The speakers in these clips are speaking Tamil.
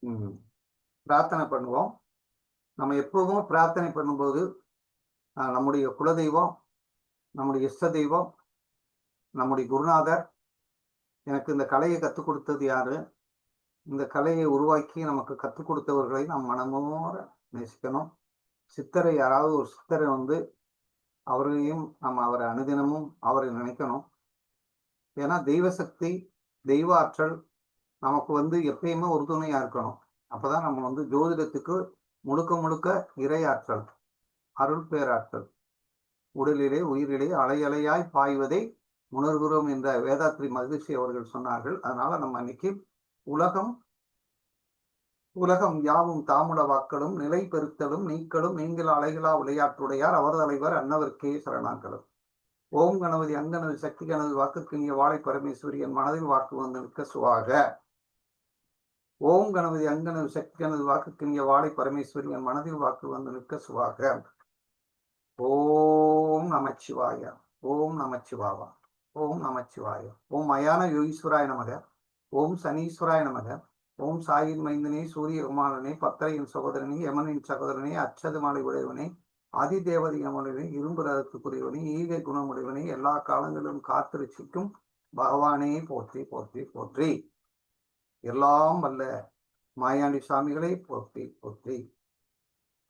ம். பிரார்த்தனை பண்ணுவோம். நம்ம எப்பவும் பிரார்த்தனை பண்ணும்போது, நம்முடைய குலதெய்வம், நம்முடைய இஷ்ட தெய்வம், நம்முடைய குருநாதர், எனக்கு இந்த கலையை கத்துக் கொடுத்தது யாரு? இந்த கலையை உருவாக்கி நமக்கு கத்துக் கொடுத்தவர்களை நாம் மனமார நேசிக்கணும். சித்தரை யாராவது ஒரு சித்தரை அவரையும் நம்ம அவரை அனுதினமும் அவரை நினைக்கணும். ஏன்னா தெய்வ சக்தி, தெய்வ ஆற்றல் நமக்கு எப்பயுமே உறுதுணையா இருக்கணும். அப்பதான் நம்ம ஜோதிடத்துக்கு முழுக்க முழுக்க இறையாற்றல், அருள் பேராற்றல், உடலிலே உயிரிலே அலை அலையாய் பாய்வதை உணர்கிறோம் என்ற வேதாத்ரி மகிழ்ச்சி அவர்கள் சொன்னார்கள். அதனால நம்ம இன்னைக்கு உலகம் யாவும் தாமுட வாக்களும் நிலை பெருத்தலும் நீக்களும் நீங்கள் அலைகளா விளையாட்டுடையார் அவர் தலைவர் அன்னவர்க்கே சரணாக்களும். ஓம் கணபதி அங்கனது சக்தி கணது வாக்குக்கினிய வாழை பரமேஸ்வரி என் மனதில் வாக்கு நிற்க சுவாக. ஓம் கணபதி அங்கனது சக்தி கணது வாக்குக்கினிய வாழை பரமேஸ்வரி என் மனதில் வாக்கு நிற்க சுவாக. ஓம் நமச்சிவாய. ஓம் நமச்சிவாவா. ஓம் நமச்சிவாய. ஓம் மயான யோகீஸ்வராய நமக. ஓம் சனீஸ்வராய நமக. ஓம் சாயின் மைந்தனே சூரிய குமாரனே பத்திரையின் சகோதரனே யமனின் சகோதரனே அச்சது மாலை உடையவனே அதிதேவதை யமனுடனே இரும்பு ரதத்துக்குரியவனே ஈகை குணமுடையவனே எல்லா காலங்களிலும் காத்திருச்சிக்கும் பகவானே போற்றி போற்றி போற்றி. எல்லாம் வல்ல மாயாண்டி சாமிகளே போற்றி போற்றி.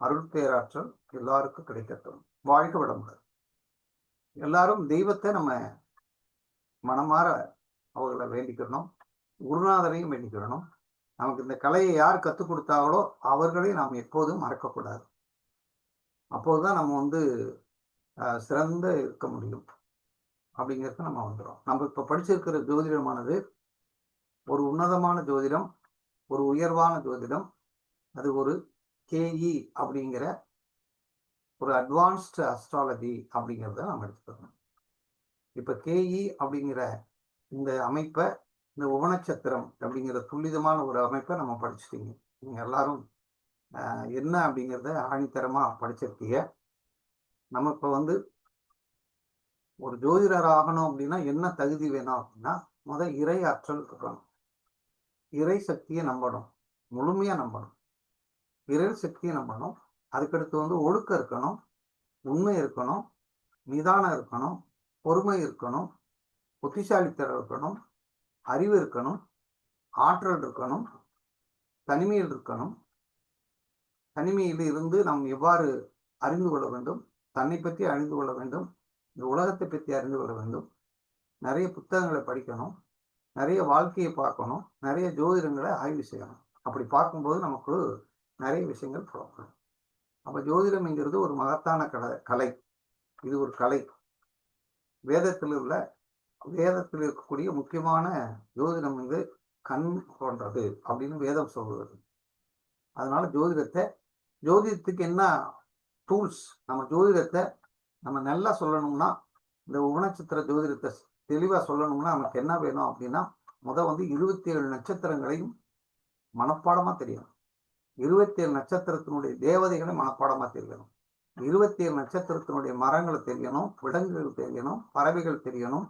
அருள் பேராற்றல் எல்லாருக்கும் கிடைக்கட்டும். வாழ்க்கை விடமுடியாது. எல்லாரும் தெய்வத்தை நம்ம மனமாற அவர்களை வேண்டிக்கிறணும். குருநாதரையும் வேண்டிக்கிறணும். நமக்கு இந்த கலையை யார் கற்றுக் கொடுத்தாங்களோ அவர்களை நாம் எப்போதும் மறக்கக்கூடாது. அப்போதுதான் நம்ம சிறந்த இருக்க முடியும் அப்படிங்கிறத நம்ம வந்துடும். நம்ம இப்ப படிச்சிருக்கிற ஜோதிடமானது ஒரு உன்னதமான ஜோதிடம், ஒரு உயர்வான ஜோதிடம். அது ஒரு கேஇ அப்படிங்கிற ஒரு அட்வான்ஸ்டு அஸ்ட்ராலஜி அப்படிங்கிறத நம்ம எடுத்துக்கணும். இப்ப கேஇ அப்படிங்கிற இந்த அமைப்பை, இந்த உபநட்சத்திரம் அப்படிங்கிற துல்லிதமான ஒரு அமைப்பை நம்ம படிச்சுட்டீங்க. நீங்க எல்லாரும் என்ன அப்படிங்கிறத ஆணித்தரமா படிச்சிருக்கீங்க. நம்ம இப்ப ஒரு ஜோதிடர் ஆகணும் அப்படின்னா என்ன தகுதி வேணும் அப்படின்னா, இறை ஆற்றல் இருக்கணும். இறை சக்தியை நம்பணும், முழுமையா நம்பணும். இறை சக்தியை நம்பணும். அதுக்கடுத்து ஒழுக்கம் இருக்கணும், உண்மை இருக்கணும், நிதானம் இருக்கணும், பொறுமை இருக்கணும், புத்திசாலித்தனம் இருக்கணும், அறிவு இருக்கணும், ஆற்றல் இருக்கணும், தனிமையில் இருக்கணும். தனிமையில் இருந்து நாம் எவ்வாறு அறிந்து கொள்ள வேண்டும், தன்னை பற்றி அறிந்து கொள்ள வேண்டும், இந்த உலகத்தை பற்றி அறிந்து கொள்ள வேண்டும். நிறைய புத்தகங்களை படிக்கணும், நிறைய வாழ்க்கையை பார்க்கணும், நிறைய ஜோதிடங்களை ஆய்வு செய்யணும். அப்படி பார்க்கும்போது நமக்கு நிறைய விஷயங்கள் புறப்படும். அப்ப ஜோதிடம்ங்கிறது ஒரு மகத்தான கலை. இது ஒரு கலை. வேதத்தில் இருக்கக்கூடிய முக்கியமான ஜோதிடம் கண் போன்றது அப்படின்னு வேதம் சொல்கிறது. அதனால ஜோதிடத்துக்கு என்ன டூல்ஸ், நம்ம ஜோதிடத்தை நம்ம நல்லா சொல்லணும்னா, இந்த உபநட்சத்திர ஜோதிடத்தை தெளிவா சொல்லணும்னா நமக்கு என்ன வேணும் அப்படின்னா, 27 நட்சத்திரங்களையும் மனப்பாடமா தெரியணும். 27 நட்சத்திரத்தினுடைய தேவதைகளை மனப்பாடமா தெரியணும். 27 நட்சத்திரத்தினுடைய மரங்களை தெரியணும், விலங்குகள் தெரியணும், பறவைகள் தெரியணும்.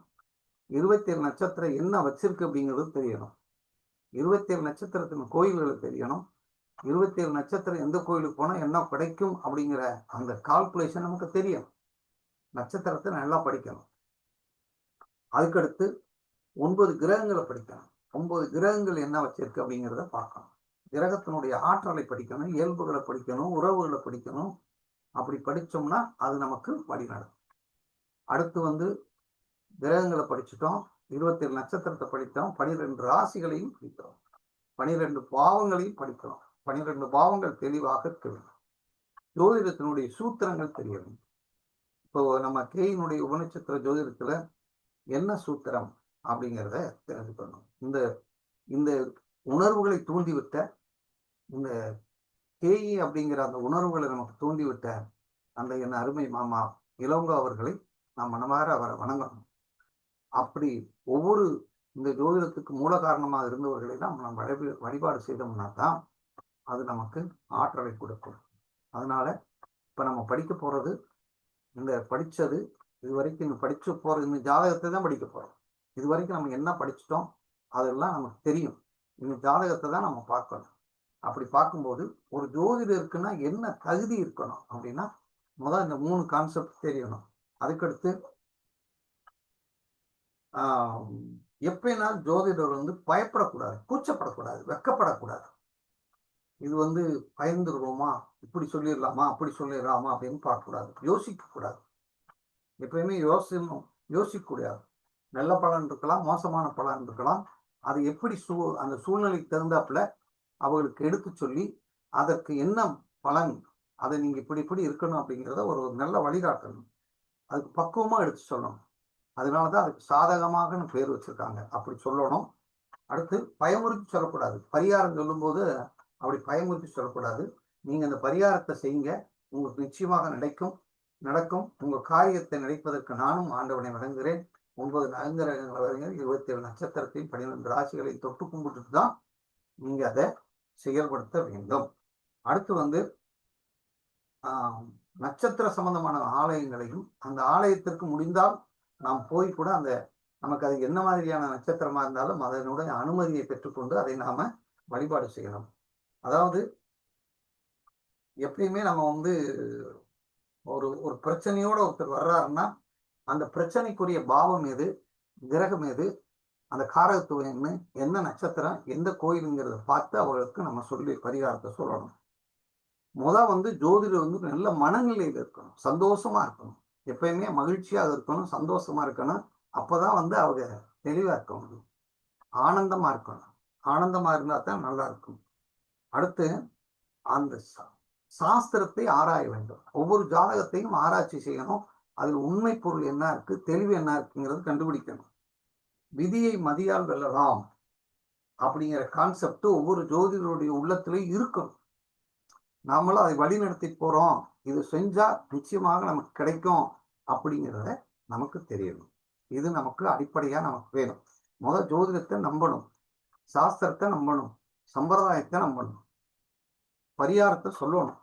27 நட்சத்திரம் என்ன வச்சிருக்கு அப்படிங்கிறது தெரியணும். 27 நட்சத்திரத்தின் கோயில்களை தெரியணும். 27 நட்சத்திரம் எந்த கோயிலுக்கு போனா என்ன கிடைக்கும் அப்படிங்கிற அந்த கால்குலேஷன் நமக்கு தெரியும். நட்சத்திரத்தை நல்லா படிக்கணும். அதுக்கடுத்து 9 கிரகங்களை படிக்கணும். 9 கிரகங்கள் என்ன வச்சிருக்கு அப்படிங்கிறத பார்க்கணும். கிரகத்தினுடைய ஆற்றலை படிக்கணும், இயல்புகளை படிக்கணும், உறவுகளை படிக்கணும். அப்படி படிச்சோம்னா அது நமக்கு வழி நடக்கும். அடுத்து கிரகங்களை படிச்சுட்டோம், 27 நட்சத்திரத்தை படித்தோம், 12 ராசிகளையும் படிக்கிறோம், 12 பாவங்களையும் படிக்கிறோம். 12 பாவங்கள் தெளிவாக தெரியும். ஜோதிடத்தினுடைய சூத்திரங்கள் தெரியணும். இப்போ நம்ம கேயினுடைய உபநட்சத்திர ஜோதிடத்துல என்ன சூத்திரம் அப்படிங்கிறத தெரிஞ்சுக்கணும். இந்த உணர்வுகளை தூண்டிவிட்ட, இந்த கேஇ அப்படிங்கிற அந்த உணர்வுகளை நமக்கு தூண்டிவிட்ட அந்த என் அருமை மாமா இளங்கோ அவர்களை நாம் மனமாற அவரை வணங்கணும். அப்படி ஒவ்வொரு இந்த ஜோதிடத்துக்கு மூல காரணமாக இருந்தவர்களை தான் நாம் வழிபாடு செய்தோம்னா தான் அது நமக்கு ஆற்றலை கொடுக்கும். அதனால இப்ப நம்ம படிக்க போறது, இந்த படிச்சது இதுவரைக்கும் படிச்சு போறது, இந்த ஜாதகத்தை தான் படிக்க போறோம். இதுவரைக்கும் நம்ம என்ன படிச்சிட்டோம் அதெல்லாம் நமக்கு தெரியும். இந்த ஜாதகத்தை தான் நம்ம பார்க்கணும். அப்படி பார்க்கும்போது ஒரு ஜோதிடர் இருக்குன்னா என்ன தகுதி இருக்கணும் அப்படின்னா, முதல் இந்த 3 கான்செப்ட் தெரியணும். அதுக்கடுத்து எப்படினாலும் ஜோதிடர் வந்து பயப்படக்கூடாது, கூச்சப்படக்கூடாது, வெக்கப்படக்கூடாது. இது வந்து பயந்துருவோமா, இப்படி சொல்லிடலாமா, அப்படி சொல்லிடலாமா அப்படின்னு பார்க்கக்கூடாது, யோசிக்க கூடாது. எப்பயுமே யோசிக்கக்கூடாது. நல்ல பலன் இருக்கலாம், மோசமான பலன் இருக்கலாம். அது எப்படி அந்த சூழ்நிலைக்கு தகுந்தாப்புல அவர்களுக்கு எடுத்து சொல்லி அதற்கு என்ன பலன், அதை நீங்க இப்படி இப்படி இருக்கணும் அப்படிங்கிறத ஒரு நல்ல வழிகாட்டணும். அதுக்கு பக்குவமா எடுத்து சொல்லணும். அதனாலதான் அதுக்கு சாதகமாகன்னு பேர் வச்சிருக்காங்க. அப்படி சொல்லணும். அடுத்து பயமுறுத்தி சொல்லக்கூடாது. பரிகாரம் சொல்லும்போது அப்படி பயமுறுத்தி சொல்லக்கூடாது. நீங்க அந்த பரிகாரத்தை செய்யுங்க, உங்களுக்கு நிச்சயமாக நடக்கும். உங்க காரியத்தை நினைப்பதற்கு நானும் ஆண்டவனை வணங்குகிறேன். 9 நவங்கிரகங்களை வரைங்க, 27 நட்சத்திரத்தையும் 12 ராசிகளை தொட்டு கும்பிட்டுட்டு தான் நீங்க அதை செயல்படுத்த வேண்டும். அடுத்து வந்து நட்சத்திர சம்பந்தமான ஆலயங்களையும், அந்த ஆலயத்திற்கு முடிந்தால் நாம் போய் கூட அந்த நமக்கு அது என்ன மாதிரியான நட்சத்திரமா இருந்தாலும் அதனுடைய அனுமதியை பெற்றுக்கொண்டு அதை நாம வழிபாடு செய்யணும். அதாவது எப்பயுமே நம்ம வந்து ஒரு ஒரு பிரச்சனையோட ஒருத்தர் வர்றாருன்னா, அந்த பிரச்சனைக்குரிய பாவம் எது, கிரகம் எது, அந்த காரகத்துவம் என்ன நட்சத்திரம், எந்த கோயிலுங்கிறத பார்த்து அவர்களுக்கு நம்ம சொல்லி பரிகாரத்தை சொல்லணும். வந்து ஜோதிடர் வந்து நல்ல மனநிலையில் இருக்கணும், சந்தோஷமா இருக்கணும், எப்பயுமே மகிழ்ச்சியாக இருக்கணும், சந்தோஷமா இருக்கணும். அப்பதான் வந்து அவங்க தெளிவா இருக்க முடியும். ஆனந்தமா இருக்கணும். ஆனந்தமா இருந்தா தான் நல்லா இருக்கும். அடுத்து அந்த சாஸ்திரத்தை ஆராய வேண்டும். ஒவ்வொரு ஜாதகத்தையும் ஆராய்ச்சி செய்யணும். அதில் உண்மை பொருள் என்ன இருக்கு, தெளிவு என்ன இருக்குங்கிறது கண்டுபிடிக்கணும். விதியை மதியால் வெல்லலாம் அப்படிங்கிற கான்செப்ட் ஒவ்வொரு ஜோதிடருடைய உள்ளத்திலேயும் இருக்கணும். நாமளும் அதை வழி நடத்தி போறோம், இது செஞ்சா நிச்சயமாக நமக்கு கிடைக்கும் அப்படிங்கிறத நமக்கு தெரியணும். இது நமக்கு அடிப்படையா நமக்கு வேணும். ஜோதிடத்தை நம்பணும், சாஸ்திரத்தை நம்பணும், சம்பிரதாயத்தை நம்பணும், பரிகாரத்தை சொல்லணும்.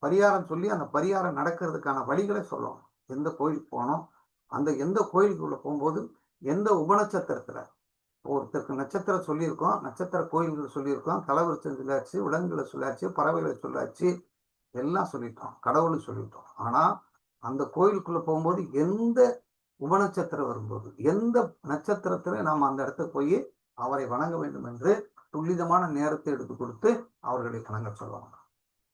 பரிகாரம் சொல்லி அந்த பரிகாரம் நடக்கிறதுக்கான வழிகளை சொல்லணும். எந்த கோயிலுக்கு போனோம், அந்த எந்த கோயிலுக்குள்ள போகும்போது எந்த உபநட்சத்திரத்துல ஒருத்தருக்கு நட்சத்திரம் சொல்லியிருக்கோம், நட்சத்திர கோயில்கள் சொல்லியிருக்கோம், தலைவரிச்சம் சொல்லாச்சு, விலங்குகளை சொல்லாச்சு, பறவைகளை சொல்லாச்சு, எல்லாம் சொல்லிட்டோம், கடவுளும் சொல்லிட்டோம். ஆனா அந்த கோயிலுக்குள்ள போகும்போது எந்த உபநட்சத்திரம் வரும்போது எந்த நட்சத்திரத்துல நாம் அந்த இடத்துல போய் அவரை வணங்க வேண்டும் என்று துல்லிதமான நேரத்தை எடுத்து கொடுத்து அவர்களை வணங்க சொல்லுவாங்க.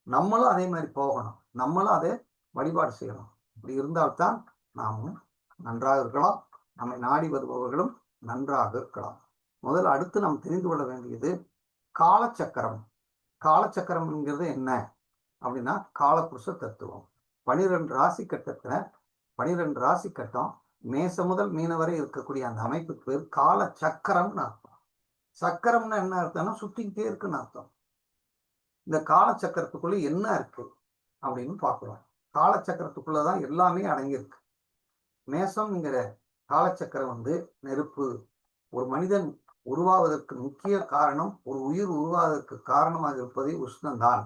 நம்மளும் அதே மாதிரி போகணும், நம்மளும் அதை வழிபாடு செய்யணும். இப்படி இருந்தால்தான் நாமும் நன்றாக இருக்கலாம், நம்மை நாடி வருபவர்களும் நன்றாக இருக்கலாம். முதல்ல அடுத்து நாம் தெரிந்து கொள்ள வேண்டியது காலச்சக்கரம். காலச்சக்கரம் என்கிறது என்ன அப்படின்னா, காலபுருஷ தத்துவம். 12 ராசி கட்டத்துல 12 ராசி கட்டம் மேசம் முதல் மீன வரை இருக்கக்கூடிய அந்த அமைப்புக்கு பேர் கால சக்கரம்னு அர்த்தம். சக்கரம்னா என்ன அர்த்தம்னா சுத்திக்கிட்டே இருக்குன்னு அர்த்தம். இந்த காலச்சக்கரத்துக்குள்ள என்ன இருக்கு அப்படின்னு பார்க்கிறோம். காலச்சக்கரத்துக்குள்ளதான் எல்லாமே அடங்கியிருக்கு. மேசம்ங்கிற காலச்சக்கரம் வந்து நெருப்பு. ஒரு மனிதன் உருவாவதற்கு முக்கிய காரணம், ஒரு உயிர் உருவாவதற்கு காரணமாக இருப்பது உஷ்ணம்தான்.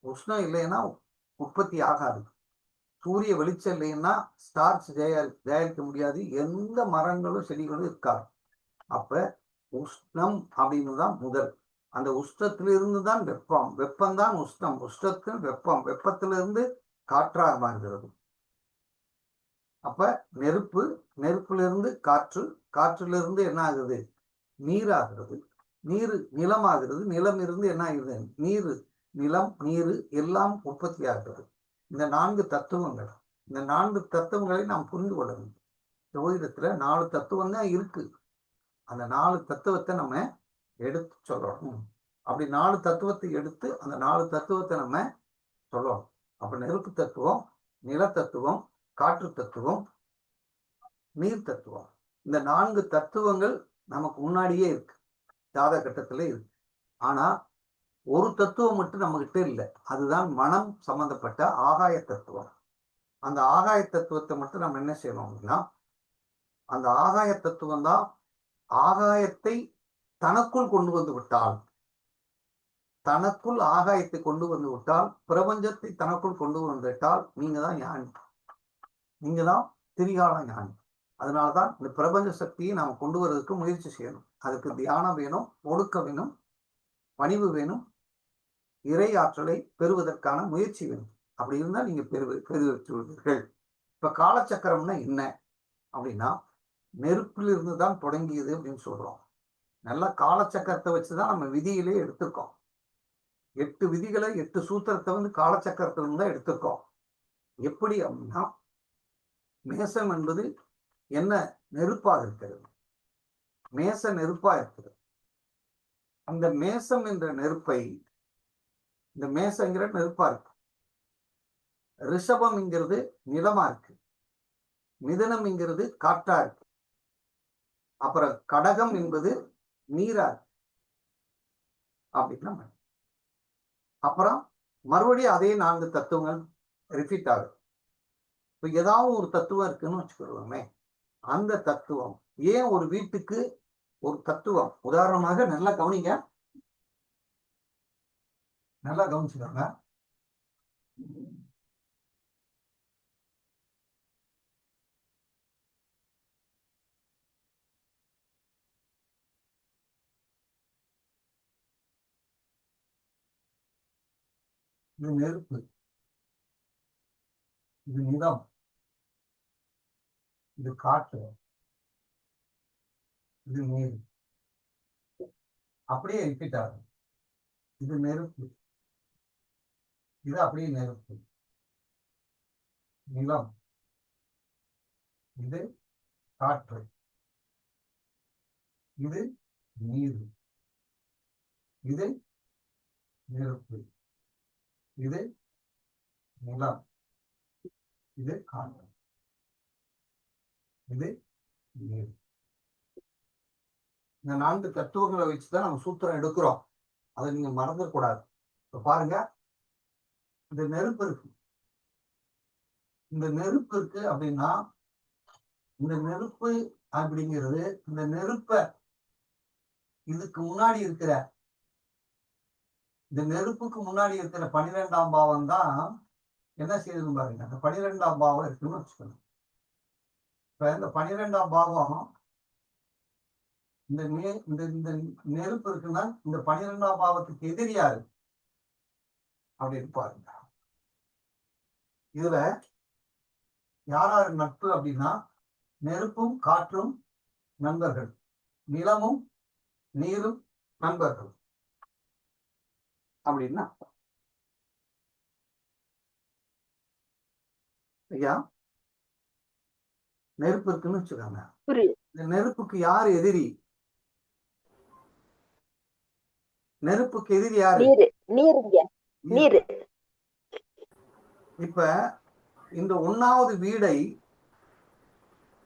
உஷ்ணம் இல்லைன்னா உற்பத்தி ஆகாது. சூரிய வெளிச்சம் இல்லைன்னா ஸ்டார்ச் தயாரிக்க முடியாது, எந்த மரங்களும் செடிகளும் இருக்காது. அப்ப உஷ்ணம் அப்படின்னு தான் முதல். அந்த உஷ்ணத்திலிருந்து தான் வெப்பம், வெப்பம்தான் உஷ்ணம், உஷ்ணத்தில் வெப்பம், வெப்பத்திலிருந்து காற்றாக மாறுகிறது. அப்ப நெருப்பு, நெருப்பிலிருந்து காற்று, காற்றிலிருந்து என்ன ஆகுது, நீராகிறது, நீர் நிலமாகிறது, நிலம் இருந்து என்ன ஆகுது, நீர், நிலம், நீர் எல்லாம் உற்பத்தி ஆகிறது. இந்த 4 தத்துவங்கள், இந்த 4 தத்துவங்களை நாம் புரிந்து கொள்ள வேண்டும். ஜோதிடத்துல 4 தத்துவம் தான் இருக்கு. அந்த 4 தத்துவத்தை நம்ம எடுத்து சொல்லணும். அப்படி 4 தத்துவத்தை எடுத்து அந்த 4 தத்துவத்தை நம்ம சொல்லணும். அப்ப நெருப்பு தத்துவம், நில தத்துவம், காற்று தத்துவம், நீர் தத்துவம், இந்த 4 தத்துவங்கள் நமக்கு முன்னாடியே இருக்கு, ஜாதக கட்டத்துல இருக்கு. ஆனா ஒரு தத்துவம் மட்டும் நம்ம கிட்ட இல்லை, அதுதான் மனம் சம்பந்தப்பட்ட ஆகாய தத்துவம். அந்த ஆகாய தத்துவத்தை மட்டும் நம்ம என்ன செய்யணும் அப்படின்னா, அந்த ஆகாய தத்துவம் தான் ஆகாயத்தை தனக்குள் கொண்டு வந்து விட்டால், தனக்குள் ஆகாயத்தை கொண்டு வந்து விட்டால், பிரபஞ்சத்தை தனக்குள் கொண்டு வந்து விட்டால் நீங்க தான் ஞானி, நீங்க தான் திரிகால ஞானி. அதனாலதான் இந்த பிரபஞ்ச சக்தியை நாம கொண்டு வர்றதுக்கு முயற்சி செய்யணும். அதுக்கு தியானம் வேணும், ஒடுக்கம் வேணும், பணிவு வேணும், இறை ஆற்றலை பெறுவதற்கான முயற்சி வேண்டும். அப்படி இருந்தால் நீங்க பெறுவீர்கள். இப்ப காலச்சக்கரம்னா என்ன அப்படின்னா, நெருப்பிலிருந்து தான் தொடங்கியது அப்படின்னு சொல்றோம். நல்ல காலச்சக்கரத்தை வச்சுதான் நம்ம விதியிலே எடுத்திருக்கோம். 8 விதிகளை 8 சூத்திரத்தை வந்து காலச்சக்கரத்திலிருந்து தான் எடுத்திருக்கோம். எப்படி அப்படின்னா, மேசம் என்பது என்ன நெருப்பாக இருக்கிறது. மேச நெருப்பா இருக்கிறது. அந்த மேசம் என்ற நெருப்பை, இந்த மேசங்கிற நெருப்பா இருக்கு. ரிஷபம்ங்கிறது நிலமா இருக்கு. மிதனம்ங்கிறது காற்றா இருக்கு. அப்புறம் கடகம் என்பது நீரா இருக்கு. அப்படின்னா அப்புறம் மறுபடியும் அதே 4 தத்துவங்கள் ரிப்பீட் ஆகுது. இப்ப ஏதாவது ஒரு தத்துவம் இருக்குன்னு வச்சுக்கிடுவோமே, அந்த தத்துவம் ஏன் ஒரு வீட்டுக்கு ஒரு தத்துவம், உதாரணமாக நல்லா கவனிங்க, நல்லா கவனிச்சுக்கோங்க. இது நெருப்பு, இது நிலம், இது காற்று, இது நீர். அப்படியே ரிப்பீட் ஆகும். இது நெருப்பு, இது அப்படியே நெருப்பு, நிலம், இது காற்று, இது நீர், இது நெருப்பு, இது நிலம், இது காற்று, இது நீர். இந்த 4 தத்துவங்களை வச்சுதான் நம்ம சூத்திரம் எடுக்கிறோம். அதை நீங்க மறந்துடக்கூடாது. இப்ப பாருங்க, இந்த நெருப்பு இருக்கு. இந்த நெருப்பு இருக்கு அப்படின்னா, இந்த நெருப்பு அப்படிங்கிறது, இந்த நெருப்ப இதுக்கு முன்னாடி இருக்கிற, இந்த நெருப்புக்கு முன்னாடி இருக்கிற 12ஆம் பாவம் தான் என்ன செய்யுதுன்னு பாருங்க. அந்த 12ஆம் பாவம் இருக்குன்னு வச்சுக்கணும். இப்ப இந்த 12ஆம் பாவம், இந்த நெருப்பு இருக்குன்னா இந்த 12ஆம் பாவத்துக்கு எதிரியாரு அப்படின்னு பாருங்க. இதுல யாராரு நட்பு அப்படின்னா, நெருப்பும் காற்றும் நண்பர்கள், நிலமும் நீரும் நண்பர்கள் அப்படின்னா, ஐயா நெருப்பு இருக்குன்னு வச்சுக்காங்க. இந்த நெருப்புக்கு யாரு எதிரி? நெருப்புக்கு எதிரி யாரு? நீர். இப்ப இந்த 1வது வீடை,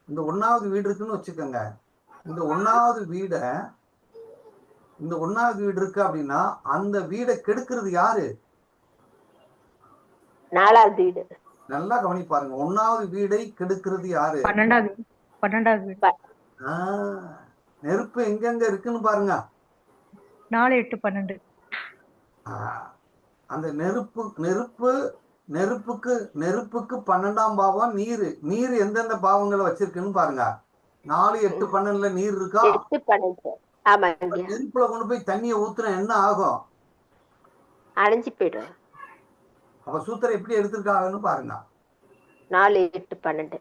இந்த 1வது வீடு இருக்குன்னு வச்சுக்கோங்க. இந்த 1வது வீடை, இந்த 1வது வீடு இருக்கு அப்படின்னா, அந்த வீடை கெடுக்கிறது யாரு? 4வது வீடு. நல்லா கவனி பாருங்க. 1வது வீடை கெடுக்கிறது யாரு? 12வது வீடு. நெருப்பு எங்கெங்க இருக்குன்னு பாருங்க. 4, 8, 12. அந்த நெருப்புக்கு 12ஆம் பாவம் நீர். நீர் எந்தெந்த பாவங்களை வச்சிருக்குன்னு பாருங்க. 4, 8, 12ல நீர் இருக்கா? 8, 12. ஆமாங்க. நெருப்புல கொண்டு போய் தண்ணியை ஊத்துனா என்ன ஆகும்? அடைஞ்சு போயிடும். அப்ப சூத்திரம் எப்படி எடுத்திருக்காங்கன்னு பாருங்க. 4, 8, 12.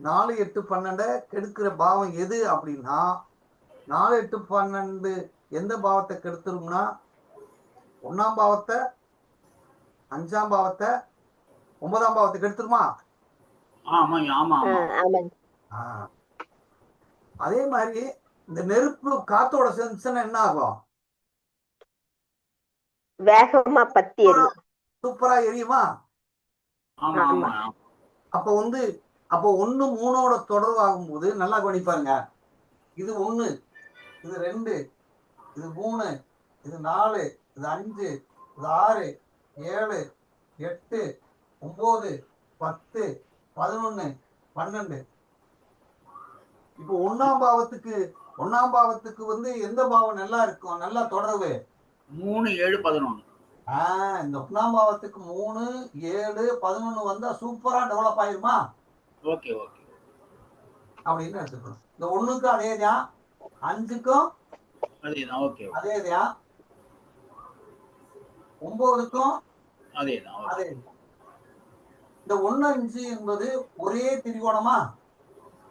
4, 8, 12 கெடுக்கிற பாவம் எது அப்படின்னா, 4, 8, 12 எந்த பாவத்தை கெடுத்துரும்னா, 1ஆம் பாவத்தை, 5ஆம் பாவத்தை, 9ஆம் பாவத்தை கெடுத்துருமா? அதே மாதிரி இந்த நெருப்பு காத்தோட சேர்ந்துச்சுன்னா என்ன ஆகும்? வேகமா பத்தி எரியும். சூப்பரா எரியுமா? அப்ப 1, 3ஓட தொடர்பு ஆகும்போது நல்லா கவனிப்பாருங்க. இது 1, இது 2, இது 3, இது 4, இது 5, இது 6, 7, 8, 9, 10, 11, 12. இப்போ 1ஆம் பாவத்துக்கு வந்து எந்த பாவம் நல்லா இருக்கும்? நல்லா தொடர்பு 3, 7, 11. இந்த 1ஆம் பாவத்துக்கு 3, 7, 11 வந்தா சூப்பரா டெவலப் ஆயிருமா? ஓகே அப்படின்னு எடுத்துக்கணும். இந்த 1க்கும் அதேதான், 5க்கும் அதேதான். அதேதான், 9க்கும் அதேதான். அதே. இந்த 1 5 என்பது ஒரே திரிகோணமா?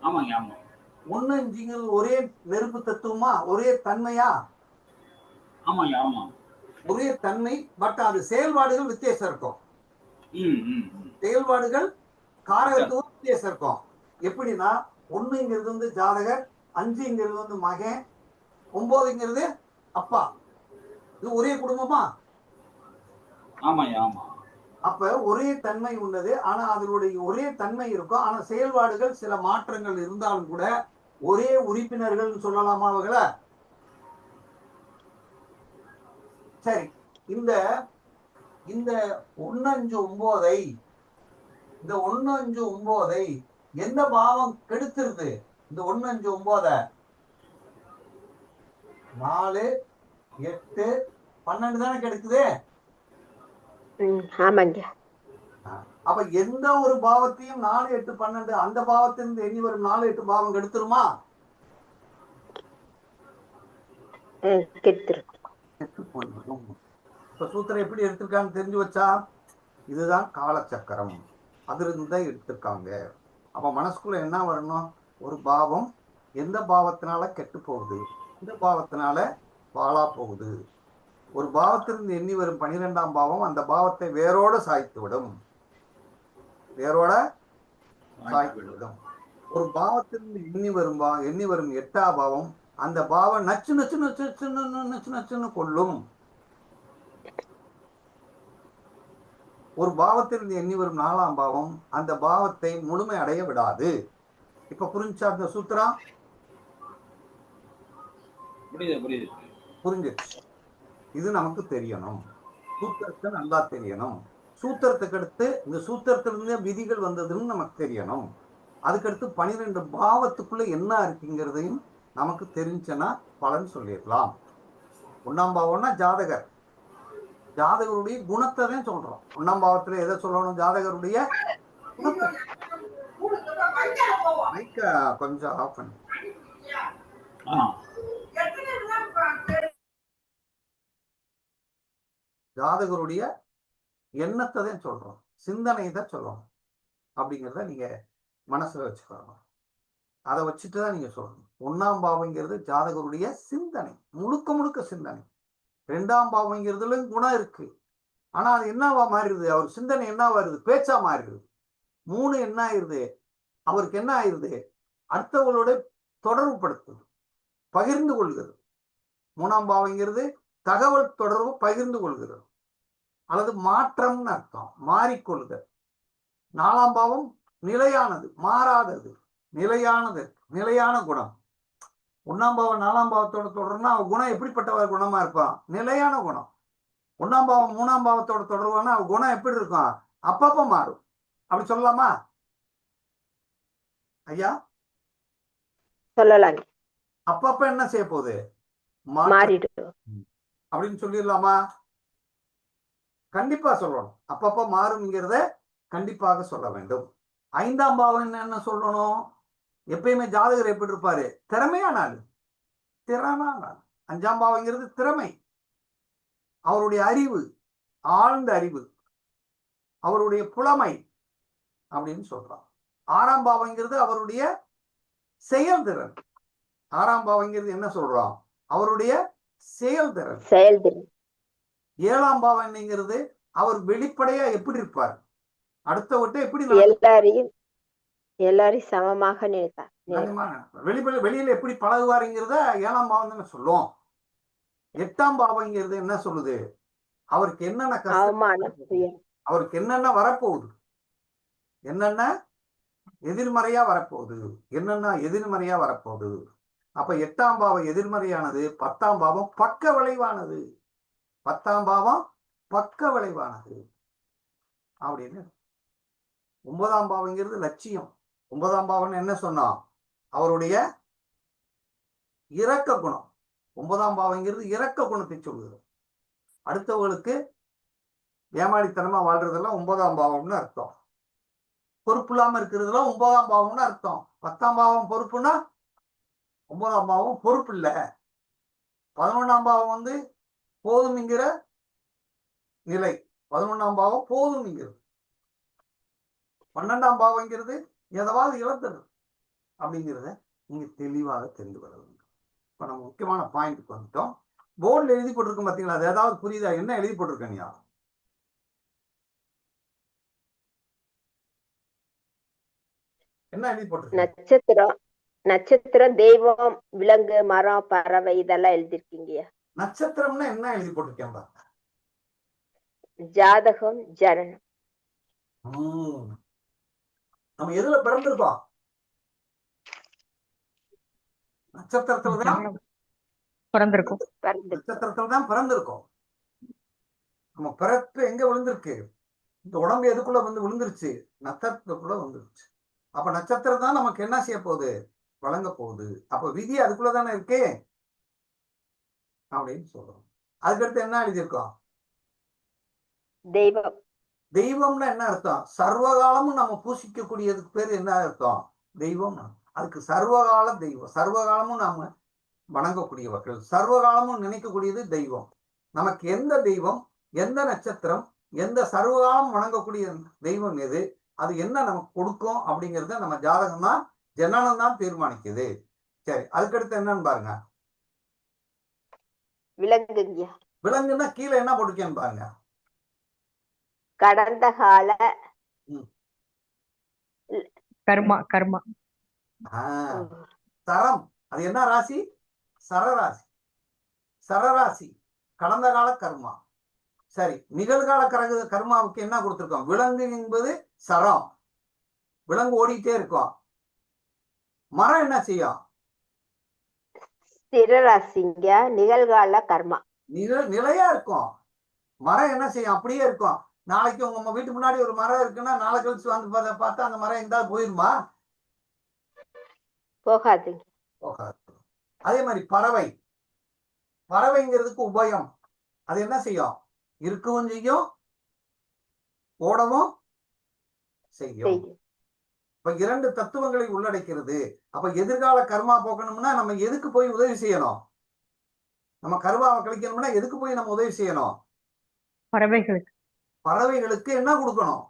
ஆமாங்க, ஆமா. 1 5ங்கிறது ஒரே நெருப்பு தத்துவமா? ஒரே தன்மையா? ஆமாங்க, ஆமா. ஒரே தன்மை. பட் அது செயல்பாடுகள் வித்தியாசம் இருக்கும். செயல்பாடுகள் காரகத்துவம் வித்தியாசம் இருக்கும். எப்படின்னா 1ங்கிறது வந்து ஜாதகர், 5ங்கிறது வந்து மகன், 9ங்கிறது அப்பா. இது ஒரே குடும்பமா? ஆமாங்க, ஆமா. அப்ப ஒரே தன்மை உள்ளது. ஆனா அதனுடைய ஒரே தன்மை இருக்கும். ஆனா செயல்பாடுகள் சில மாற்றங்கள் இருந்தாலும் கூட ஒரே உறுப்பினர்கள் சொல்லலாமா அவங்கள? சரி. இந்த இந்த 159 இந்த 159 எந்த பாவம் கெடுத்துருது? இந்த 159 4 8 12 தானே கெடுக்குது. ஆமாங்க. அப்ப எந்த ஒரு பாவத்தையும் 4 8 12 அந்த பாவத்திலிருந்து எண்ணி வரும் 4 8 பாவம் கெடுத்துருமா? கெடுத்துரும். கெட்டு போய்விடும். இப்ப சூத்திரம் எப்படி எடுத்திருக்கான்னு தெரிஞ்சு வச்சா, இதுதான் காலச்சக்கரம். அதிலிருந்து தான் எடுத்திருக்காங்க. அப்ப மனசுக்குள்ள என்ன வரணும்? ஒரு பாவம் எந்த பாவத்தினால கெட்டு போகுது, இந்த பாவத்தினால பாழா போகுது. ஒரு பாவத்திலிருந்து எண்ணி வரும் 12ஆம் பாவம் அந்த பாவத்தை வேரோட சாய்த்து விடும். வேரோட சாய்த்து விடும். ஒரு பாவத்திலிருந்து எண்ணி வரும் 8ஆம் பாவம் அந்த பாவம் நச்சு நச்சு நச்சு நச்சு நச்சுன்னு கொள்ளும். ஒரு பாவத்திலிருந்து எண்ணி வரும் 4ஆம் பாவம் அந்த பாவத்தை முழுமை அடைய விடாது. இப்ப புரிஞ்சா அந்த சூத்திரம்? புரிஞ்சிருச்சு. இது நமக்கு தெரியணும். சூத்திரத்தை நல்லா தெரியணும். சூத்திரத்துக்கு அடுத்து இந்த சூத்திரத்திலிருந்து விதிகள் வந்ததுன்னு நமக்கு தெரியணும். அதுக்கடுத்து 12 பாவத்துக்குள்ள என்ன இருக்குங்கிறதையும் நமக்கு தெரிஞ்சுன்னா பலன் சொல்லிடலாம். 1ஆம் பாவம்னா ஜாதகர். ஜாதகருடைய குணத்தை தான் சொல்றோம். 1ஆம் பாவத்துல எதை சொல்லணும்? ஜாதகருடைய குணத்தை. கொஞ்சம் ஆஃப் பண்ணு. ஜாதகருடைய எண்ணத்தை தான் சொல்றோம், சிந்தனையை தான் சொல்றோம். அப்படிங்கிறத நீங்க மனசுல வச்சுக்கணும். அதை வச்சுட்டு தான் நீங்க சொல்லணும். 1ஆம் பாவங்கிறது ஜாதகருடைய சிந்தனை, முழுக்க முழுக்க சிந்தனை. 2ஆம் பாவங்கிறதுல குணம் இருக்கு. ஆனா அது என்னவா மாறிடுது? அவர் சிந்தனை என்ன வருது? பேச்சா மாறிடுது. 3 என்ன ஆயிருது? அவருக்கு என்ன ஆயிருது? அடுத்தவங்களோட தொடர்பு படுத்துது, பகிர்ந்து கொள்கிறது. 3ஆம் பாவங்கிறது தகவல் தொடர்பு பகிர்ந்து கொள்கிறது அல்லது மாற்றம்னு அர்த்தம், மாறிக்கொள்ளுதல். 4ஆம் பாவம் நிலையானது, மாறாதது, நிலையானது, நிலையான குணம். 1ஆம் பாவம் 4ஆம் பாவத்தோட தொடர்னா அவ குணம் எப்படிப்பட்ட குணமா இருப்பான்? நிலையான குணம். 1ஆம் பாவம் 3ஆம் பாவத்தோட தொடர்பான அவ குணம் எப்படி இருக்கும்? அப்பப்ப மாறும். அப்படி சொல்லலாமா ஐயா? சொல்லலாங்க. அப்பப்ப என்ன செய்ய போகுது? மாறிடும் அப்படின்னு சொல்லிடலாமா? கண்டிப்பா சொல்லணும். அப்பப்ப மாறும்ங்கிறத கண்டிப்பாக சொல்ல வேண்டும். 5ஆம் பாவம் என்ன சொல்லணும்? எப்பயுமே ஜாதகர் எப்படி இருப்பாரு? திறமையான ஆளு, திறனான ஆள். 5ஆம் பாவங்கிறது திறமை, அவருடைய அறிவு, ஆழ்ந்த அறிவு, அவருடைய புலமை அப்படின்னு சொல்றான். 6ஆம் பாவங்கிறது அவருடைய செயல்திறன். 6ஆம் பாவங்கிறது என்ன சொல்றோம்? அவருடைய செயல்திறன். 7ஆம் பாவம் என்னங்கிறது அவர் வெளிப்படையா எப்படி இருப்பார்? அடுத்தவர்கிட்ட எப்படி எல்லாரையும் சமமாக நினைத்தார். வெளியில எப்படி பழகுவாருங்கிறத 7ஆம் பாவம் தானே சொல்லும். 8ஆம் பாவங்கிறது என்ன சொல்லுது? அவருக்கு என்னென்ன கஷ்டம், அவருக்கு என்னென்ன வரப்போகுது, என்னென்ன எதிர்மறையா வரப்போகுது, என்னென்ன எதிர்மறையா வரப்போகுது. அப்ப 8ஆம் பாவம் எதிர்மறையானது, 10ஆம் பாவம் பக்க விளைவானது. 10ஆம் பாவம் பக்க விளைவானது அப்படின்னு. 9ஆம் பாவங்கிறது லட்சியம். 9ஆம் பாவம் என்ன சொன்னோம்? அவருடைய இரக்க குணம். 9ஆம் பாவங்கிறது இரக்க குணத்தை சொல்லுது. அடுத்தவங்களுக்கு ஏமாளித்தனமா வாழ்றதெல்லாம் 9ஆம் பாவம்னு அர்த்தம். பொறுப்பு இல்லாம இருக்கிறதுலாம் 9ஆம் பாவம்னு அர்த்தம். 10ஆம் பாவம் பொறுப்புன்னா 9ஆம் பாவம் பொறுப்பு இல்ல. 11ஆம் பாவம் வந்து போதும்ங்கிற நிலை. 11ஆம் பாவம் போதும்ங்கிறது. 12ஆம் பாவம்ங்கிறது ஏதாவது இழந்தது அப்படிங்கிறத நீங்க தெளிவாக தெரிந்து கொள்ள வேண்டும். இப்ப நம்ம முக்கியமான பாயிண்ட்க்கு வந்துட்டோம். போர்டில் எழுதி போட்டிருக்கோம் பார்த்தீங்களா? அது ஏதாவது புரியுதா? என்ன எழுதி போட்டிருக்கீங்க? என்ன எழுதி போட்டிருக்கீங்க? நட்சத்திரம், நட்சத்திரம், தெய்வம், விலங்கு, மரம், பறவை இதெல்லாம் எழுதிருக்கீங்க. நட்சத்திரம்னா என்ன எழுதி போட்டிருக்கேன் பாருங்க. ஜாதகம், ஜனனம். நம்ம எதுல பிறந்திருக்கோம்? நட்சத்திரத்துல தான் பிறந்திருக்கும். நட்சத்திரத்துல தான் பிறந்திருக்கோம். நம்ம பிறப்பு எங்க விழுந்திருக்கு? இந்த உடம்பு எதுக்குள்ள வந்து விழுந்துருச்சு? நட்சத்திரத்துக்குள்ள வந்துருச்சு. அப்ப நட்சத்திரம் தான் நமக்கு என்ன செய்ய போகுது? வழங்க போகுது. அப்ப விதி அதுக்குள்ளதானே இருக்கு அப்படின்னு சொல்றோம். அதுக்கடுத்து என்ன எழுதியிருக்கோம்? தெய்வம். தெய்வம்னா என்ன அர்த்தம்? சர்வகாலமும் நம்ம பூசிக்கக்கூடியதுக்கு பேர் என்ன அர்த்தம்? தெய்வம். அதுக்கு சர்வகால தெய்வம். சர்வகாலமும் நாம வணங்கக்கூடியவர்கள், சர்வகாலமும் நினைக்கக்கூடியது தெய்வம். நமக்கு எந்த தெய்வம், எந்த நட்சத்திரம், எந்த சர்வகாலம் வணங்கக்கூடிய தெய்வம் எது, அது என்ன நமக்கு கொடுக்கும் அப்படிங்கறத நம்ம ஜாதகம் தான், ஜனனம் தான் தீர்மானிக்குது. சரி, அதுக்கடுத்து என்னன்னு பாருங்க. விலங்குங்க. விலங்குன்னா கீழே என்ன போட்டிருக்கேன்னு பாருங்க. கடந்த கால கர்மா. கர்மா. சரம். அது என்ன ராசி? சரராசி. சரராசி கடந்த கால கர்மா. சரி, நிகழ்கால கர்மாவுக்கு என்ன கொடுத்திருக்கோம்? விலங்கு என்பது சரம். விலங்கு ஓடிட்டே இருக்கும். மரம் என்ன செய்யும்? ஸ்திரராசிங்க. நிகழ்கால கர்மா. நிலையா இருக்கும். மரம் என்ன செய்யும்? அப்படியே இருக்கும். நாளைக்கு உங்க வீட்டு முன்னாடி ஒரு மரம் இருக்குன்னா நாளை கழிச்சு வந்து பார்த்தா அந்த மரம் எங்காவது போயிருமா? போகாது. போகாது. அதே மாதிரி பறவை. பறவைங்கிறதுக்கு உபயம். அது என்ன செய்யும்? இருக்கவும் செய்யும், ஓடவும் செய்யும். இப்ப 2 தத்துவங்களை உள்ளடக்கிறது. அப்ப எதிர்கால கர்மா போக்கணும்னா நம்ம எதுக்கு போய் உதவி செய்யணும்? நம்ம கர்மாவை கழிக்கணும்னா எதுக்கு போய் நம்ம உதவி செய்யணும்? பறவைகளுக்கு. பறவைகளுக்கு என்ன கொடுக்கணும்?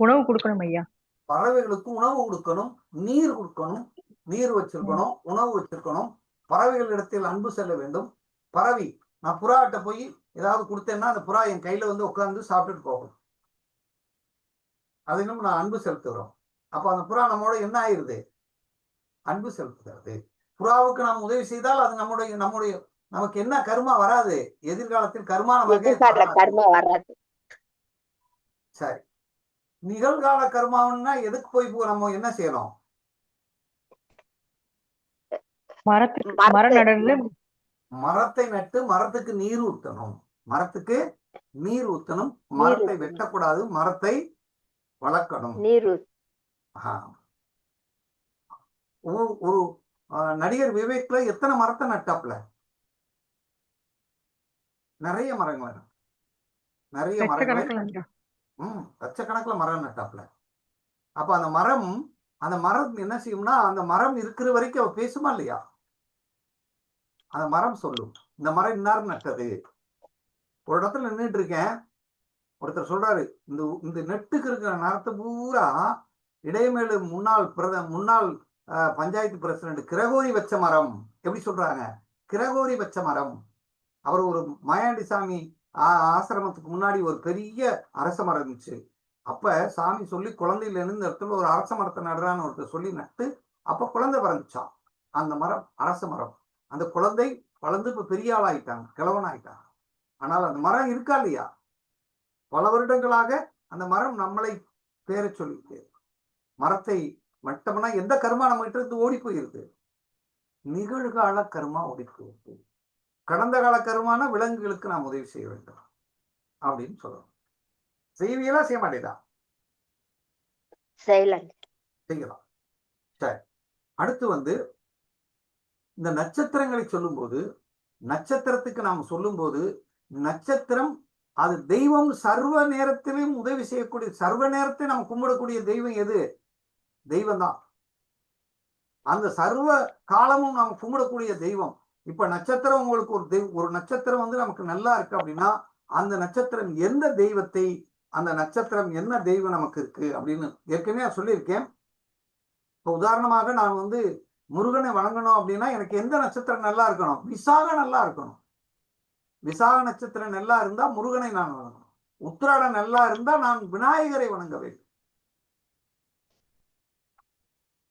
உணவு கொடுக்கணும் ஐயா. பறவைகளுக்கு உணவு கொடுக்கணும், நீர் கொடுக்கணும். நீர் வச்சிருக்கணும், உணவு வச்சிருக்கணும். பறவைகள் இடத்தில் அன்பு செல்ல வேண்டும். பறவை, நான் புறாட்ட போய் ஏதாவது கொடுத்தேன்னா அந்த புறா என் கையில வந்து உட்கார்ந்து சாப்பிட்டுட்டு போகணும். அது இன்னும் நான் அன்பு செலுத்துகிறோம். அப்ப அந்த புறா நம்மோட என்ன ஆயிருது? அன்பு செலுத்துகிறது. புறாவுக்கு நாம் உதவி செய்தால் அது நம்முடைய நமக்கு என்ன கர்மா வராது? எதிர்காலத்தில் கர்மா வராது. சரி, நிகழ்கால கர்மாவுன்னா எதுக்கு போய் நம்ம என்ன செய்யணும்? மரத்தை நட்டு மரத்துக்கு நீர் ஊற்றணும். மரத்துக்கு நீர் ஊற்றணும். மரத்தை வெட்டக்கூடாது, மரத்தை வளர்க்கணும். ஒரு நடிகர் விவேக்ல எத்தனை மரத்தை நட்டாப்ல? நிறைய மரங்கள். நிறைய மரங்கள். லட்சக்கணக்கில் மரம் நட்டாப்ல. அப்ப அந்த மரம் என்ன செய்யும்னா, அந்த மரம் இருக்கிற வரைக்கும் அவ பேசுமா இல்லையா? அந்த மரம் சொல்லும், இந்த மரம் இன்னார் நட்டது. ஒரு இடத்துல நின்றுட்டு இருக்கேன், ஒருத்தர் சொல்றாரு, இந்த நெட்டுக்கு இருக்கிற மரத்தை பூரா இடைமேலு முன்னாள் பஞ்சாயத்து பிரசிடண்ட் கிரகோரி வச்ச மரம். எப்படி சொல்றாங்க? கிரகோரி வச்ச மரம். அவர் ஒரு மாயாண்டி சாமி ஆசிரமத்துக்கு முன்னாடி ஒரு பெரிய அரச மரம் இருந்துச்சு. அப்ப சாமி சொல்லி குழந்தையில இருந்து இடத்துல ஒரு அரச மரத்தை நடுறான்னு ஒருத்தர் சொல்லி நட்டு அப்ப குழந்தை பிறந்துச்சான். அந்த மரம் அரச மரம். அந்த குழந்தை வளர்ந்து இப்ப பெரிய ஆள் ஆயிட்டாங்க, கிழவன் ஆயிட்டாங்க. ஆனால் அந்த மரம் இருக்கா இல்லையா? பல வருடங்களாக அந்த மரம் நம்மளை பேர சொல்லிட்டு, மரத்தை மட்டம்னா எந்த கர்மா நம்ம கிட்ட இருந்து ஓடி போயிருக்கு? நிகழ்கால கர்மா ஓடி போயிருக்கு. கடந்த கால கர்மான விலங்குகளுக்கு நாம் உதவி செய்ய வேண்டும் அப்படின்னு சொல்லணும். செய்வியலா செய்ய மாட்டேதா? செய்யலாம். சரி, அடுத்து இந்த நட்சத்திரங்களை சொல்லும் போது, நட்சத்திரத்துக்கு நாம் சொல்லும் போது, நட்சத்திரம் அது தெய்வம். சர்வ நேரத்திலும் உதவி செய்யக்கூடிய, சர்வ நேரத்தை நம்ம கும்பிடக்கூடிய தெய்வம் எது? தெய்வம் தான். அந்த சர்வ காலமும் நாம் கும்பிடக்கூடிய தெய்வம். இப்ப நட்சத்திரம் உங்களுக்கு ஒரு நட்சத்திரம் நமக்கு நல்லா இருக்கு அப்படின்னா அந்த நட்சத்திரம் எந்த தெய்வத்தை, அந்த நட்சத்திரம் என்ன தெய்வம் நமக்கு இருக்கு அப்படின்னு ஏற்கனவே சொல்லியிருக்கேன். இப்போ உதாரணமாக நான் வந்து முருகனை வணங்கணும் அப்படின்னா எனக்கு எந்த நட்சத்திரம் நல்லா இருக்கணும்? விசாக நல்லா இருக்கணும். விசாக நட்சத்திரம் நல்லா இருந்தா முருகனை நான் வணங்கணும். உத்திராடம் நல்லா இருந்தா நான் விநாயகரை வணங்க வேண்டும்.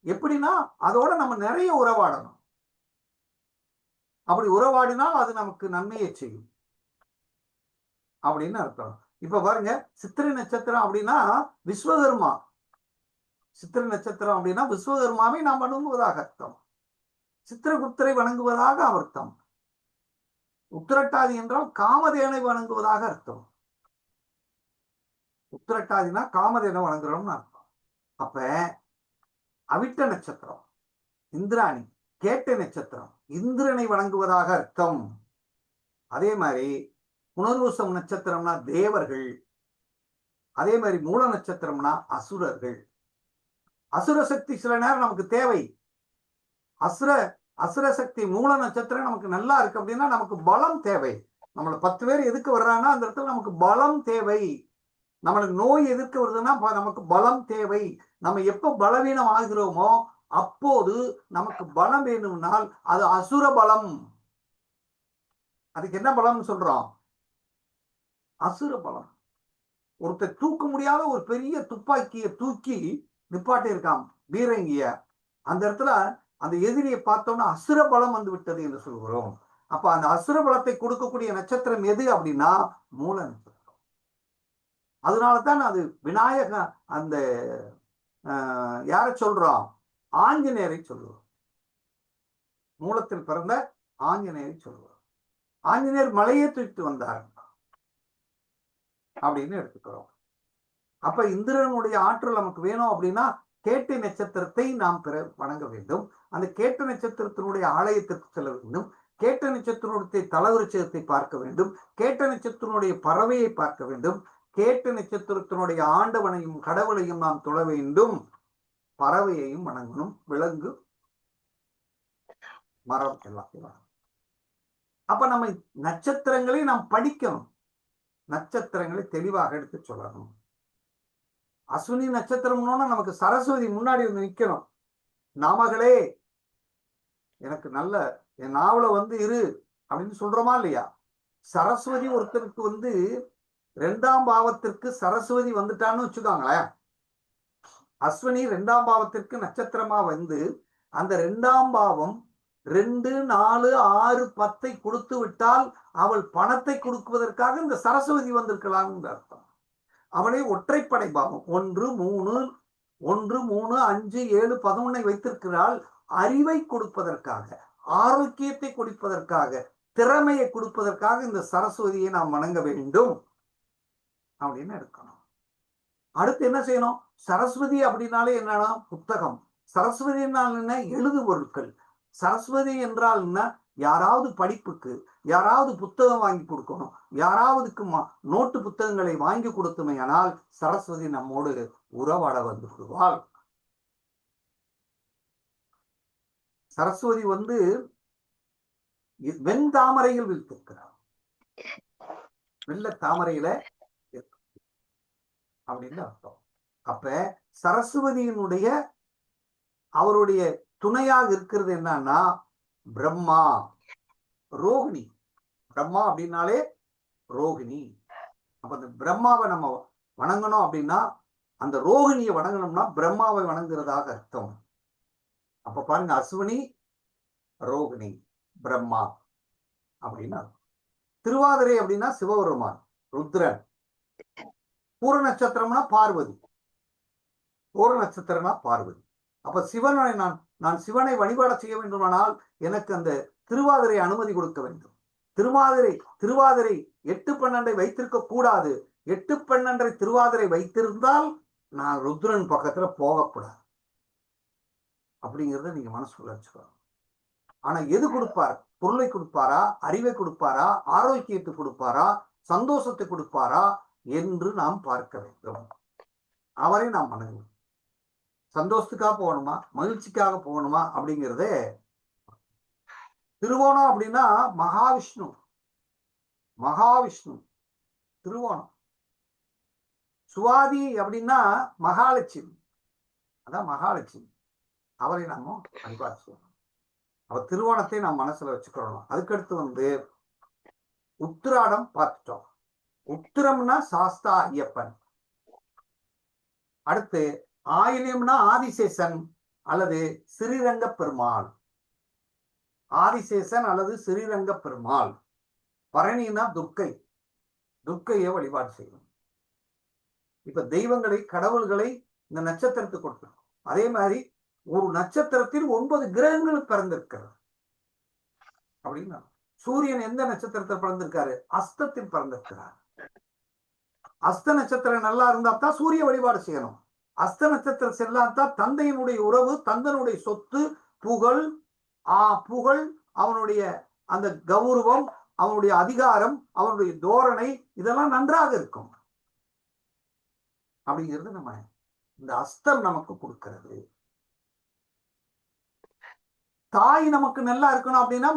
எப்படின்னா அதோட நம்ம நிறைய உறவாடணும். அப்படி உறவாடினால் அது நமக்கு நன்மையை செய்யும் அப்படின்னு அர்த்தம். இப்ப பாருங்க, சித்திரை நட்சத்திரம் அப்படின்னா விஸ்வகர்மா. சித்திரை நட்சத்திரம் அப்படின்னா விஸ்வகர்மாவை நாம் வணங்குவதாக அர்த்தம். சித்திரகுப்தரை வணங்குவதாக அர்த்தம். உத்திரட்டாதி என்றால் காமதேவனை வணங்குவதாக அர்த்தம். உத்திரட்டாதினா காமதேவனை வணங்குறோம்னு அர்த்தம். அப்ப அவிட்ட நட்சத்திரம் இந்திராணி, கேட்டை நட்சத்திரம் இந்திரனை வணங்குவதாக அர்த்தம். அதே மாதிரி புனர்வசம் நட்சத்திரம்னா தேவர்கள். அதே மாதிரி மூல நட்சத்திரம்னா அசுரர்கள். அசுர சக்தி சில நேரம் நமக்கு தேவை. அசுர சக்தி மூல நட்சத்திரம் நமக்கு நல்லா இருக்கு அப்படின்னா நமக்கு பலம் தேவை. நம்மள 10 பேர் எதுக்கு வர்றாங்கன்னா அந்த இடத்துல நமக்கு பலம் தேவை. நம்மளுக்கு நோய் எதிர்க்க வருதுன்னா நமக்கு பலம் தேவை. நம்ம எப்ப பலவீனம் ஆகிறோமோ அப்போது நமக்கு பலம் வேணும்னால் அது அசுர பலம். அதுக்கு என்ன பலம்னு சொல்றோம்? அசுர பலம். ஒருத்தர் தூக்க முடியாத ஒரு பெரிய துப்பாக்கியை தூக்கி நிப்பாட்டி இருக்கான் பீரங்கிய. அந்த இடத்துல அந்த எதிரியை பார்த்தோம்னா அசுர பலம் வந்து விட்டது என்று சொல்கிறோம். அப்ப அந்த அசுர பலத்தை கொடுக்கக்கூடிய நட்சத்திரம் எது அப்படின்னா மூல நட்சத்திரம். அதனாலதான் அது விநாயக அந்த யார சொல்றோம்? ஆஞ்சநேயரை சொல்லுவோம். மூலத்தில் பிறந்த ஆஞ்சநேயரை சொல்லுவோம். ஆஞ்சநேயர் மலையே தூக்கிட்டு வந்தார் அப்படின்னு எடுத்துக்கிறோம். அப்ப இந்திரனுடைய ஆற்றல் நமக்கு வேணும் அப்படின்னா கேட்டை நட்சத்திரத்தை நாம் வணங்க வேண்டும். அந்த கேட்ட நட்சத்திரத்தினுடைய ஆலயத்திற்கு செல்ல வேண்டும். கேட்ட நட்சத்திரத்தை தலவிருச்சத்தை பார்க்க வேண்டும். கேட்ட நட்சத்திரனுடைய பறவையை பார்க்க வேண்டும். கேட்ட நட்சத்திரத்தினுடைய ஆண்டவனையும் கடவுளையும் நாம் தொழ வேண்டும். பறவையையும் வணங்கணும். விலங்கு, மரம் எல்லாத்தையும் வணங்கணும். அப்ப நம்ம நட்சத்திரங்களை நாம் படிக்கணும். நட்சத்திரங்களை தெளிவாக எடுத்து சொல்லணும். அஸ்வினி நட்சத்திரம்னோன்னா நமக்கு சரஸ்வதி முன்னாடி வந்து நிக்கணும். நாமகளே எனக்கு நல்ல என் நாவல வந்து இரு அப்படின்னு சொல்றோமா இல்லையா? சரஸ்வதி ஒருத்தருக்கு வந்து 2ஆம் பாவத்திற்கு சரஸ்வதி வந்துட்டான்னு வச்சுக்காங்களேன். அஸ்வினி 2ஆம் பாவத்திற்கு நட்சத்திரமா வந்து அந்த 2ஆம் பாவம் 2, 4, 6, 10 கொடுத்து விட்டால் அவள் பணத்தை கொடுக்குவதற்காக இந்த சரஸ்வதி வந்திருக்கலாம் அர்த்தம். அவளை ஒற்றைப்படை பாவம் 1, 3, 5, 7, 11 வைத்திருக்கிறாள். அறிவை கொடுப்பதற்காக, ஆரோக்கியத்தை கொடுப்பதற்காக, திறமையை கொடுப்பதற்காக இந்த சரஸ்வதியை நாம் வணங்க வேண்டும் அப்படின்னு எடுக்கணும். அடுத்து என்ன செய்யணும்? சரஸ்வதி அப்படின்னாலே என்னன்னா புத்தகம். சரஸ்வதி என்றால் என்ன? எழுது பொருட்கள். சரஸ்வதி என்றால் என்ன? யாராவது படிப்புக்கு யாராவது புத்தகம் வாங்கி கொடுக்கணும், யாராவதுக்கு நோட்டு புத்தகங்களை வாங்கி கொடுத்தமையானால் சரஸ்வதி நம்மோடு உறவாட வந்து விடுவாள். சரஸ்வதி வந்து வெண்தாமரையில் வீழ்த்திருக்கிறார். வெள்ள தாமரையில அப்படின்னு அர்த்தம். அப்ப சரஸ்வதியினுடைய அவருடைய துணையாக இருக்கிறது என்னன்னா பிரம்மா, ரோகிணி. பிரம்மா அப்படின்னாலே ரோகிணி. அப்ப அந்த பிரம்மாவை நம்ம வணங்கணும் அப்படின்னா அந்த ரோகிணியை வணங்கணும்னா பிரம்மாவை வணங்குறதாக அர்த்தம். அப்ப பாருங்க, அஸ்வினி, ரோகிணி, பிரம்மா அப்படின்னா. திருவாதிரை அப்படின்னா சிவபெருமான், ருத்ரன். பூர நட்சத்திரம்னா பார்வதி. பூர நட்சத்திரம்னா பார்வதி. அப்ப சிவனை நான் சிவனை வழிபாட செய்ய வேண்டுமானால் எனக்கு அந்த திருவாதிரை அனுமதி கொடுக்க வேண்டும். திருவாதிரை 8, 12 வைத்திருக்க கூடாது. 8, 12 திருவாதிரை வைத்திருந்தால் நான் ருத்ரன் பக்கத்துல போகக்கூடாது அப்படிங்கிறத நீங்க மனசுக்குள்ள வச்சுக்கணும். ஆனா எது கொடுப்பார்? பொருளை கொடுப்பாரா, அறிவை கொடுப்பாரா, ஆரோக்கியத்தை கொடுப்பாரா, சந்தோஷத்தை கொடுப்பாரா என்று நாம் பார்க்க வேண்டும். அவரை நாம் வணங்கணும். சந்தோஷத்துக்காக போகணுமா, மகிழ்ச்சிக்காக போகணுமா அப்படிங்கிறதே. திருவோணம் அப்படின்னா மகாவிஷ்ணு. திருவோணம். சுவாதி அப்படின்னா மகாலட்சுமி, அதான் மகாலட்சுமி. அவரை நாம வழிபாடு செய்யணும். அவர் திருவோணத்தை நாம் மனசுல வச்சுக்கணும். அதுக்கடுத்து உத்திராடம் பார்த்துட்டோம். உத்திரம்னா சாஸ்தா ஐயப்பன். அடுத்து ஆயில்யம்னா ஆதிசேஷன் அல்லது ஸ்ரீரங்க பெருமாள். ஆதிசேஷன் அல்லது ஸ்ரீரங்க பெருமாள். பரணினா துர்க்கையை வழிபாடு செய்யணும். இப்ப தெய்வங்களை, கடவுள்களை இந்த நட்சத்திரத்துக்கு கொடுக்கணும். அதே மாதிரி ஒரு நட்சத்திரத்தில் 9 கிரகங்கள் பிறந்திருக்கிறது அப்படின்னா, சூரியன் எந்த நட்சத்திரத்தில் பிறந்திருக்காரு? அஸ்தத்தில் பிறந்திருக்கிறார். அஸ்த நட்சத்திரம் நல்லா இருந்தா தான் சூரிய வழிபாடு செய்யணும். அஸ்த நட்சத்திரம் செல்லாதான் தந்தையினுடைய உறவு, தந்தனுடைய சொத்து, புகழ், அவனுடைய அந்த கௌரவம், அவனுடைய அதிகாரம், அவனுடைய தோரணை, இதெல்லாம் நன்றாக இருக்கும். அப்படிங்கிறது நம்ம இந்த அஸ்தம் நமக்கு கொடுக்கிறது. தாய் நமக்கு நல்லா இருக்கணும் அப்படின்னா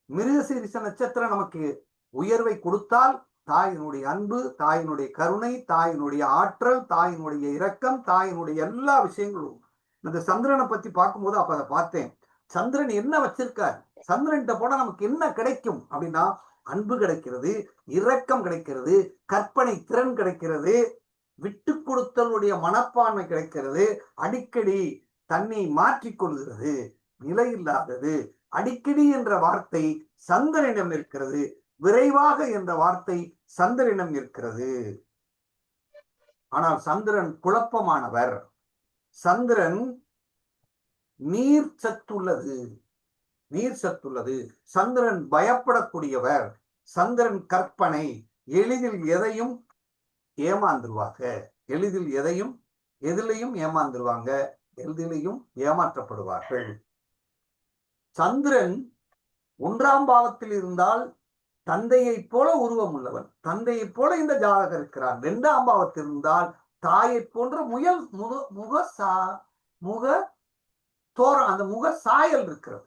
மிருகசீரிஷம் நட்சத்திரம் நமக்கு உயர்வை கொடுத்தால், தாயினுடைய அன்பு, தாயினுடைய கருணை, தாயினுடைய ஆற்றல், தாயினுடைய இரக்கம், தாயினுடைய எல்லா விஷயங்களும். இந்த சந்திரனை பத்தி பார்க்கும்போது அப்ப அதை பார்த்தேன். சந்திரன் என்ன வச்சிருக்காரு, சந்திரன் போட நமக்கு என்ன கிடைக்கும் அப்படின்னா, அன்பு கிடைக்கிறது, இரக்கம் கிடைக்கிறது, கற்பனை திறன் கிடைக்கிறது, விட்டு கொடுத்தலுடைய மனப்பான்மை கிடைக்கிறது, அடிக்கடி தன்னை மாற்றிக்கொள்கிறது, நிலை இல்லாதது. அடிக்கடி என்ற வார்த்தை சந்திரனிடம் இருக்கிறது, விரைவாக என்ற வார்த்தை சந்திரனிடம் இருக்கிறது. ஆனால் சந்திரன் குழப்பமானவர். சந்திரன் நீர் சத்துள்ளது. சந்திரன் பயப்படக்கூடியவர். சந்திரன் கற்பனை. எளிதில் எதையும் ஏமாந்துருவாங்க, எதிலையும் ஏமாற்றப்படுவார்கள். சந்திரன் 1ஆம் பாவத்தில் இருந்தால் தந்தையை போல உருவம் உள்ளவன், தந்தையை போல இந்த ஜாதகர் இருக்கிறார். 2ஆம் பாவத்தில் இருந்தால் தாயை போன்ற அந்த முக சாயல் இருக்கிறது.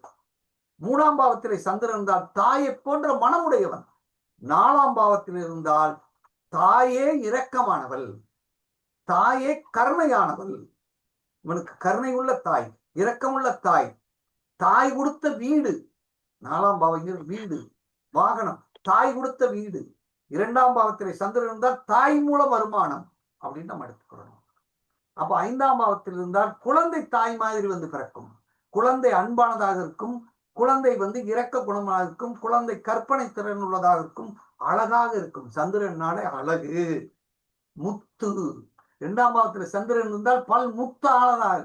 3ஆம் பாவத்திலே சந்திரன் இருந்தால் தாயை போன்ற மனமுடையவன். 4ஆம் பாவத்தில் இருந்தால் தாயே இரக்கமானவள், தாயே கருணையானவள். இவனுக்கு கருணை உள்ள தாய், இரக்கமுள்ள தாய், தாய் கொடுத்த வீடு. 4ஆம் பாவம் வீடு, வாகனம், தாய் கொடுத்த வீடு. 2ஆம் பாவத்திலே சந்திரன் இருந்தால் தாய் மூலம் வருமானம் அப்படின்னு நம்ம எடுத்துக்கிறோம். அப்ப 5ஆம் பாவத்தில் இருந்தால் குழந்தை தாய் மாதிரி வந்து பிறக்கும். குழந்தை அன்பானதாக இருக்கும், குழந்தை இரக்க குணமாக இருக்கும், குழந்தை கற்பனை திறன் உள்ளதாக இருக்கும், அழகாக இருக்கும். சந்திரனாலே அழகு, முத்து. 2ஆம் பாவத்துல சந்திரன் இருந்தால் பல் முத்தானதாக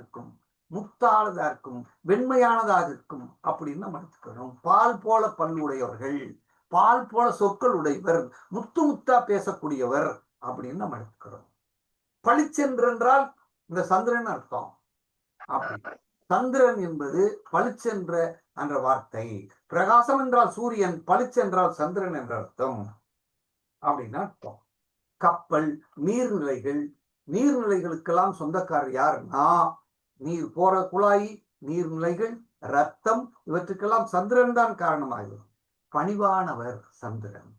இருக்கும், வெண்மையானதாக இருக்கும் அப்படின்னு நம்ம எடுத்துக்கிறோம். பால் போல பல் உடையவர்கள், பால் போல சொற்கள் உடையவர், முத்தா பேசக்கூடியவர் அப்படின்னு நம்ம எடுத்துக்கிறோம். பளிச்சென்றால் இந்த சந்திரன் அர்த்தம். அப்படி சந்திரன் என்பது பளிச்சென்ற என்ற வார்த்தை. பிரகாசம் என்றால் சூரியன், பளிச்சென்றால் சந்திரன் என்ற அர்த்தம் அப்படின்னு அர்த்தம். கப்பல், நீர்நிலைகளுக்கெல்லாம் சொந்தக்காரர் யாருன்னா, நீர் போற குழாய், நீர்நிலைகள், ரத்தம், இவற்றுக்கெல்லாம் சந்திரன் தான் காரணமாகும். பணிவானவர் சந்திரன்,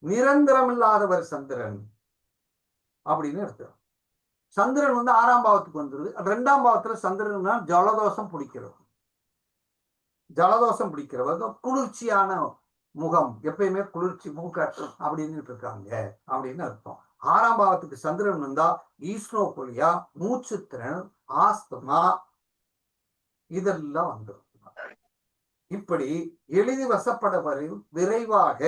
நிரந்தரம் இல்லாதவர் சந்திரன் அப்படின்னு அர்த்தம். சந்திரன் 6ஆம் பாவத்துக்கு வந்துருது. 2ஆம் பாவத்துல சந்திரன் ஜலதோஷம் பிடிக்கிறவர், குளிர்ச்சியான முகம், எப்பயுமே குளிர்ச்சி மூக்காற்று அப்படின்னு இருக்காங்க அப்படின்னு அர்த்தம். 6ஆம் பாவத்துக்கு சந்திரன் வந்தா ஈஸ்னோபோலியா, மூச்சுத்திறன், ஆஸ்துமா இதெல்லாம் வந்துடும். இப்படி எளிதி வசப்படவரில் விரைவாக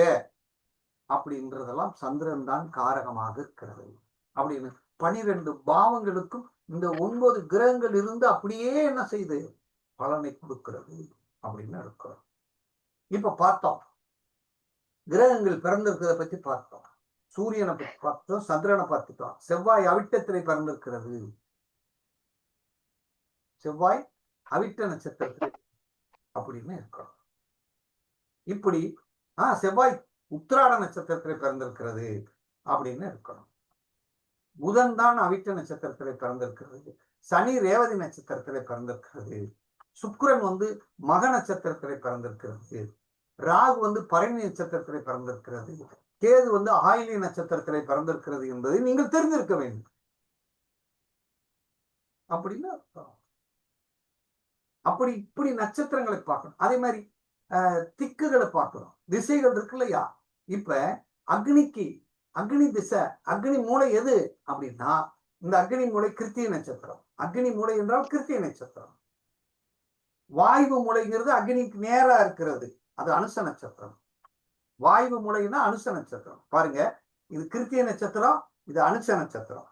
அப்படின்றதெல்லாம் சந்திரன் தான் காரகமாக இருக்கிறது அப்படின்னு 12 பாவங்களுக்கும் இந்த 9 கிரகங்கள் இருந்து அப்படியே என்ன செய்து பலனை கொடுக்கிறது அப்படின்னு இருக்கிறோம். இப்ப பார்த்தோம், கிரகங்கள் பிறந்திருக்கிறத பத்தி பார்த்தோம், சூரியனை பத்தி பார்த்தோம், சந்திரனை பார்த்துட்டோம். செவ்வாய் அவிட்டத்திலே பிறந்திருக்கிறது, செவ்வாய் அவிட்ட நட்சத்திரத்திலே அப்படின்னு இருக்கிறோம். இப்படி செவ்வாய் உத்திராட நட்சத்திரத்திலே பிறந்திருக்கிறது அப்படின்னு இருக்கணும். புதன் தான் அவிட்ட நட்சத்திரத்திலே பிறந்திருக்கிறது, சனி ரேவதி நட்சத்திரத்திலே பிறந்திருக்கிறது, சுக்கிரன் மக நட்சத்திரத்திலே பிறந்திருக்கிறது, ராகு பரணி நட்சத்திரத்திலே பிறந்திருக்கிறது, கேது வந்து ஆயிலி நட்சத்திரத்திலே பிறந்திருக்கிறது என்பதை நீங்கள் தெரிந்திருக்க வேண்டும் அப்படின்னு அர்த்தம். அப்படி இப்படி நட்சத்திரங்களை பார்க்கணும். அதே மாதிரி திக்குகளை பார்க்கணும், திசைகள் இருக்கு இல்லையா. இப்ப அக்னி திசை, அக்னி மூலை எது அப்படின்னா இந்த அக்னி மூலை கிருத்திய நட்சத்திரம். அக்னி மூலை என்றால் கிருத்திய நட்சத்திரம். வாயு மூலைங்கிறது அக்னிக்கு நேரா இருக்கிறது, அது அனுச நட்சத்திரம். வாயு மூலைன்னா அனுச நட்சத்திரம். பாருங்க, இது கிருத்திய நட்சத்திரம், இது அனுச நட்சத்திரம்.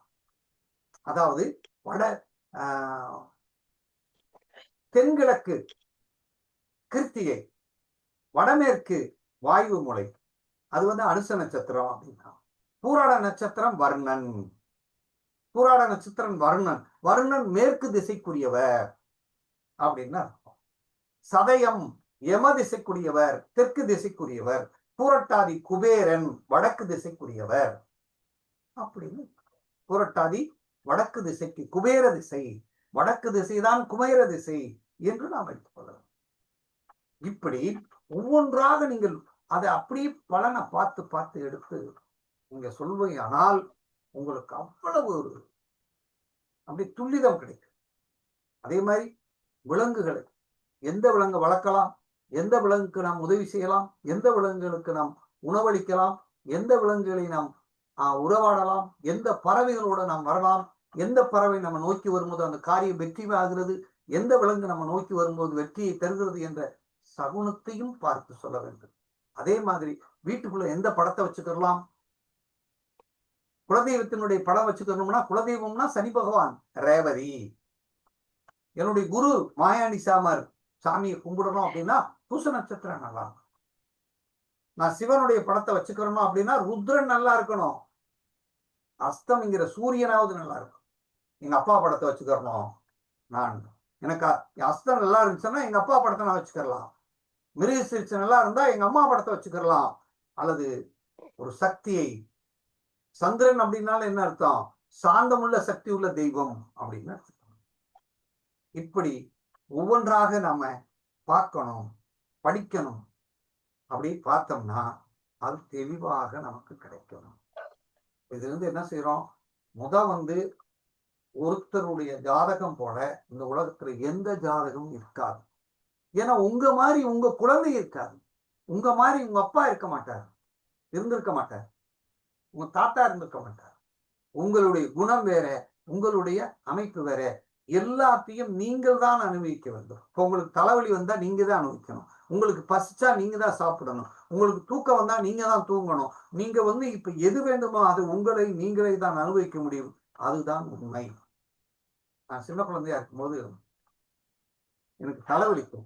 அதாவது தென்கிழக்கு கிருத்திகை, வடமேற்கு வாயு மூலை, அது வந்து அனுச நட்சத்திரம் அப்படின்னா. பூராட நட்சத்திரம் வர்ணன். பூராட நட்சத்திரம் வருணன் மேற்கு திசைக்குரியவர் அப்படின்னு அர்த்தம். சதயம் யம திசைக்குரியவர், தெற்கு திசைக்குரியவர். பூரட்டாதி குபேரன் வடக்கு திசைக்குரியவர் அப்படின்னு. பூரட்டாதி வடக்கு திசைக்கு குபேர திசை, வடக்கு திசைதான் குபேர திசை என்று நாம் வைத்துக் கொள்ளலாம். இப்படி ஒவ்வொன்றாக நீங்கள் அதை அப்படியே பலனை பார்த்து பார்த்து எடுத்து நீங்க சொல்வீங்கனால் உங்களுக்கு அவ்வளவு ஒரு அப்படி துல்லிதம் கிடைக்கும். அதே மாதிரி விலங்குகளை, எந்த விலங்கு வளர்க்கலாம், எந்த விலங்குக்கு நாம் உதவி செய்யலாம், எந்த விலங்குகளுக்கு நாம் உணவளிக்கலாம், எந்த விலங்குகளை நாம் உறவாடலாம், எந்த பறவைகளோடு நாம் வரலாம், எந்த பறவை நம்ம நோக்கி வரும்போது அந்த காரியம் வெற்றி ஆகிறது, எந்த விலங்கு நம்ம நோக்கி வரும்போது வெற்றியை தருகிறது என்ற சகுனத்தையும் பார்த்து சொல்ல வேண்டும். அதே மாதிரி வீட்டுக்குள்ள எந்த படத்தை வச்சுக்கலாம், குலதெய்வத்தினுடைய படம் வச்சுக்கணும்னா, குலதெய்வம்னா சனி பகவான், ரேவதி. என்னுடைய குரு மாயாண்டி சாமர், சாமியை கும்பிடணும் அப்படின்னா பூச நட்சத்திரம் நல்லா இருக்கும். நான் சிவனுடைய படத்தை வச்சுக்கிறோம் அப்படின்னா ருத்ரன் நல்லா இருக்கணும், அஸ்தம்ங்கிற சூரியனாவது நல்லா இருக்கும். எங்க அப்பா படத்தை வச்சுக்கிறணும், நான் எனக்கு அஸ்தம் நல்லா இருந்துச்சுன்னா எங்க அப்பா படத்தை நான் வச்சுக்கலாம். மிருகசீரிச்சு நல்லா இருந்தா எங்க அம்மா படத்தை வச்சுக்கலாம். அல்லது ஒரு சக்தியை, சந்திரன் அப்படின்னால என்ன அர்த்தம், சாந்தமுள்ள சக்தி உள்ள தெய்வம் அப்படின்னு அர்த்தம். இப்படி ஒவ்வொன்றாக நாம பார்க்கணும், படிக்கணும். அப்படி பார்த்தோம்னா அது தெளிவாக நமக்கு கிடைக்கும். இதுல இருந்து என்ன செய்யறோம், வந்து ஒருத்தருடைய ஜாதகம் போல இந்த உலகத்துல எந்த ஜாதகமும் இருக்காது. ஏன்னா உங்க மாதிரி உங்க குழந்தை இருக்காது, உங்க மாதிரி உங்க அப்பா இருக்க மாட்டார், இருந்திருக்க மாட்டார், உங்க தாத்தா இருந்திருக்க மாட்டார். உங்களுடைய குணம் வேற, உங்களுடைய அமைப்பு வேற. எல்லாத்தையும் நீங்கள் தான் அனுபவிக்க வேண்டும். இப்போ உங்களுக்கு தலைவலி வந்தா நீங்க தான் அனுபவிக்கணும், உங்களுக்கு பசிச்சா நீங்க தான் சாப்பிடணும், உங்களுக்கு தூக்கம் வந்தா நீங்க தான் தூங்கணும். நீங்க இப்ப எது வேண்டுமோ அது உங்களை நீங்களே தான் அனுபவிக்க முடியும். அதுதான் உண்மை. நான் சின்ன குழந்தையா இருக்கும்போது எனக்கு தலைவலிக்கும்,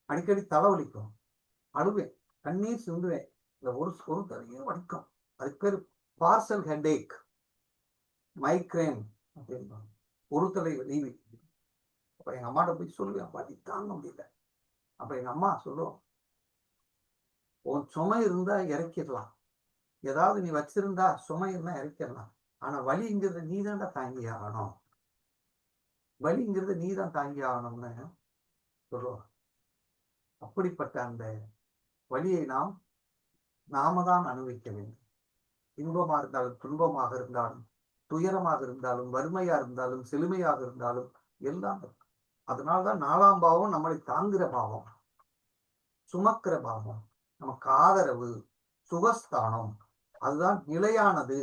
அடிக்கடி தலைவலிக்கும், அழுவேன், கண்ணீர் சிந்துவேன். இந்த ஒரு தலையே வலிக்கும், அதுக்கு பேர் பார்சல் ஹெட்டேக், மைக்ரேன் அப்படின்னு ஒரு தலை வலி. அப்ப எங்க அம்மாட்ட போய் சொல்லுவேன், வலி தாங்க முடியல. அப்ப எங்க அம்மா சொல்லுவோம், உன் சுமை இருந்தா இறக்கிடலாம், ஏதாவது நீ வச்சிருந்தா சுமை இருந்தா இறக்கிடலாம், ஆனா வலிங்கிறத நீ தான்டா தாங்கி ஆகணும், வலிங்கிறத நீ தான் தாங்கி ஆகணும்னு சொல்லுவோம். அப்படிப்பட்ட அந்த வலியை நாம தான் அனுபவிக்க வேண்டும். இன்பமா இருந்தாலும் துன்பமாக இருந்தாலும், துயரமாக இருந்தாலும், வறுமையா இருந்தாலும், செழுமையாக இருந்தாலும் எல்லாம் இருக்கு. அதனால்தான் 4ஆம் பாவம் நம்மளை தாங்குகிற பாவம், சுமக்கிற பாவம், நமக்கு ஆதரவு, சுகஸ்தானம், அதுதான் நிலையானது,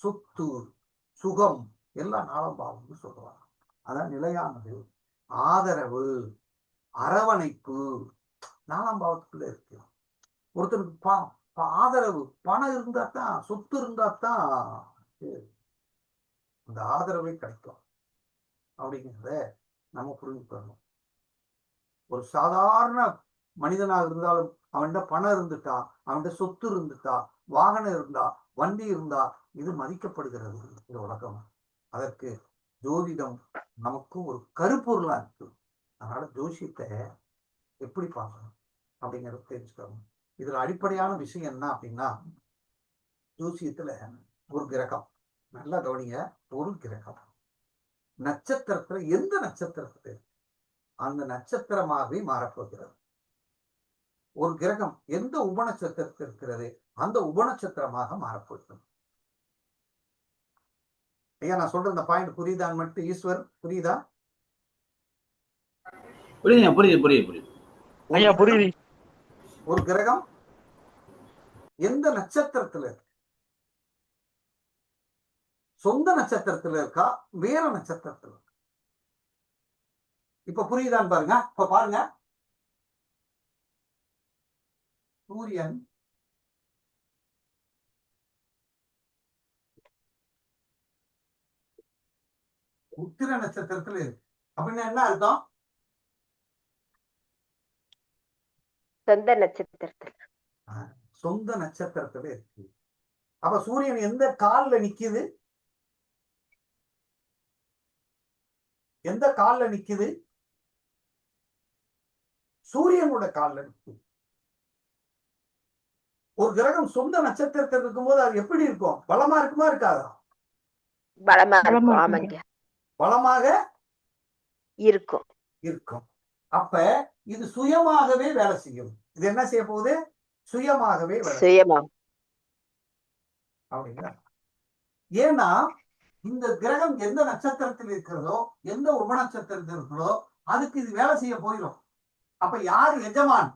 சொத்து, சுகம் எல்லாம் 4ஆம் பாவம்னு சொல்லுவாங்க. அதான் நிலையானது, ஆதரவு, அரவணைப்பு 4ஆம் பாவத்துக்குள்ள இருக்கு. ஒருத்தருக்கு ஆதரவு, பணம் இருந்தா தான், சொத்து இருந்தா தான் அந்த ஆதரவே கிடைக்கும் அப்படிங்கிறத நம்ம புரிஞ்சுக்கணும். ஒரு சாதாரண மனிதனாக இருந்தாலும் அவன்கிட்ட பணம் இருந்துட்டா, அவன்கிட்ட சொத்து இருந்துட்டா, வாகனம் இருந்தா, வண்டி இருந்தா, இது மதிக்கப்படுகிறது இந்த உலகம். அதற்கு ஜோதிடம் நமக்கு ஒரு கருப்பொருளா இருக்கு. அதனால ஜோசியத்தை எப்படி பார்க்கணும் அப்படிங்கிறத தெரிஞ்சுக்கணும். இதுல அடிப்படையான விஷயம் என்ன அப்படின்னா, ஜோசியத்துல ஒரு கிரகம், நல்லா கவனிங்க, ஒரு கிரகம் நட்சத்திரத்துல எந்த நட்சத்திரத்துல அந்த நட்சத்திரமாகவே மாறப்போகிறது. ஒரு கிரகம் எந்த உபநட்சத்திரத்தில் இருக்கிறது அந்த உபநட்சத்திரமாக மாறப்போகிறது. ஐயா நான் சொல்ற இந்த பாயிண்ட் புரியுதான்னு மட்டும் ஈஸ்வர் புரியுதா? புரியுது புரியுது புரியுது புரியுது ஐயா புரியுது. ஒரு கிரகம் எந்த நட்சத்திரத்துல இருக்கு, சொந்த நட்சத்திரத்துல இருக்கா வேற நட்சத்திரத்துல இருக்கா? இப்ப புரியுதான்னு பாருங்க. இப்ப பாருங்க, சூரியன் உத்திர நட்சத்திரத்துல இருக்கு அப்படின்னா என்ன அர்த்தம்? சொந்த நட்சத்திரத்துல. சொந்த நட்சத்திரத்துல இருக்கு. அப்ப சூரியன் எந்த கால்ல நிக்குது? எந்த கால்ல நிக்குது? சூரியனோட கால்ல நிக்குது. ஒரு கிரகம் சொந்த நட்சத்திரத்தில் இருக்கும்போது அது எப்படி இருக்கும்? பலமா இருக்குமா இருக்காதா? பலமா இருக்கும். பலமா ஆமாங்க, பலமாக இருக்கும். இருக்கும். அப்ப இது சுயமாகவே வேலை செய்யும். இது என்ன செய்ய போகுது? சுயமாகவே வேலை செய்யும். சுயமா. அப்படிங்களா? ஏன்னா இந்த கிரகம் எந்த நட்சத்திரத்தில் இருக்கிறதோ, எந்த உபநட்சத்திரத்தில் இருக்கிறதோ அதுக்கு இது வேலை செய்ய போயிடும். அப்ப யார் எஜமான்?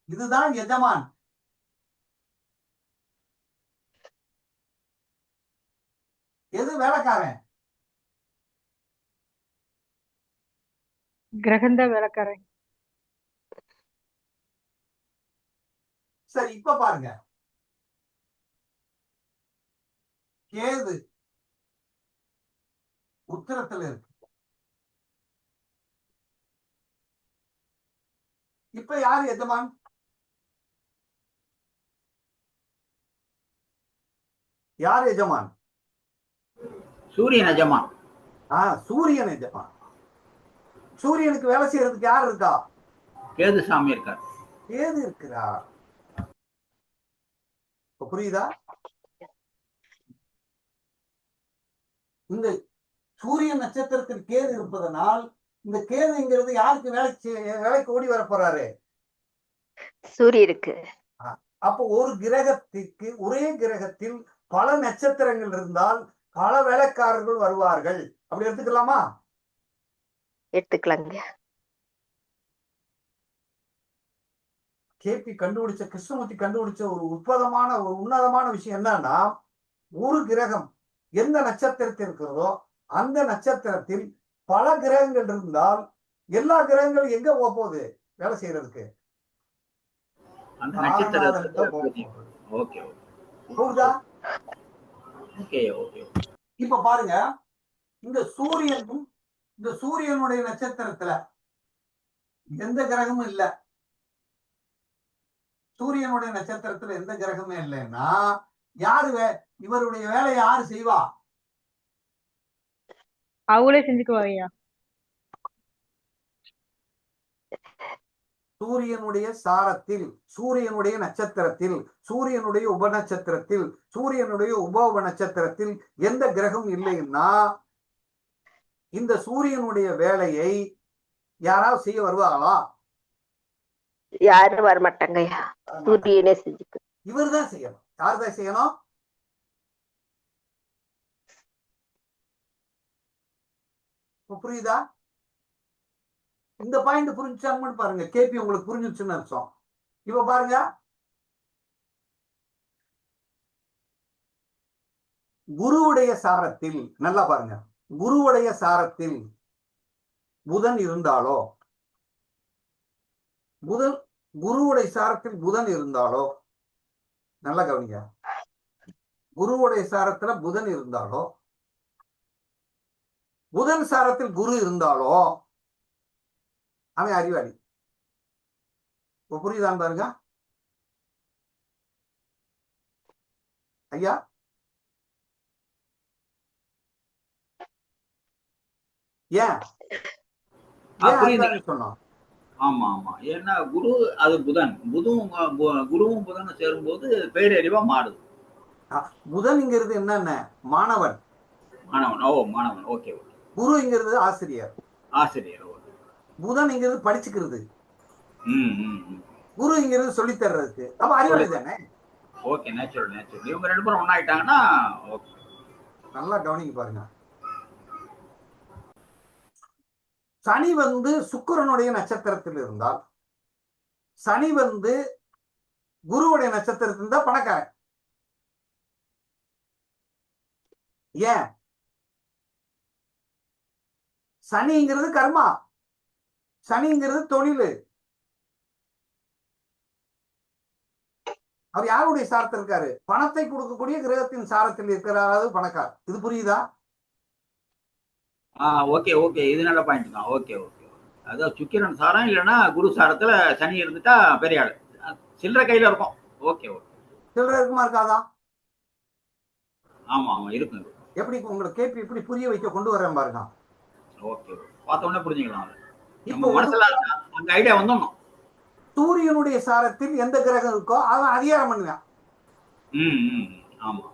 இதுதான் எஜமான். எது வேலைக்காரன்? கிரகந்த வேலைக்காரன். சரி இப்ப பாருங்க, கேது உத்திரத்துல இருக்கு. இப்ப யார் எஜமான்? யார் எஜமான்? சூரியன் எஜமான். சூரியன் எஜமான். சூரியனுக்கு வேலை செய்யறதுக்கு யார் இருக்கா? கேது சாமி இருக்கார். கேது இருக்கிறார். புரியுதா? இந்த சூரியன் நட்சத்திரத்தில் கேது இருப்பதனால் இந்த கேதுங்கிறது யாருக்கு வேலைக்கு ஓடி வர போறாரு? சூரியனுக்கு. அப்போ ஒரு கிரகத்திற்கு ஒரே கிரகத்தில் பல நட்சத்திரங்கள் இருந்தால் பல வேலைக்காரர்கள் வருவார்கள். அப்படி எடுத்துக்கலாமா? எடுத்துக்கலாங்க. கேபி கண்டுபிடிச்ச, கிருஷ்ணமூர்த்தி கண்டுபிடிச்ச ஒரு ஒரு உன்னதமான விஷயம் என்னன்னா, ஒரு கிரகம் எந்த நட்சத்திரத்தில் இருக்கிறதோ அந்த நட்சத்திரத்தில் பல கிரகங்கள் இருந்தால் எல்லா கிரகங்களும் எங்க போகுது வேலை செய்யறதுக்கு? அந்த நட்சத்திரத்துக்கு ஓகே போகுதா? Okay okay. இப்ப பாருங்க, இந்த சூரியனுடைய நட்சத்திரத்துல எந்த கிரகமும் இல்ல. சூரியனுடைய நட்சத்திரத்துல எந்த கிரகமே இல்லைன்னா யாரு இவருடைய வேலையை யாரு செய்வா? அவங்களே செஞ்சுக்குவாங்க ஐயா. சூரியனுடைய சாரத்தில், சூரியனுடைய நட்சத்திரத்தில், சூரியனுடைய உபநட்சத்திரத்தில், சூரியனுடைய உப நட்சத்திரத்தில் எந்த கிரகம் இல்லைன்னா இந்த சூரியனுடைய வேலையை யாராவது செய்ய வருவாங்களா? யாரும் வரமாட்டாங்க ஐயா. சூரியனே செஞ்சுக்கு. இவர் தான் செய்யணும். யார் தான் செய்யணும்? புரியுதா? இந்த பாயிண்ட் புரிஞ்சாங்கன்னு பாருங்க. கேபி உங்களுக்கு புரிஞ்சிச்சுன்னு அர்த்தம். இப்ப பாருங்க, குருவுடைய சாரத்தில் நல்லா பாருங்க, குருவுடைய சாரத்தில் புதன் இருந்தாலோ, குருவுடைய சாரத்தில் புதன் இருந்தாலோ, நல்லா கவனிங்க, குருவுடைய சாரத்துல புதன் இருந்தாலோ, புதன் சாரத்தில் குரு இருந்தாலோ அவன் அறிவாளி. புரியுதான் பாருங்க ஐயா. ஏன் சொன்னோம்? ஆமா ஆமா. ஏன்னா குரு அது புதன், குருவும் புதனும் சேரும்போது பேரறிவா மாறுது. புதன்ங்கிறது என்னென்ன? மாணவன். மாணவன். ஓகே. குருங்கிறது ஆசிரியர். ஆசிரியர். புதன்ங்கிறது படிச்சுக்கிறது. குருங்கிறது சொல்லி தர்றதுக்கு. அப்ப அறிவாளி தானே. Okay, natural. இவங்க 2 பேரும் ஒண்ணாயிட்டாங்கன்னா ஓகே. நல்லா கவனிக்க பாருங்க. சனி வந்து சுக்கிரனுடைய நட்சத்திரத்தில் இருந்தால், சனி வந்து குருவுடைய நட்சத்திரத்தில் இருந்தா பணக்காரன். ஏன்? சனிங்கிறது கர்மா, சனிங்கிறது தொழில். அவர் யாருடைய சாரத்தில் இருக்காரு? பணத்தை கொடுக்கக்கூடிய கிரகத்தின் சாரத்தில் இருக்கிறாராவது பணக்கார். இது புரியுதா? ஓகே ஓகே, இது நல்ல பாயிண்ட் தான். Okay okay. அதாவது சுக்கிரன் சாரம் இல்லைன்னா குரு சாரத்துல சனி இருந்துட்டா பெரிய ஆளு. சில்லறை கையில இருக்கும். Okay okay. சில்லறை இருக்குமா இருக்காதா? ஆமா ஆமா, இருக்கும். எப்படி உங்களுக்கு கேள்வி இப்படி புரிய வைக்க கொண்டு வரேன் பாருங்க. ஓகே, பார்த்த உடனே புரிஞ்சுக்கலாம். இப்போ நம்ம மனசுல அந்த ஐடியா வந்துடணும். சூரியனுடைய சாரத்தில் எந்த கிரகம் இருக்கோ அவன் அதிகாரம் பண்ணுவான். ஆமா.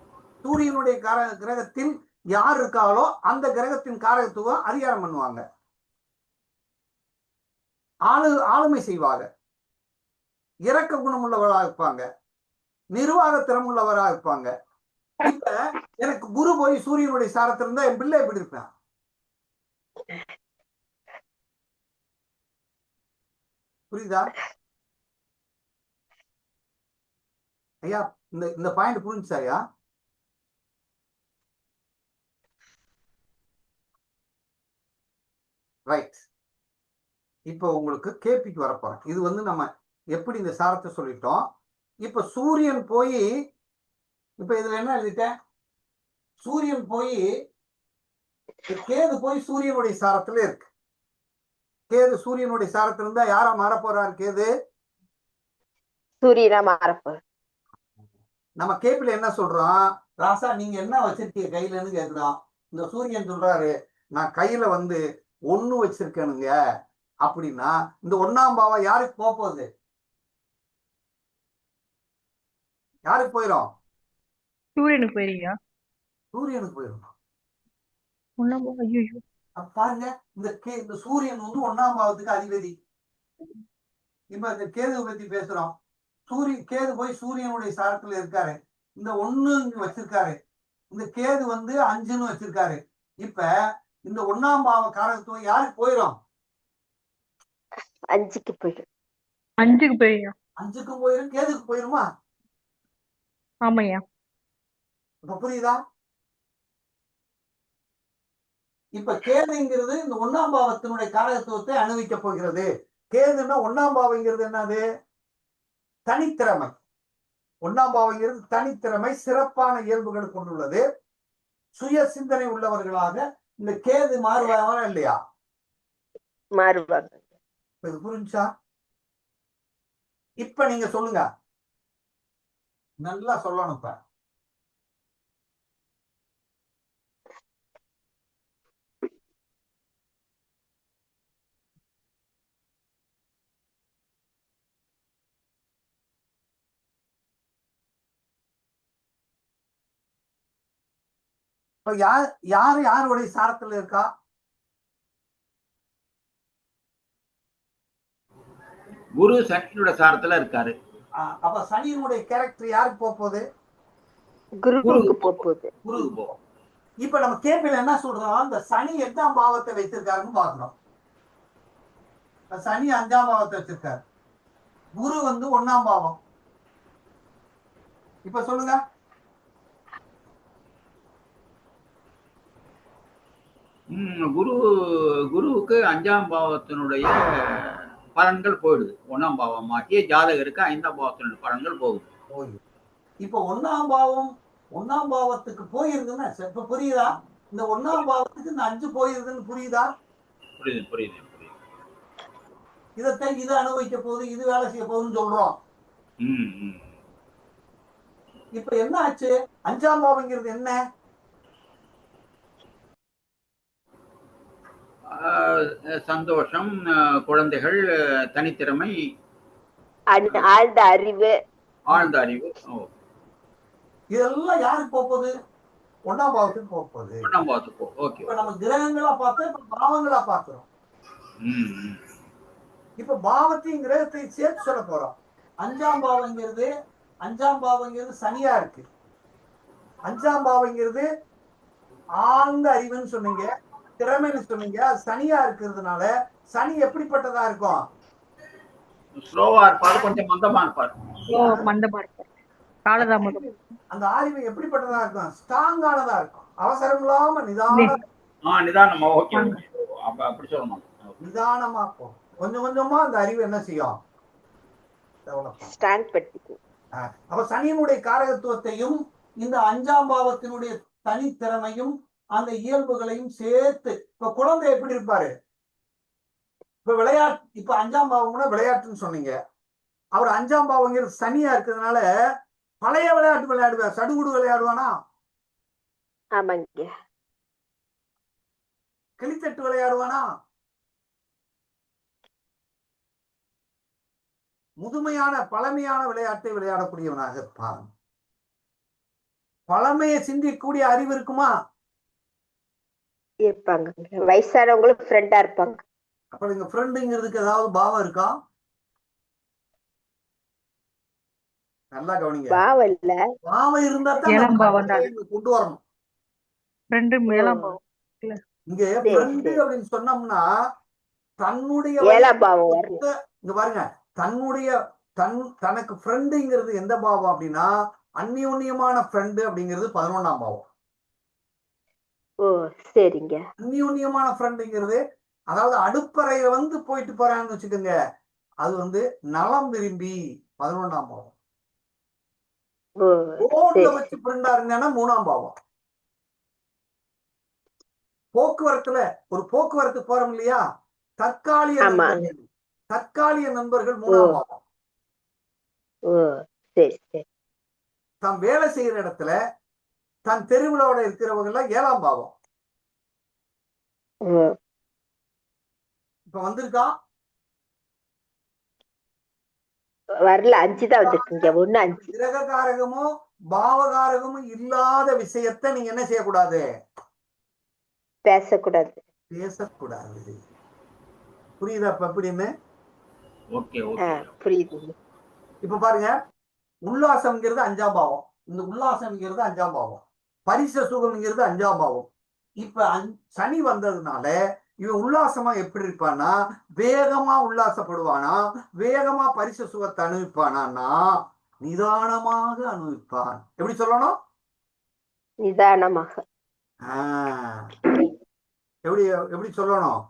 சூரியனுடைய கிரகத்தில் யார் இருக்காங்களோ அந்த கிரகத்தின் காரகத்துவம் அதிகாரம் பண்ணுவாங்க, ஆளுமை செய்வாங்க, இரக்க குணம் உள்ளவராக இருப்பாங்க, நிர்வாக திறம் உள்ளவராக இருப்பாங்க. இப்ப எனக்கு குரு போய் சூரியனுடைய சாரத்தில் இருந்தா என் பிள்ளை எப்படி இருப்பேன்? புரியுதா ஐயா? இந்த பாயிண்ட் புரிஞ்சுச்சா ஐயா? ரைட். இப்போ உங்களுக்கு கேபிக்கு வரப்போறேன். இது வந்து நம்ம எப்படி இந்த சாரத்தை சொல்லிட்டோம். இப்ப சூரியன் போய், இப்ப இதுல என்ன எழுதிட்டேன்? சூரியன் போய் கேது போய் சூரியனுடைய சாரத்துல இருக்கு. கேது சூரியனுடைய சாரத்துல இருந்தா யாரா மாற போறாரு? கேது சூரியனா மாறப்போறார். நம்ம கேபில என்ன சொல்றோம்? ராசா நீங்க என்ன வச்சிருக்கீங்க கையிலன்னு கேக்குறோம். இந்த சூரியன் சொல்றாரு நான் கையில வந்து 1 வச்சிருக்கேனுங்க. அப்படின்னா இந்த 1ஆம் பாவம் யாருக்கு போக போகுது? யாருக்கு போயிடும்? சூரியனுக்கு போயிருக்கா? சூரியனுக்கு போயிடும். பாருங்க, இந்த சூரியன் வந்து 1ஆம் பாவத்துக்கு அதிபதி. இப்ப இந்த கேது பத்தி பேசுறோம். கேது போய் சூரியனுடைய சாரத்துல இருக்காரு. இந்த 1 வச்சிருக்காரு. இந்த கேது வந்து 5ன்னு வச்சிருக்காரு. இப்ப இந்த 1ஆம் பாவ காரகத்துவம் யாருக்கு போயிடும்? 5க்கு போயிடும். 5க்கு போயிருக்கா? 5க்கும் போயிடும், கேதுக்கு போயிருமா? ஆமாய்யா. இப்ப புரியுதா? இப்ப கேதுங்கிறது இந்த 1ஆம் பாவத்தினுடைய காரகத்துவத்தை அனுபவிக்க போகிறது. கேதுன்னா 1ஆம் பாவங்கிறது என்னது? தனித்திறமை. 1ஆம் பாவங்கிறது தனித்திறமை, சிறப்பான இயல்புகள் கொண்டுள்ளது. சுய சிந்தனை உள்ளவர்களாக இந்த கேது மாறுவாங்க இல்லையா? மாறுவாங்க. இது புரிஞ்சா? இப்ப நீங்க சொல்லுங்க, நல்லா சொல்லணும். இப்ப யாருடைய சாரத்துல இருக்கா? குரு சனியோட சாரத்துல இருக்காரு. அப்ப சனியினுடைய கேரக்டர் யாருக்கு போகுது? குருவுக்கு போகுது. குருவுக்கு போகும். இப்ப நம்ம கேபில என்ன சொல்றோம்? இந்த சனி 8ஆம் பாவத்தை வைத்திருக்காருன்னு பாக்குறோம். சனி 5ஆம் பாவத்தை வச்சிருக்காரு, குரு வந்து 1ஆம் பாவம். இப்ப சொல்லுங்க. குருவுக்கு 5ஆம் பாவத்தினுடைய பலன்கள் போயிடுது. 1ஆம் பாவம் மாற்றிய ஜாதகருக்கு 5ஆம் பாவத்தினுடைய பலன்கள் போகுது. இப்ப 1ஆம் பாவத்துக்கு போயிருதுன்னா இப்ப புரியுதா? இந்த 1ஆம் பாவத்துக்கு இந்த 5 போயிருதுன்னு புரியுதா? புரியுது. இதைத்தான் இது அனுபவிக்க போகுது, இது வேலை செய்ய போகுதுன்னு சொல்றோம். இப்ப என்ன ஆச்சு? 5ஆம் பாவங்கிறது என்ன? சந்தோஷம், குழந்தைகள், தனித்திறமை, ஆழ்ந்த அறிவு. இதெல்லாம் யாருக்கு போகுது? 1ஆம் பாவத்துக்கு போகுது. 1ஆம் பாவத்துக்கு. ஓகே. இப்ப நம்ம கிரகங்களா பார்த்தோம், இப்ப பாவங்களா பார்க்கிறோம். இப்ப பாவத்தையும் கிரகத்தையும் சேர்த்து சொல்ல போறோம். அஞ்சாம் பாவங்கிறது சனியா இருக்கு. அஞ்சாம் பாவங்கிறது ஆழ்ந்த அறிவுன்னு சொன்னீங்க, திறமைன்னு சொன்னீங்க. அது சனியா இருக்கிறதுனால சனி எப்படிப்பட்டதா இருக்கும்? ஸ்லோவா இருப்பாரு, கொஞ்சம் மந்தமா இருப்பாரு. ஓ மந்தமா இருப்பார். காலதாமதம். அந்த அறிவு எப்படிப்பட்டதா இருக்கும்? ஸ்ட்ராங்கானதா இருக்கும். அவசரம் இல்லாம நிதானமா. Okay okay. அப்படி சொல்லணும். நிதானமா போகும். கொஞ்சம் கொஞ்சமா அந்த அறிவு என்ன செய்யும்? டெவலப். ஸ்ட்ராங் படுத்திக்கும். அப்ப சனியினுடைய காரகத்துவத்தையும் இந்த அஞ்சாம் பாவத்தினுடைய தனித்திறமையும் அந்த இயல்புகளையும் சேர்த்து, இப்ப குழந்தை எப்படி இருப்பாரு? இப்ப விளையாட்டு, இப்ப அஞ்சாம் பாவம்னா விளையாட்டுன்னு சொன்னீங்க. அவர் அஞ்சாம் பாவங்கிறது சனியா இருக்கிறதுனால பழைய விளையாட்டு விளையாடுவார். சடுகுடு விளையாடுவானா? ஆமாங்க. கிளித்தட்டு விளையாடுவானா? முதுமையான பழமையான விளையாட்டை விளையாடக்கூடியவனாக இருப்பான். பழமையை சிந்திக்கக்கூடிய அறிவு இருக்குமா? இருப்பாங்க. வயசானவங்களும் ஃப்ரெண்டா இருப்பாங்க. அப்ப நீங்க ஃப்ரெண்டுங்கிறதுக்கு ஏதாவது பாவம் இருக்கா? நல்லா கவனிங்க. பாவம் இல்ல, பாவம் இருந்தா ஏழாம் தான் பாவம் தான். கொண்டு வரணும். ரெண்டு ஏழாம் பாவம். இங்க ஃப்ரெண்டு அப்படின்னு சொன்னோம்னா தன்னுடைய ஏழாம் பாவம் வரணும். இங்க பாருங்க, தன்னுடைய தனக்கு ஃப்ரெண்டுங்கிறது எந்த பாவம் அப்படின்னா அந்நியோன்யமான ஃப்ரெண்டு அப்படிங்கிறது 11ஆம் பாவம். ஓ சரிங்க. அந்நியோன்யமான ஃப்ரெண்டுங்கிறது அதாவது அடுப்பறையில வந்து போயிட்டு போறான்னு வச்சுக்கோங்க, அது நலம் விரும்பி 11ஆம் பாவம். ரோட்ல வச்சு ஃப்ரெண்டா இருந்தானா 3ஆம் பாவம். ஒரு போக்குவரத்து போறோம் இல்லையா, தற்காலிக நண்பர்கள் 3ஆம் பாவம். தாம் வேலை செய்யற இடத்துல தன் தெருவிலோட இருக்கிறவங்க 7ஆம் பாவம். இப்ப வந்திருக்கா? வரல, 5 தான் வந்திருக்கீங்க. 1 5. கிரககாரகமும் பாவகாரகமும் இல்லாத விஷயத்தை நீங்க என்ன செய்யக்கூடாது? பேசக்கூடாது. புரியுதா இப்ப எப்படின்னு? புரியுது. இப்ப பாருங்க, உல்லாசம்ங்கிறது 5ஆம் பாவம். இந்த உல்லாசம்ங்கிறது 5ஆம் பாவம். பரிச சுகம்ங்கிறது 5ஆம் பாவம். இப்ப சனி வந்ததுனால இவன் உல்லாசமா எப்படி இருப்பான்னா, வேகமா உல்லாசப்படுவானா, வேகமா பரிச சுகத்தை அனுபவிப்பானா, நிதானமாக அனுபவிப்பான். எப்படி சொல்லணும்? நிதானமாக. எப்படி சொல்லணும்?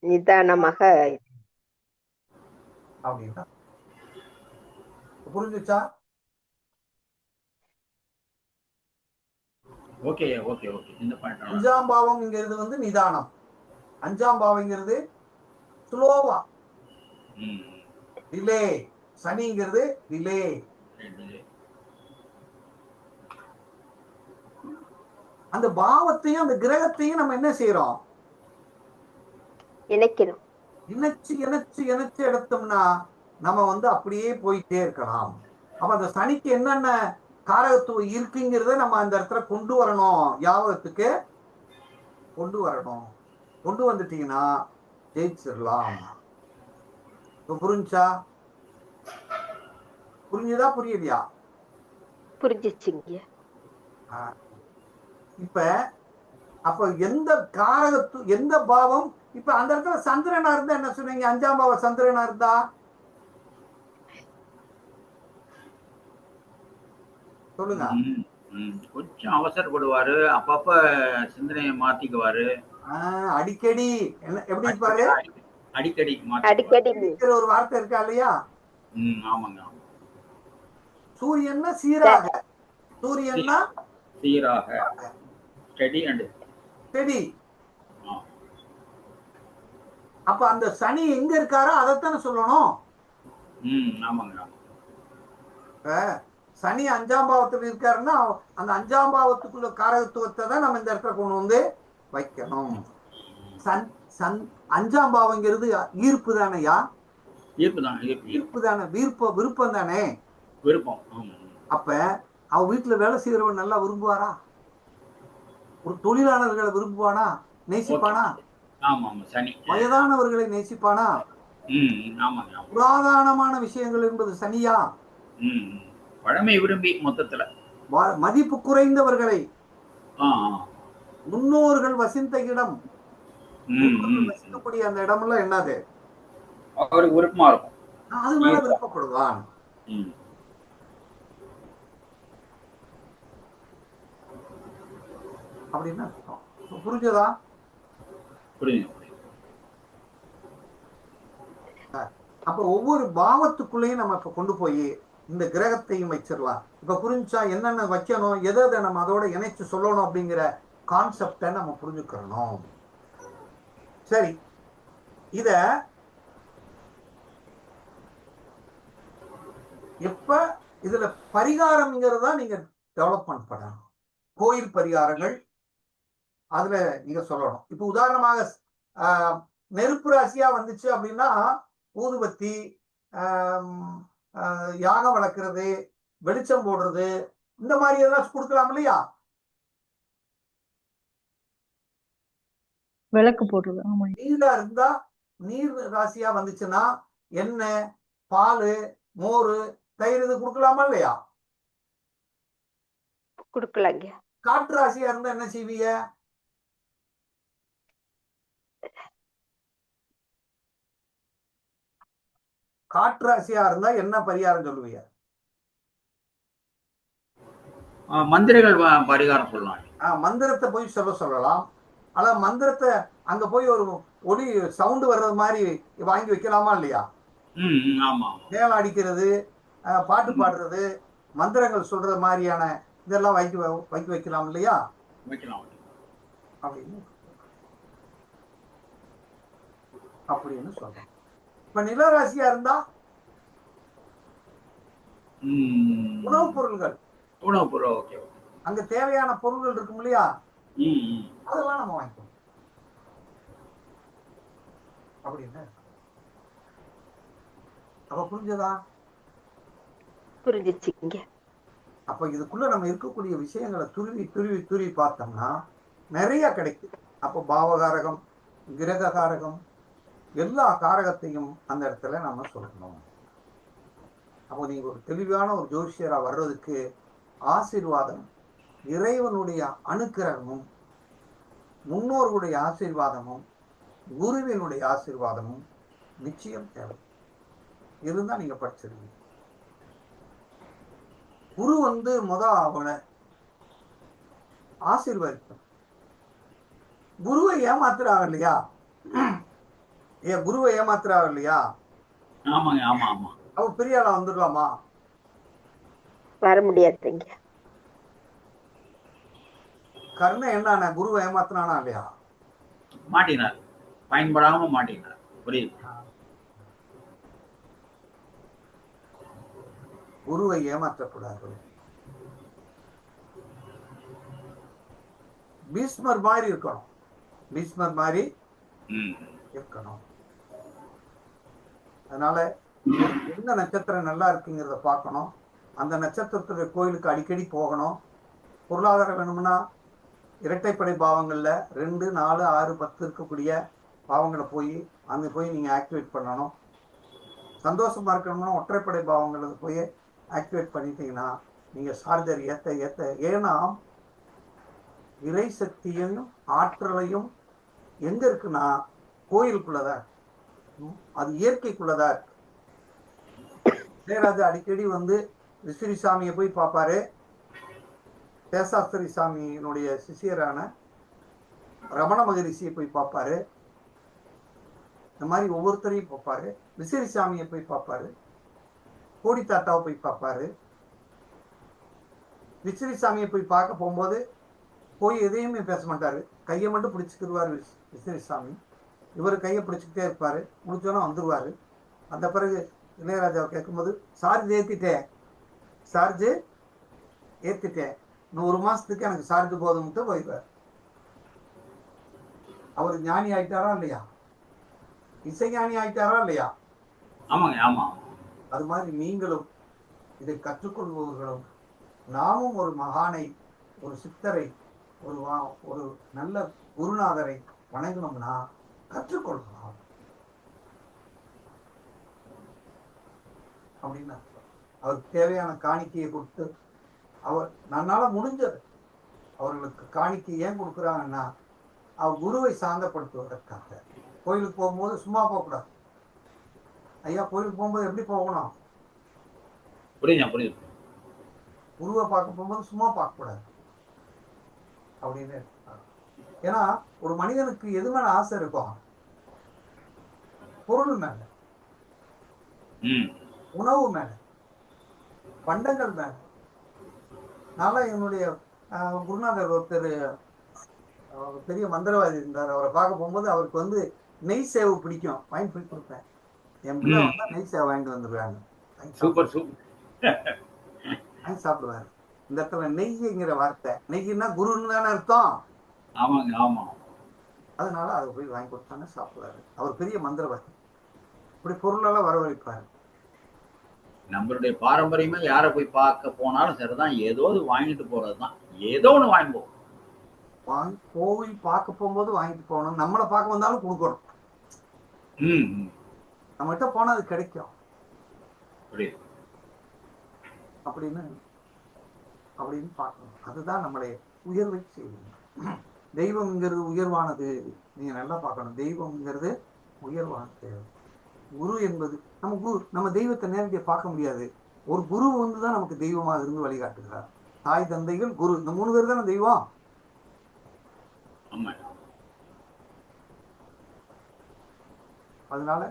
நிதானமாக. அப்படின்னா புரிஞ்சுச்சா? Okay okay okay. இந்த பாயிண்ட். 5ஆம் பாவம்ங்கிறது நிதானம். 5ஆம் பாவம்ங்கிறது ஸ்லோவா, டிலே. சனிங்கிறது டிலே. அந்த பாவத்தையும் அந்த கிரகத்தையும் நம்ம என்ன செய்யறோம்? இணைக்கணும். இணைச்சு எடுத்தோம்னா நம்ம அப்படியே போயிட்டே இருக்கலாம். அப்ப அந்த சனிக்கு என்னென்ன காரகத்துவம் இருக்குங்கிறத நம்ம அந்த இடத்துல கொண்டு வரணும், யாபகத்துக்கு கொண்டு வரணும். கொண்டு வந்துட்டீங்கன்னா ஜெயிச்சிடலாம். புரிஞ்சா? புரிஞ்சுதா புரியலையா? புரிஞ்சிச்சுங்க. இப்ப அப்ப எந்த எந்த பாவம்? இப்ப அந்த இடத்துல சந்திரனா இருந்தா என்ன சொன்னீங்க? 5ஆம் பாவம் சந்திரனா இருந்தா சொல்லுங்க. கொஞ்சம் அவசரப்படுவாரு, அப்பப்ப சிந்தனையை மாத்திக்குவாரு. அடிக்கடி எப்படி இருப்பாரு? அடிக்கடி ஒரு வார்த்தை இருக்கா இல்லையா? ஆமாங்க. சூரியன்னா சீராக, சூரியன்னா சீராக, ஸ்டெடி. அப்ப அந்த சனி எங்க இருக்காரோ அதைத்தானே சொல்லணும். ஆமாங்க. சனி 5ஆம் பாவத்தில் இருக்காருன்னா அந்த 5ஆம் பாவத்துக்குள்ள காரகத்துவத்தை தான் நம்ம இந்த இடத்துல கொண்டு வந்து வைக்கணும். 5ஆம் பாவங்கிறது ஈர்ப்பு தானையா? ஈர்ப்பு தானே, விருப்பம் தானே. அப்ப அவ வீட்டுல வேலை செய்யறவன் நல்லா விரும்புவாரா? ஒரு தொழிலாளர்களை விரும்புவானா? நேசிப்பானா? வயதானவர்களை நேசிப்பானா? ஆமாங்க ஆமா. புராதனமான விஷயங்கள் என்பது சனியா? பழமை விரும்பி மொத்தத்துல. மதிப்பு குறைந்தவர்களை, ஆ, முன்னோர்கள் வசித்த இடம், முன்னோர்கள் ம். வசிக்கக்கூடிய அந்த இடமெல்லாம் என்னது? அவருக்கு விருப்பமா இருக்கும். அது மேல விருப்பப்படுவான். அப்படின்னு அர்த்தம். புரிஞ்சதா? புரியுது. அப்ப ஒவ்வொரு பாவத்துக்குள்ளேயும் நம்ம இப்ப கொண்டு போய் இந்த கிரகத்தையும் வச்சிடலாம். இப்ப புரிஞ்சா என்னென்ன வைக்கணும், எதை நம்ம அதோட இணைச்சு சொல்லணும் அப்படிங்கிற கான்செப்டை நம்ம புரிஞ்சுக்கிறணும். சரி, இத எப்ப இதுல பரிகாரம்ங்கிறதா நீங்க டெவலப்மெண்ட் பண்ணணும். கோயில் பரிகாரங்கள் அதுல நீங்க சொல்லணும். இப்ப உதாரணமாக நெருப்பு ராசியா வந்துச்சு அப்படின்னா ஊதுபத்தி, யாகம் வளர்க்கறது, வெளிச்சம் போடுறது, இந்த மாதிரி ஏதாச்சும் கொடுக்கலாம் இல்லையா? விளக்கு போடுறது. ஆமா. நீரா இருந்தா, நீர் ராசியா வந்துச்சுன்னா எண்ணெய், பால், மோர், தயிர் இது கொடுக்கலாமா இல்லையா? கொடுக்கலாங்க. காற்று ராசியா இருந்தா என்ன செய்வீங்க? காற்று ராசியா இருந்தா என்ன பரிகாரம் சொல்லுவீங்க? மந்திரங்கள் பரிகாரம் சொல்லலாம். மந்திரத்தை போய் சொல்லலாம். ஆனா மந்திரத்தை அங்க போய் ஒரு ஒளி சவுண்ட் வர்றது மாதிரி வாங்கி வைக்கலாமா இல்லையா? ஆமா. மேளம் அடிக்கிறது, பாட்டு பாடுறது, மந்திரங்கள் சொல்றது மாதிரியான இதெல்லாம் வைக்கலாம் இல்லையா? வைக்கலாம். அப்படின்னு சொல்றோம். இப்ப நிலராசியா இருந்தா உணவுப் பொருள்கள், ஓகே. அங்க தேவையான பொருள்கள் இருக்கும் இல்லையா? அதெல்லாம் நம்ம வாங்கிக்கணும் அப்படின்னு. அப்ப புரிஞ்சதா? புரிஞ்சிச்சுங்க. அப்ப இதுக்குள்ள நம்ம இருக்கக்கூடிய விஷயங்களை துருவி துருவி துருவி பார்த்தோம்னா நிறைய கிடைக்கும். அப்ப பாவகாரகம், கிரக காரகம், எல்லா காரகத்தையும் அந்த இடத்துல நம்ம சொல்லணும். அப்போ நீங்க ஒரு தெளிவான ஒரு ஜோசியரா வர்றதுக்கு ஆசீர்வாதம், இறைவனுடைய அனுக்கிரகமும், முன்னோர்களுடைய ஆசீர்வாதமும், குருவினுடைய ஆசீர்வாதமும் நிச்சயம் தேவை. இருந்தா நீங்க படிச்சிருவீங்க. குரு அவனை ஆசீர்வதிக்கும். குருவை ஏமாத்துறாங்க இல்லையா? குருவை ஏமாத்துறாங்க இல்லையா? ஆமாங்க. ஆமா ஆமா. அவ பெரிய ஆளா வந்துடலாமா? வர முடியாதுங்க. கர்ணன் என்ன குருவை ஏமாத்தினானா இல்லையா? மாட்டினார், பயன்படாம மாட்டினார். புரியுது. குருவை ஏமாற்றக்கூடாது. பீஸ்மர் மாதிரி இருக்கணும். பீஸ்மர் மாதிரி இருக்கணும். அதனால எந்த நட்சத்திரம் நல்லா இருக்குங்கிறத பார்க்கணும். அந்த நட்சத்திரத்துடைய கோயிலுக்கு அடிக்கடி போகணும். பொருளாதாரம் வேணும்னா இரட்டைப்படை பாவங்கள்ல 2, 4, 6, 10 இருக்கக்கூடிய பாவங்களை போய் நீங்க ஆக்டிவேட் பண்ணணும். சந்தோஷமா இருக்கணும்னா ஒற்றைப்படை பாவங்களுக்கு போய் ஆக்டிவேட் பண்ணிட்டீங்கன்னா நீங்க சார்ஜர் ஏத்த ஏத்த, ஏன்னா இறை சக்தியையும் ஆற்றலையும் எங்க இருக்குன்னா கோயிலுக்குள்ளதான், அது இயற்கைக்குள்ளதான் இருக்கு. இளையராஜா அடிக்கடி விசிறி சாமியை போய் பார்ப்பாரு. சேஷாஸ்திரி சாமியினுடைய சிஷியரான ரமண மகரிஷியை போய் பார்ப்பாரு. இந்த மாதிரி ஒவ்வொருத்தரையும் பார்ப்பாரு. விசிறி சாமியை போய் பார்ப்பாரு. கோடி தாத்தாவை போய் பார்ப்பாரு. விசிறி சாமியை போய் பார்க்க போகும்போது எதையுமே பேச மாட்டாரு. கையை மட்டும் பிடிச்சுக்கிடுவாரு விசிறி சாமி. இவர் கையை பிடிச்சுக்கிட்டே இருப்பாரு. முடிச்சோன்னா வந்துருவாரு. அந்த பிறகு இளையராஜாவை கேட்கும்போது சார்ஜ் ஏத்திட்டேன், இன்னும் 1 மாசத்துக்கு எனக்கு சார்ஜ் போதும்ட்டு போயிடுவார். அவர் ஞானி ஆயிட்டாரா இல்லையா? இசைஞானி ஆயிட்டாரா இல்லையா? ஆமாங்க. ஆமா. அது மாதிரி நீங்களும் இதை கற்றுக்கொள்பவர்களும் நாமும் ஒரு மகானை, ஒரு சித்தரை, ஒரு நல்ல குருநாதரை வணங்கணும்னா கற்றுக்கொள்ளலாம். அப்படின்னு அர்த்தம். அவருக்கு தேவையான காணிக்கையை கொடுத்து அவர் நன்னால முடிஞ்சது அவர்களுக்கு காணிக்கை ஏன் கொடுக்குறாங்கன்னா அவர் குருவை சாந்தப்படுத்துவதற்காக. கோயிலுக்கு போகும்போது சும்மா போகக்கூடாது. ஐயா கோயிலுக்கு போகும்போது எப்படி போகணும்? புரியுது. குருவை பார்க்க போகும்போது சும்மா பார்க்கக்கூடாது அப்படின்னு. ஏன்னா ஒரு மனிதனுக்கு எது மேல ஆசை இருக்கும்? பொருள் மேல, உணவு மேல, பண்டங்கள் மேல. நான் என்னுடைய குருநாதர் ஒருத்தர் பெரிய மந்திரவாதி இருந்தார். அவரை பார்க்க போகும்போது அவருக்கு வந்து நெய் சேவை பிடிக்கும், வாங்கி போய் கொடுப்பேன். என் பிள்ளை வந்தா நெய் சேவை வாங்கிட்டு வந்துருவாங்க, வாங்கி சாப்பிடுவாரு. இந்த இடத்துல நெய்ங்கிற வார்த்தை, நெய்னா குருன்னு தானே அர்த்தம். அதனால அதை போய் வாங்கி கொடுத்தாங்க, சாப்பிடுவாரு. அவர் பெரிய மந்திரவாதி, இப்படி பொருளெல்லாம் வரவழைப்பாரு. நம்மளுடைய பாரம்பரியமா யாரை போய் பார்க்க போனாலும் சரிதான், ஏதோ வாங்கிட்டு போறதுதான், ஏதோ ஒண்ணு வாங்கி போவோம். கோவில் பார்க்க போகும்போது வாங்கிட்டு போகணும், நம்மளை பார்க்க வந்தாலும் கொடுக்கணும். நம்ம கிட்ட போனா அது கிடைக்கும் அப்படின்னு பார்க்கணும். அதுதான் நம்மளுடைய உயர்வை செய்யணும். தெய்வம்ங்கிறது உயர்வானது. நீங்க நல்லா பார்க்கணும், தெய்வம்ங்கிறது உயர்வானது. குரு என்பது நம்ம தெய்வத்தை நேரடியாக பார்க்க முடியாது. ஒரு குரு வந்துதான் நமக்கு தெய்வமாக இருந்து வழிகாட்டுகிறார். தாய் தந்தைகள் குரு, இந்த 3 பேர் தானே தெய்வம். அதனால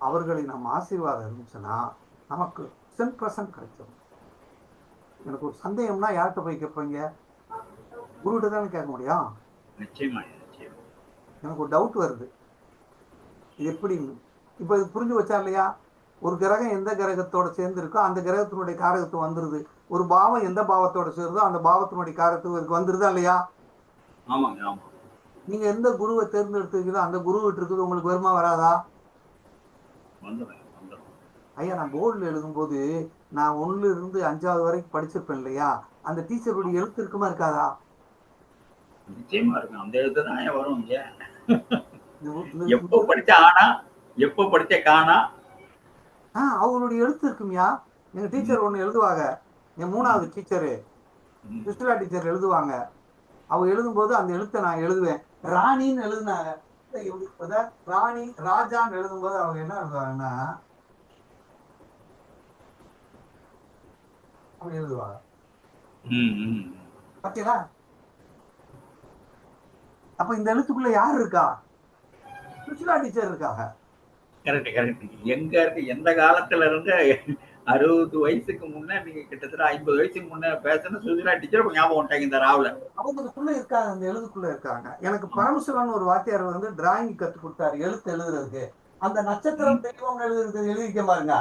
அவர்களை நம்ம ஆசீர்வாதம் இருந்துச்சுன்னா நமக்கு 100% கிடைச்சிடும். எனக்கு ஒரு சந்தேகம்னா யார்கிட்ட போய் கேட்பீங்க? குருகிட்ட தானே கேட்க முடியும். எனக்கு ஒரு டவுட் வருது, இது எப்படின்னு. இப்ப இது புரிஞ்சு வச்சா இல்லையா? ஒரு கிரகம் எந்த கிரகத்தோட சேர்ந்து இருக்கோ அந்த கிரகத்தினுடைய காரகத்துவம் வந்துருது. ஒரு பாவம் எந்த பாவத்தோட சேருதோ அந்த பாவத்தினுடைய காரகத்துவம் வந்துருதா இல்லையா? நீங்க எந்த குருவை தேர்ந்தெடுத்துக்கிறீங்களோ அந்த குரு விட்டு இருக்குது, உங்களுக்கு வருமா வராதா? ஐயா நான் போர்டில் எழுதும்போது நான் 1ல இருந்து 5வது வரைக்கும் படிச்சிருப்பேன் இல்லையா, அந்த டீச்சருடைய எழுத்து இருக்குமா இருக்காதா? நிச்சயமா இருக்கும். அந்த எழுத்து தான் வரும். எப்போ படிச்ச ஆனா, எப்போ படிச்ச காணா, அவங்களுடைய எழுத்து இருக்கும்யா. எங்க டீச்சர் ஒண்ணு எழுதுவாங்க, என் 3வது டீச்சரு சுஷ்லா டீச்சர் எழுதுவாங்க. அவங்க எழுதும்போது அந்த எழுத்தை நான் எழுதுவேன். ராணின்னு எழுதுனாங்க, ராணி ராஜான்னு எழுதும்போது அவங்க என்ன எழுதுவாங்கன்னா அப்படி எழுதுவாங்க. பாத்தீங்களா? அப்ப இந்த எழுத்துக்குள்ள யார் இருக்கா? சுஷ்லா டீச்சர் இருக்காங்க. எங்க இருக்கு? எந்த காலத்துல இருந்து 60 வயசுக்கு முன்ன நீங்க கிட்டத்தட்ட 50 வயசுக்கு முன்ன பேசின சுஜிலா டீச்சர் ஞாபகம் வந்துட்டாங்க இந்த ராவுல. அவங்களுக்குள்ள இருக்காங்க, அந்த எழுதுக்குள்ள இருக்காங்க. எனக்கு பரமசிவன் ஒரு வாத்தியார் வந்து டிராயிங் கத்து கொடுத்தாரு, எழுத்து எழுதுறதுக்கு. அந்த நட்சத்திரம் தெய்வம் எழுதுறது எழுதிக்க பாருங்க.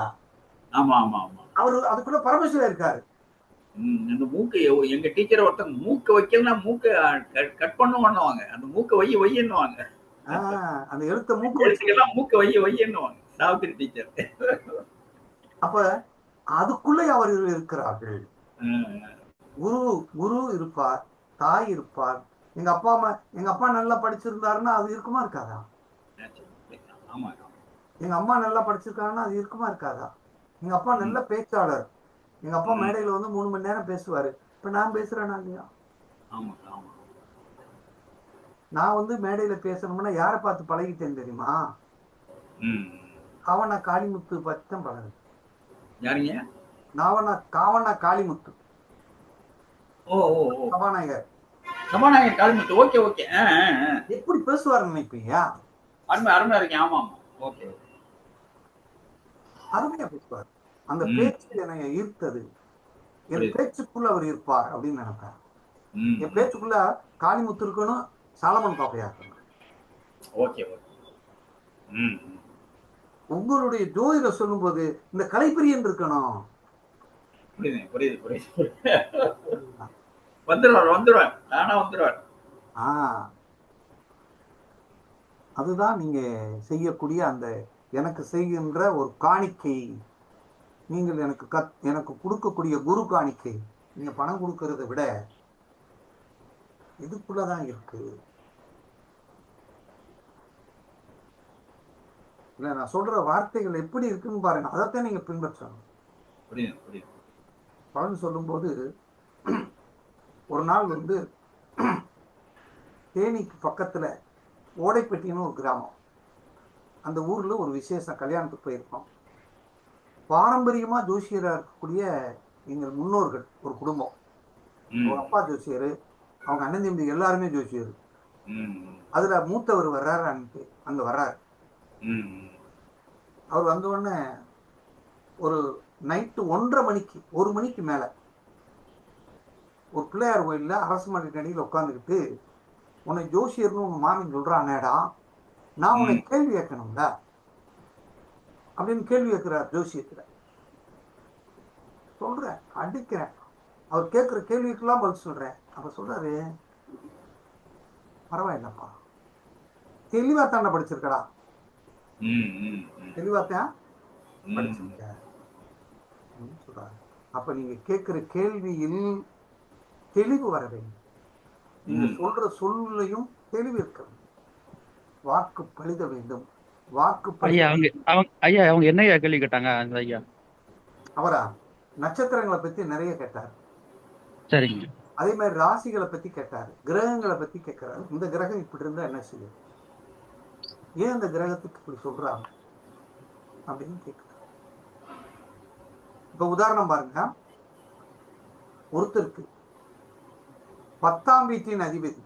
அவரு அதுக்குள்ள பரமசிவன் இருக்காரு. அந்த மூக்கு, எங்க டீச்சர் ஒருத்தங்க மூக்க வைக்கலாம், மூக்க கட் பண்ணுவாங்க, அந்த மூக்க வையன்னுவாங்க. அந்த எழுத்த மூக்கு வச்சுக்கலாம், மூக்க வையன்னுவாங்க சாவித்திரி டீச்சர். அப்ப அதுக்குள்ளே அவர்கள் இருக்கிறார்கள். குரு இருப்பார், தாய் இருப்பார். எங்க அப்பா நல்லா படிச்சிருந்தாருன்னா அது இருக்குமா இருக்காதா? எங்க அம்மா நல்லா படிச்சிருக்காங்கன்னா அது இருக்குமா இருக்காதா? எங்க அப்பா நல்ல பேச்சாளர், எங்க அப்பா மேடையில வந்து 3 மணி நேரம் பேசுவாரு. இப்ப நான் பேசுறேன்னா இல்லையா? நான் வந்து மேடையில பேசணும்னா யாரை பார்த்து பழகிட்டேன் தெரியுமா? காவனா காளிமுத்து பத்தம் பழகு. காவனா காளிமுத்து சபாநாயகர் காளிமுத்து. ஓகே. எப்படி பேசுவாரு நினைப்பீங்க? அருமையா இருக்கு. அருமையா பேசுவார். அந்த பேச்சு என்னை ஈர்த்தது. என் பேச்சுக்குள்ள அவர் இருப்பார் அப்படின்னு நினைப்பேன். என் பேச்சுக்குள்ள காளிமுத்து இருக்கணும், சாலமன் பாப்பையா இருக்கணும். உங்களுடைய ஜோதிட சொல்லும் போது இந்த கலைப்பிரியன் இருக்கணும். அதுதான் நீங்க செய்யக்கூடிய அந்த எனக்கு செய்கின்ற ஒரு காணிக்கை. நீங்கள் எனக்கு கொடுக்கக்கூடிய குரு காணிக்கை. நீங்க பணம் கொடுக்கறதை விட இதுக்குள்ளதான் இருக்கு. இல்ல நான் சொல்ற வார்த்தைகள் எப்படி இருக்குன்னு பாருங்க, அதைத்தான் நீங்க பின்பற்றணும். புரியுது புரியுது. பலன் சொல்லும்போது ஒரு நாள் வந்து தேனிக்கு பக்கத்துல ஓடைப்பட்டின்னு ஒரு கிராமம். அந்த ஊர்ல ஒரு விசேஷம், கல்யாணத்துக்கு போயிருக்கோம். பாரம்பரியமா ஜோசியரா இருக்கக்கூடிய எங்கள் முன்னோர்கள் ஒரு குடும்பம். ம், அவங்க அப்பா ஜோசியர், அவங்க அண்ணன் தம்பி எல்லாருமே ஜோசியர். ம், அதுல மூத்தவர் வர்றாரு, அங்க வர்றாரு. ம், ம். அவர் வந்த உடனே ஒரு நைட்டு 1:30 மணிக்கு 1 மணிக்கு மேல ஒரு பிள்ளையார் கோயில்ல அரசு மரத்துக்கு அடியில் உட்காந்துக்கிட்டு, உன்னை ஜோசியர்னு உங்க மாமன் சொல்றானேடா, நான் உன்னை ம். கேள்வி கேட்கணும்ல அப்படின்னு கேள்வி கேட்கிறார் ஜோசியத்துல. சொல்றேன், அடிக்கிறேன், அவர் கேட்கிற கேள்விக்கெல்லாம் பதில் சொல்றேன். அப்ப சொல்றாரு, பரவாயில்லப்பா, தெளிவா தானே படிச்சிருக்கடா, ம், ம், ம். தெளிவாத்தான் ம். படிச்சிருக்க அப்படின்னு சொல்றாரு. அப்ப நீங்க கேட்கிற கேள்வியில் தெளிவு வர வேண்டும். நீங்க ம். சொல்ற சொல்லையும் தெளிவு இருக்க வேண்டும். வாக்கு பழித வேண்டும். வாக்கு பழித ஐயா அவங்க என்ன ஐயா கேள்வி கேட்டாங்க அந்த ஐயா? அவரா நட்சத்திரங்களை பத்தி நிறைய கேட்டார். சரிங்க. அதே மாதிரி ராசிகளை பத்தி கேட்டாரு, கிரகங்களை பத்தி கேட்கிறாரு. இந்த கிரகம் இப்படி இருந்தா என்ன செய்யும், ஏன் அந்த கிரகத்துக்கு இப்படி சொல்றாங்க அப்படின்னு கேட்கிறாரு. இப்ப உதாரணம் பாருங்க, ஒருத்தருக்கு 10ஆம் வீட்டின் அதிபதி,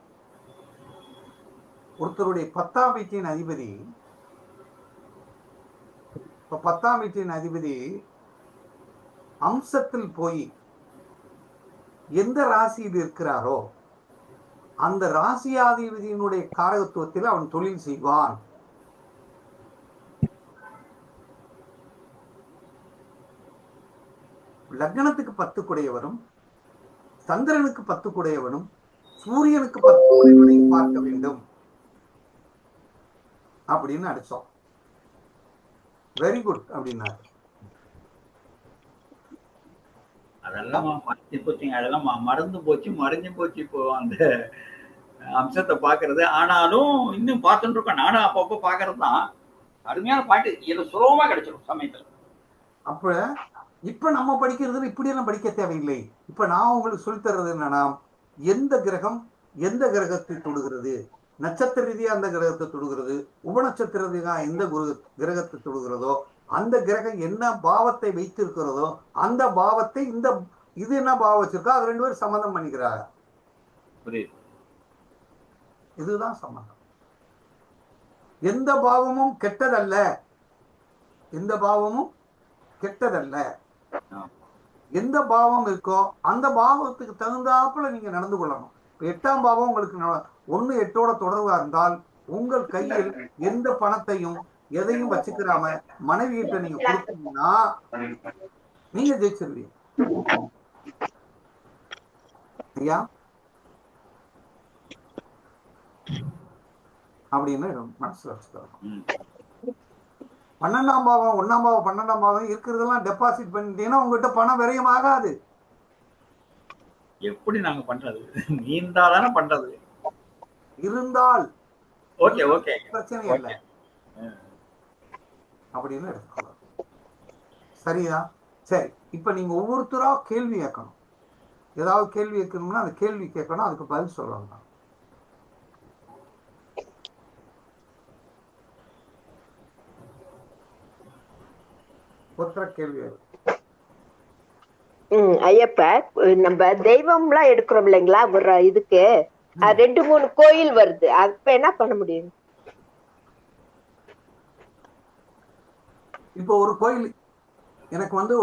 ஒருத்தருடைய 10ஆம் வீட்டின் அதிபதி, இப்ப 10ஆம் வீட்டின் அதிபதி அம்சத்தில் போய் எந்த ராசியில் இருக்கிறாரோ அந்த ராசியாதிபதியினுடைய காரகத்துவத்தில் அவன் தொழில் செய்வான். லக்னத்துக்கு 10 குடையவனும் சந்திரனுக்கு 10 குடையவனும் சூரியனுக்கு 10 குடையவனையும் பார்க்க வேண்டும் அப்படின்னு அடிச்சோம். வெரி குட் அப்படின்னாரு. அதெல்லாம் மறைஞ்சு போச்சுங்க. அதெல்லாம் மறந்து போச்சு, மறைஞ்சு போச்சு இப்போ அந்த அம்சத்தை பாக்குறது. ஆனாலும் இன்னும் பார்த்துட்டு இருக்கோம். நானும் அப்பப்போ பாக்குறது தான். அருமையான பாட்டு, இது சுலபமா கிடைச்சிடும் சமயத்துல. அப்ப இப்ப நம்ம படிக்கிறது இப்படி எல்லாம் படிக்க தேவையில்லை. இப்ப நான் உங்களுக்கு சொல்லித் தர்றது என்னன்னா, எந்த கிரகம் எந்த கிரகத்தை தொடுகிறது, நட்சத்திர ரீதியா அந்த கிரகத்தை தொடுகிறது, உபநட்சத்திர ரீதியா எந்த கிரகத்தை தொடுகிறதோ, அந்த கிரகம் என்ன பாவத்தை வைத்திருக்கிறதோ அந்த பாவத்தை இந்த இது என்ன பாவம் வச்சிருக்கோ அது 2 பேரும் சம்பந்தம் பண்ணிக்கிறாங்க. புரியுது. இதுதான் சம்பந்தம். எந்த பாவமும் கெட்டதல்ல, எந்த பாவமும் கெட்டதல்ல. எந்த பாவம் இருக்கோ அந்த பாவத்துக்கு தகுந்தாப்புல நீங்க நடந்து கொள்ளணும். 8ஆம் பாவம் உங்களுக்கு 1 8ஓட தொடர்பா இருந்தால் உங்கள் கையில் எந்த பணத்தையும் எதையும் வச்சுக்கிறாம மனைவி கிட்ட நீங்க கொடுத்தீங்கன்னா நீங்க ஜெயிச்சிருவீங்க. ஐயா அப்படின்னு மனசுல வச்சுக்கணும். 12ஆம் பாவம் 1ஆம் பாவம் 12ஆம் பாவம் இருக்கிறதெல்லாம் டெபாசிட் பண்ணிட்டீங்கன்னா உங்ககிட்ட பணம் விரயம் ஆகாது. எப்படி நாங்க பண்றது? நீந்தாதானே பண்றது. இருந்தால் ஓகே ஓகே பிரச்சனை இல்லை அப்படின்னு எடுத்துக்கலாம். சரியா? சரி, இப்ப நீங்க ஒவ்வொருத்தரா கேள்வி கேட்கணும். ஏதாவது கேள்வி கேட்கணும்னா அந்த கேள்வி கேட்கணும், அதுக்கு பதில் சொல்லணும். ஒருத்தர கேள்வி. ஐயப்ப, நம்ம தெய்வம்லாம் எடுக்கிறோம் இல்லைங்களா ஒரு இதுக்கு, 2-3 கோயில் வருது, அப்ப என்ன பண்ண முடியும்? இப்போ ஒரு கோயில் எனக்கு வந்து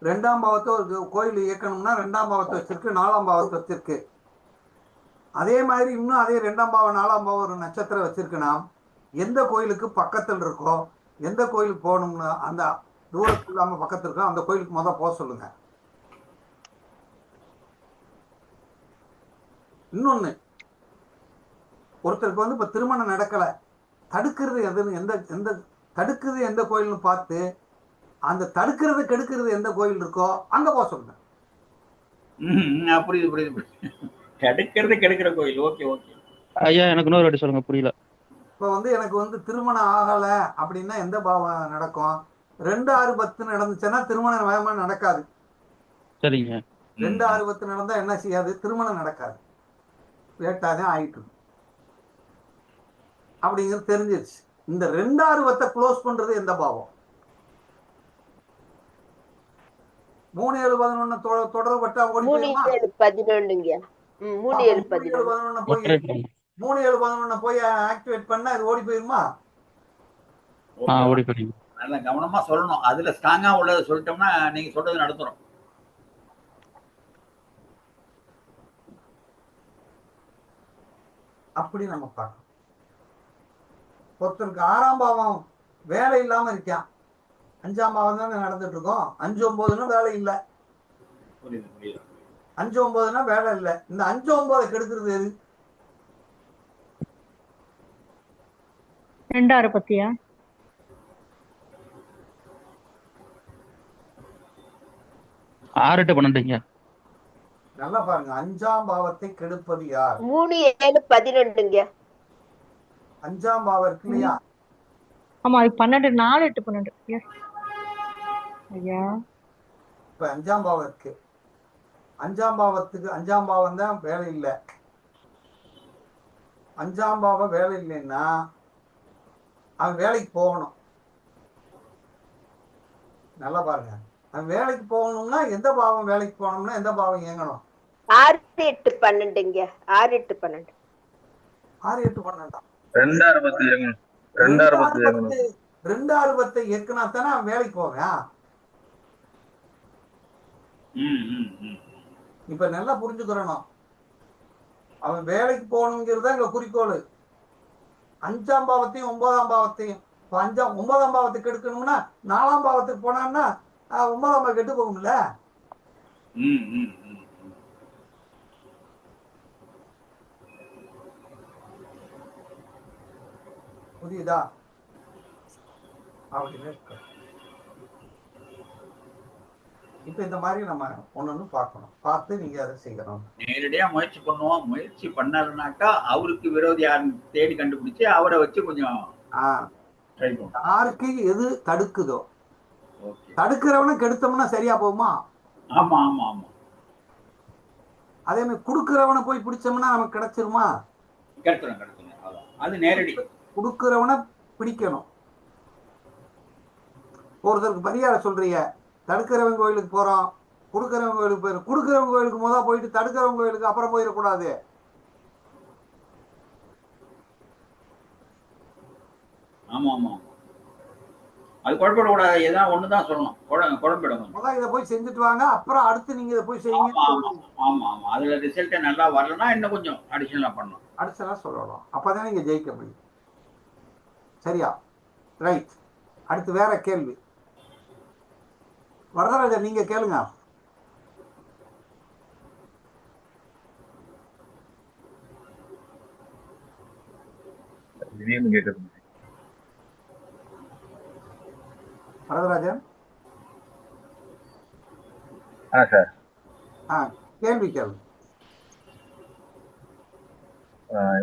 2ஆம் பாவத்தை ஒரு கோயில் இயக்கணும்னா 2ஆம் பாவத்தை வச்சிருக்கு, 4ஆம் பாவத்தை வச்சிருக்கு. அதே மாதிரி இன்னும் அதே 2ஆம் பாவம் 4ஆம் பாவம் ஒரு நட்சத்திரம் வச்சிருக்குன்னா எந்த கோயிலுக்கு பக்கத்தில் இருக்கோ, எந்த கோயிலுக்கு போகணும்னு அந்த தூரத்துக்கு இல்லாம பக்கத்துல இருக்கோ அந்த கோயிலுக்கு முதல் போக சொல்லுங்க. இன்னொன்னு, ஒருத்தருக்கு வந்து இப்ப திருமணம் நடக்கல, தடுக்கிறது எதுன்னு எந்த தடுக்கிறது எந்த கோயில்னு பார்த்து அந்த தடுக்கிறது கெடுக்கிறது எந்த கோயில் இருக்கோ அங்க போக சொல்லுங்க. புரியுது புரியுது. கெடுக்கிறது கெடுக்கிற கோயில். ஓகே ஓகே ஐயா எனக்கு இன்னொரு வாட்டி சொல்லுங்க, புரியல. இப்ப வந்து எனக்கு வந்து திருமணம் ஆகல அப்படின்னா எந்த பாவம் நடக்கும்? 2 6 10 நடந்துச்சுன்னா திருமணம் வேகமா நடக்காது. சரிங்க. 2 6 10 நடந்தா என்ன செய்யாது? திருமணம் நடக்காது, லேட்டாதான் ஆயிட்டு அப்படிங்கிறது தெரிஞ்சிருச்சு. இந்த 2 6 10 க்ளோஸ் பண்றது எந்த பாவம்? 3 7 11 தொடர்பட்டு ஓடி 3 போயிருமா? 7 11ங்க. 3 7 3 7 11. 11 போய் ஒற்றை பண். 3 7 11 போய் ஆக்டிவேட் பண்ணா இது ஓடி போயிருமா? ஓடி போறீங்க. நல்ல கவனமா சொல்லணும். அதுல ஸ்ட்ராங்கா உள்ளதை சொல்லிட்டோம்னா நீங்க சொல்றது நடந்துரும். அப்படி நம்ம பார்க்கணும். ஒருத்தருக்கு 6ஆம் பாவம் வேலை இல்லாம இருக்கான், 5ஆம் பாவம் தானே நடந்துட்டு இருக்கோம். 5 9ன்னு வேலை இல்லை, புரியுது புரியுது. 5 9ன்னா வேலை இல்லை. இந்த 5 9 கெடுக்கிறது எது? 2 6 10யா? ஆறு எட்டு 12ங்க. நல்லா பாருங்க, 5ஆம் பாவத்தை கெடுப்பது யார்? 3 7 11ங்க. 5ஆம் பாவம் இருக்கு இல்லையா? ஆமா, அது 12 4 8 12. எஸ் ஐயா. இப்ப 5ஆம் பாவம் இருக்கு. 5ஆம் பாவத்துக்கு 5ஆம் பாவம் தான் வேலை இல்லை. 5ஆம் பாவம் வேலை இல்லைன்னா அவன் வேலைக்கு போகணும். நல்லா பாருங்க, அவன் வேலைக்கு போகணும்னா எந்த பாவம் வேலைக்கு போகணும்னா எந்த பாவம் இயங்கணும்? 6 8 12ங்க. 6 8 12. 6 8 12 2 6 10 இயங்கணும். 2 6 10 இயங்கணும். 2 6 10 இயக்குனா தானே அவன் வேலைக்கு போவான். இப்ப நல்லா புரிஞ்சுக்கிறணும், அவன் வேலைக்கு போகணுங்கிறத இங்க குறிக்கோள். 5ஆம் பாவத்தையும் 9ஆம் பாவத்தையும் 9ஆம் பாவத்துக்கு எடுக்கணும்னா 4ஆம் பாவத்துக்கு போனான்னா 9ஆம் பாவம் கெட்டு போகும்ல. புரியுதா? அப்படின்னு இப்ப இந்த மாதிரி நம்ம ஒண்ணு பார்க்கணும், பார்த்து நீங்க அதை செய்யணும். நேரடியா முயற்சி பண்ணுவோம். முயற்சி பண்ணாருனாக்கா அவருக்கு விரோதி யாருன்னு தேடி கண்டுபிடிச்சு அவரை வச்சு கொஞ்சம் ட்ரை பண்ணுவோம். யாருக்கு எது தடுக்குதோ, தடுக்கிறவனை கெடுத்தோம்னா சரியா போகுமா? ஆமா ஆமா ஆமா. அதே மாதிரி கொடுக்கிறவனை போய் பிடிச்சோம்னா நமக்கு கிடைச்சிருமா? கிடைச்சிடும் கிடைச்சிடும். அது நேரடி. கொடுக்கிறவனை பிடிக்கணும். ஒருத்தருக்கு பரிகாரம் சொல்றீங்க, தடுக்கிறவன் கோயிலுக்கு போறோம், கொடுக்கிறவன் கோயிலுக்கு போயிடும். கொடுக்கிறவன் கோயிலுக்கு முதல் போயிட்டு தடுக்கிறவன் கோயிலுக்கு அப்புறம் போயிடக்கூடாது. ஆமா ஆமா, அது குழப்பிடக்கூடாது. ஏதாவது ஒண்ணுதான் சொல்லணும், குழம்பிடும். முதல் இதை போய் செஞ்சுட்டு வாங்க, அப்புறம் அடுத்து நீங்க இதை போய் செய்யுங்க. ஆமா ஆமா, அதுல ரிசல்ட் நல்லா வரலன்னா இன்னும் கொஞ்சம் அடிஷனலா பண்ணணும். அடிஷனலா சொல்லணும், அப்பதான் நீங்க ஜெயிக்க முடியும். சரியா? ரைட். அடுத்து வேற கேள்வி. வரதராஜர் நீங்க கேளுங்க. வரதராஜன் கேள்வி கேள்வி.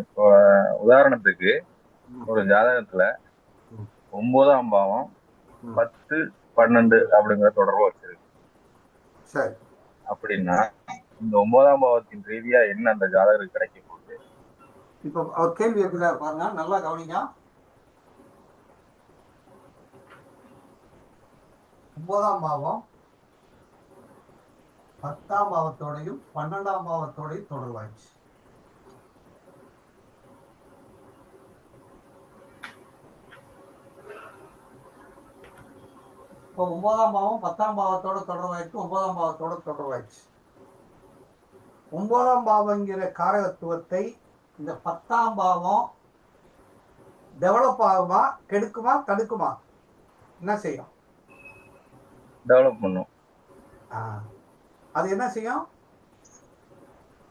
இப்போ உதாரணத்துக்கு ஒரு ஜாதகத்துல 9ஆம் பாவம் 10 12 அப்படிங்கிற தொடர்பு வச்சிருக்கு. சரி, அப்படின்னா இந்த 9ஆம் பாவத்தின் ரீதியா என்ன அந்த ஜாதகருக்கு கிடைக்க போகுது? இப்ப அவர் கேள்வி இருக்கிறார் பாருங்க, நல்லா கவனிங்க. 9ஆம் பாவம் 10ஆம் பாவத்தோடையும் 12ஆம் பாவத்தோடையும் தொடர்பாயிடுச்சு. இப்போ 9ஆம் பாவம் 10ஆம் பாவத்தோட தொடர்பாயிடுச்சு, 9ஆம் பாவத்தோட தொடர்பாயிடுச்சு. 9ஆம் பாவங்கிற காரகத்துவத்தை இந்த 10ஆம் பாவம் டெவலப் ஆகுமா, கெடுக்குமா, தடுக்குமா? என்ன செய்யும்? டெவலப் பண்ணும். அது என்ன செய்யும்?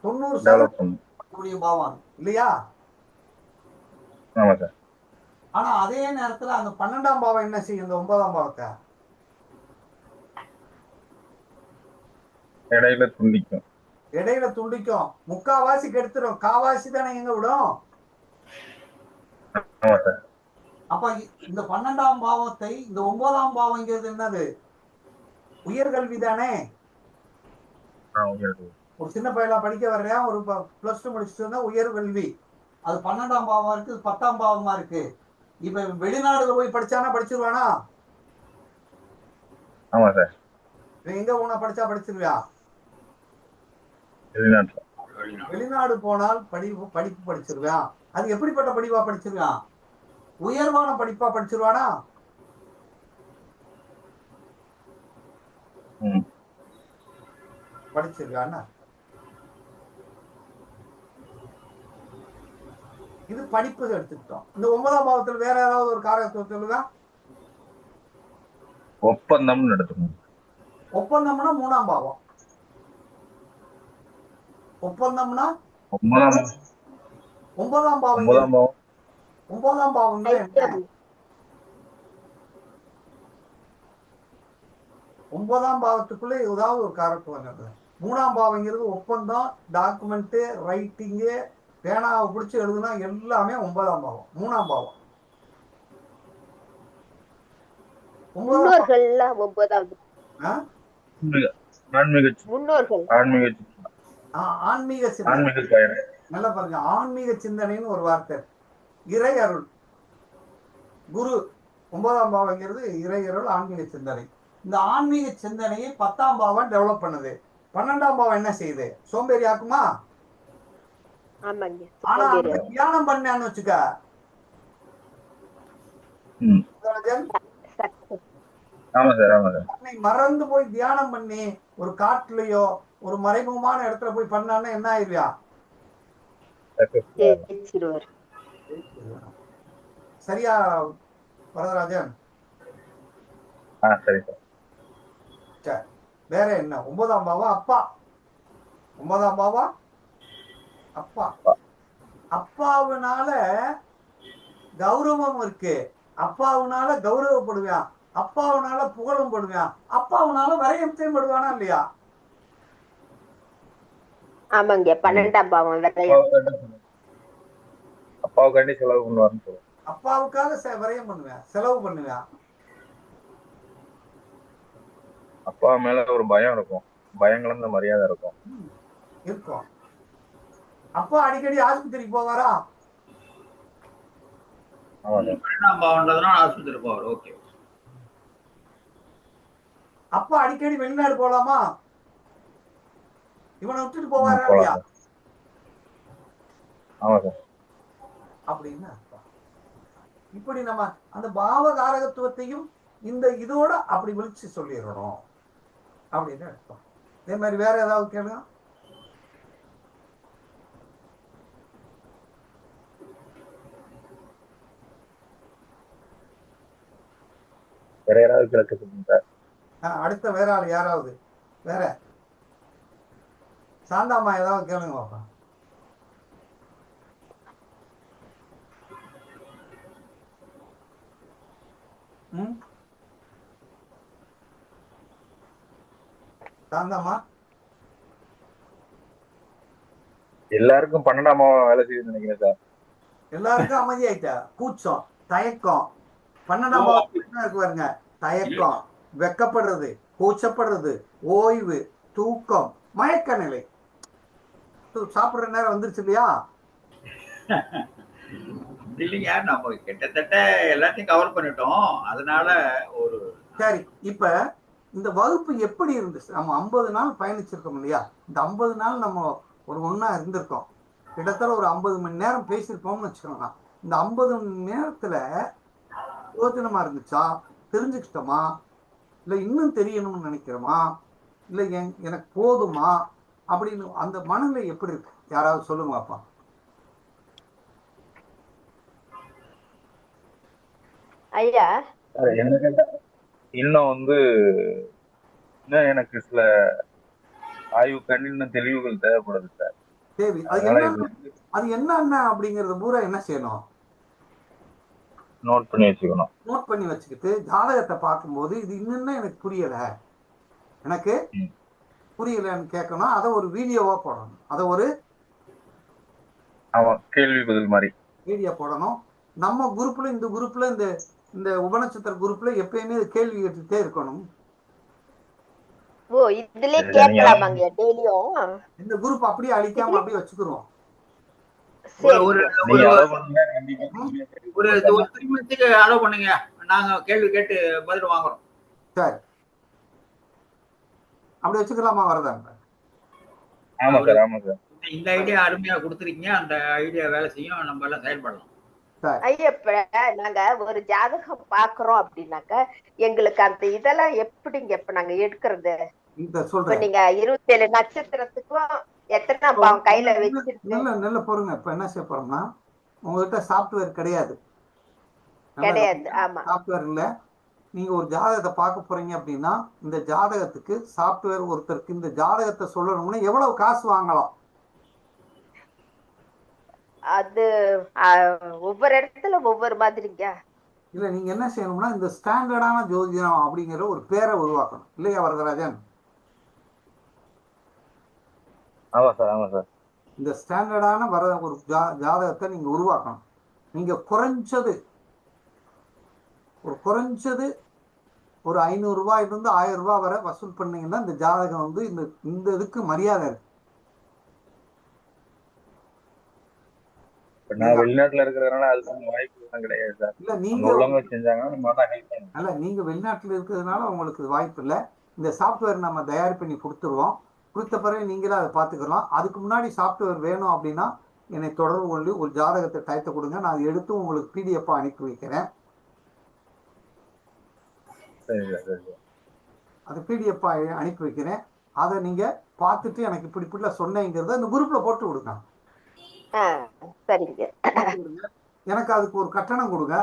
90% பாவம் இல்லையா? ஆமா சார். ஆனா அதே நேரத்துல அந்த 12ஆம் பாவம் என்ன செய்யும்? இந்த 9ஆம் பாவத்தை இடையில துண்டிக்கும், முக்காவாசி கெடுத்துடும், காவாசி தானே எங்க விடும்? அப்ப இந்த 12ஆம் பாவத்தை இந்த 9ஆம் பாவங்கிறது என்னது? உயர்கல்வி தானே. ஒரு சின்ன பையலா படிக்க வர்றியா, ஒரு +2 முடிச்சுட்டு இருந்தா உயர்கல்வி, அது 12ஆம் பாவமா இருக்கு, 10ஆம் பாவமா இருக்கு. இப்ப வெளிநாடுல போய் படிச்சானா படிச்சிருவானா? ஆமா சார். எங்க போனா படிச்சா படிச்சிருவியா? வெளிநாட்டுல. வெளிநாடு போனால் படிப்பு படிச்சிருவான். அது எப்படிப்பட்ட படிப்பா படிச்சிருவான்? உயர்வான படிப்பா படிச்சிருவானா? படிச்சிருக்கான்னா இது படிப்பு எடுத்துக்கிட்டோம். இந்த 9ஆம் பாவத்தில் வேற ஏதாவது ஒரு காரகத்துவம் சொல்லுங்க. ஒப்பந்தம் எடுத்துக்கணும். ஒப்பந்தம்னா 3ஆம் பாவம். ஒப்பந்தம்னா 9ஆம் பாவம். 9ஆம் பாவம் என்ன? 9ஆம் பாவத்துக்குள்ள ஏதாவது ஒரு காரத்துவம் இருக்குது. 3ஆம் பாவங்கிறது ஒப்பந்தம், டாக்குமெண்ட், ரைட்டிங்கு, பேனாவை பிடிச்சி எழுதுனா எல்லாமே 9ஆம் பாவம். 3ஆம் பாவம். முன்னோர்கள்லாம் 9வது. ஆன்மீக சிந்தனை. நல்லா பாருங்க, ஆன்மீக சிந்தனைன்னு ஒரு வார்த்தை. இறை அருள், குரு. 9ஆம் பாவங்கிறது இறை அருள், ஆன்மீக சிந்தனை. இந்த ஆன்மீக சிந்தனையை 10ஆம் பாவம் டெவலப் பண்ணுது. 12ஆம் பாவம் என்ன செய்யுது? சோம்பேறி ஆக்குமா? ஆனா தியானம் பண்ணான்னு வச்சுக்க, மறந்து போய் தியானம் பண்ணி ஒரு காட்டுலயோ ஒரு மறைமுகமான இடத்துல போய் பண்ணான்னு என்ன ஆயிருவியா? சரியா வரதராஜன்? சரி சார். வேற என்ன? 9ஆம் பாவம் அப்பா. 9ஆம் பாவம் அப்பா. அப்பாவுனால கௌரவம் இருக்கு. அப்பாவுனால கௌரவப்படுவான், அப்பாவுனால புகழும் படுவான், அப்பாவுனால விரயத்தையும் படுவானா இல்லையா? ஆமாங்க. 12ஆம் பாவம் அப்பாவுக்காண்டி செலவு பண்ணுவாருன்னு சொல்லுவாங்க. அப்பாவுக்காக விரயம் பண்ணுவேன், செலவு பண்ணுவேன். அப்பா மேல ஒரு பயம் இருக்கும், பயம் கலந்த மரியாதை இருக்கும். அப்பா அடிக்கடி ஆஸ்பத்திரிக்கு போவாரா? அப்பா அடிக்கடி வெளிநாடு போலாமா? இவனை விட்டுட்டு போவாரா இல்லையா? அப்படின்னு இப்படி நம்ம அந்த பாவ காரகத்துவத்தையும் இந்த இதோட அப்படி விழிச்சு சொல்லிடணும் அப்படின்னு அர்த்தம். இதே மாதிரி வேற ஏதாவது கேளுங்க. வேற யாராவது கிழக்கு அடுத்த வேற ஆள் யாராவது வேற சாந்தாமா ஏதாவது கேளுங்க பாப்பா. சாந்தாமா எல்லாருக்கும் 12ஆம் பாவம் வேலை செய்யுதுன்னு நினைக்கிறேன் சார். எல்லாருக்கும் அமைதியாயிட்ட, கூச்சம், தயக்கம். 12ஆம் பாவம் இருக்கு பாருங்க. தயக்கம், வெக்கப்படுறது, கூச்சப்படுறது, ஓய்வு, தூக்கம், மயக்க நிலை. சாப்பிடுற நேரம் வந்துருச்சு இல்லையா? இல்லைங்க, நம்ம கிட்டத்தட்ட எல்லாத்தையும் கவர் பண்ணிட்டோம். அதனால ஒரு சரி. இப்ப இந்த வகுப்பு எப்படி இருந்துச்சு? நம்ம 50 நாள் பயணிச்சிருக்கோம் இல்லையா? இந்த 50 நாள் நம்ம ஒரு ஒண்ணா இருந்திருக்கோம். கிட்டத்தட்ட ஒரு 50 மணி நேரம் பேசியிருப்போம்னு வச்சுக்கோங்க. இந்த 50 மணி நேரத்துல யோஜனமா இருந்துச்சா? தெரிஞ்சுக்கிட்டோமா? இல்ல இன்னும் தெரியணும்னு நினைக்கிறோமா? இல்ல எனக்கு போதுமா அப்படின்னு அந்த மனநிலை எப்படி இருக்கு? யாராவது சொல்லுங்க பாப்பா. ஐயா இன்னும் எனக்கு சில ஆய்வுக்காண்டி இன்னும் தெளிவுகள் தேவைப்படுது சார். தேவை. அது என்ன அப்படிங்கறது பூரா என்ன செய்யணும்? நோட் பண்ணி வச்சுக்கணும். நோட் பண்ணி வச்சுக்கிட்டு ஜாதகத்தை பார்க்கும்போது இது இன்னும் எனக்கு புரியல, எனக்கு புரியலன்னு கேட்கணும். அதை ஒரு வீடியோவா போடணும். அதை ஒரு கேள்வி பதில் மாதிரி வீடியோ போடணும். நம்ம குரூப்ல இந்த குரூப்ல இந்த இந்த உபநட்சத்திர குரூப்ல எப்பயுமே கேள்வி கேட்டுட்டே இருக்கணும். ஓ இதுலயே சரி, நீங்க கேட்கலாமாங்க டெய்லியும்? இந்த குரூப் அப்படியே அழிக்காம அப்படியே வச்சுக்கிருவோம். ஒரு ஒரு சரிங்க. நீங்க ஒரு அலோவ் பண்ணுங்க, கண்டிப்பா ம், ஒரு கொடுத்தரலாம். ஒரு 3 மினிட்ஸுக்கு அலோவ் பண்ணுங்க. நாங்க கேள்வி கேட்டு பதில் வாங்குறோம். சரி அப்படி வச்சுக்கலாமா வரதாங்க? ஆமா அப்படி சார், ஆமா சார். இந்த ஐடியா அருமையா கொடுத்துருக்கீங்க. அந்த ஐடியா வேலை செய்யும். நம்ம எல்லாம் செயல்படலாம். சரி ஐயா இப்ப நாங்க ஒரு ஜாதகம் பாக்குறோம் அப்படின்னாக்க எங்களுக்கு அந்த இதெல்லாம் எப்படிங்க இப்ப நாங்க எடுக்கிறது? இந்த இப்ப சொல்றேன். நீங்க 27 நட்சத்திரத்துக்கும் எத்தனை இப்போ பாவம் கையில வச்சிருக்கு? நல்ல நல்ல பொறுங்க. இப்ப என்ன செய்ய போறோம்னா, உங்ககிட்ட சாஃப்ட்வேர் கிடையாது. நல்லா கிடையாது. கவனிங்க. ஆமா. சாஃப்ட்வேர் இல்ல. நீங்க ஒரு ஜாதகத்தை பார்க்க போறீங்க அப்படின்னா, இந்த ஜாதகத்துக்கு சாஃப்ட்வேர் ஒருத்தருக்கு இந்த ஜாதகத்தை சொல்லணும்னா எவ்வளவு காசு வாங்கலாம்? அது ஒவ்வொரு இடத்துல ஒவ்வொரு மாதிரிங்க. இல்ல நீங்க என்ன செய்யணும்னா, இந்த ஸ்டாண்டர்டான ஜோதிடம் அப்படிங்கிற ஒரு பேரை உருவாக்கணும். இல்லையா வரதராஜன்? ஆமா சார், ஆமா சார். இந்த ஸ்டாண்டர்டான ஒரு ஜாதகத்தை நீங்க உருவாக்கணும். நீங்க குறைஞ்சது ஒரு 500 ரூபாயிலிருந்து 1000 ரூபாய் வரை வசூல் பண்ணீங்கன்னா இந்த ஜாதகம் வந்து இந்த இந்த இதுக்கு மரியாதை இருக்கு. இப்ப நான் வெளிநாட்டுல இருக்கிறதுனால அதுக்கு வாய்ப்பு கிடையாது சார். இல்ல அங்க நீங்க உள்ளவங்க செஞ்சாங்கன்னா நம்ம தான் ஹெல்ப் பண்ணணும். அல்ல நீங்க வெளிநாட்டில் இருக்கிறதுனால உங்களுக்கு வாய்ப்பு இல்லை. இந்த சாஃப்ட்வேர் நம்ம தயார் பண்ணி கொடுத்துருவோம். கொடுத்த பிறகு நீங்களே அதை பார்த்துக்கலாம். அதுக்கு முன்னாடி சாஃப்ட்வேர் வேணும் அப்படின்னா என்னை தொடர்பு கொண்டு ஒரு ஜாதகத்தை டயத்தை கொடுங்க. நான் அதை எடுத்து உங்களுக்கு பிடிஎஃப் அனுப்பி வைக்கிறேன். சரி சார், சரி சார். அது பிடிஎஃப் அனுப்பி வைக்கிறேன். அதை நீங்க பார்த்துட்டு எனக்கு இப்படி இப்படிலாம் சொன்னேங்கிறத இந்த குரூப்ல போட்டு விடுங்க. சரிங்க. போட்டு விடுங்க. எனக்கு அதுக்கு ஒரு கட்டணம் கொடுங்க.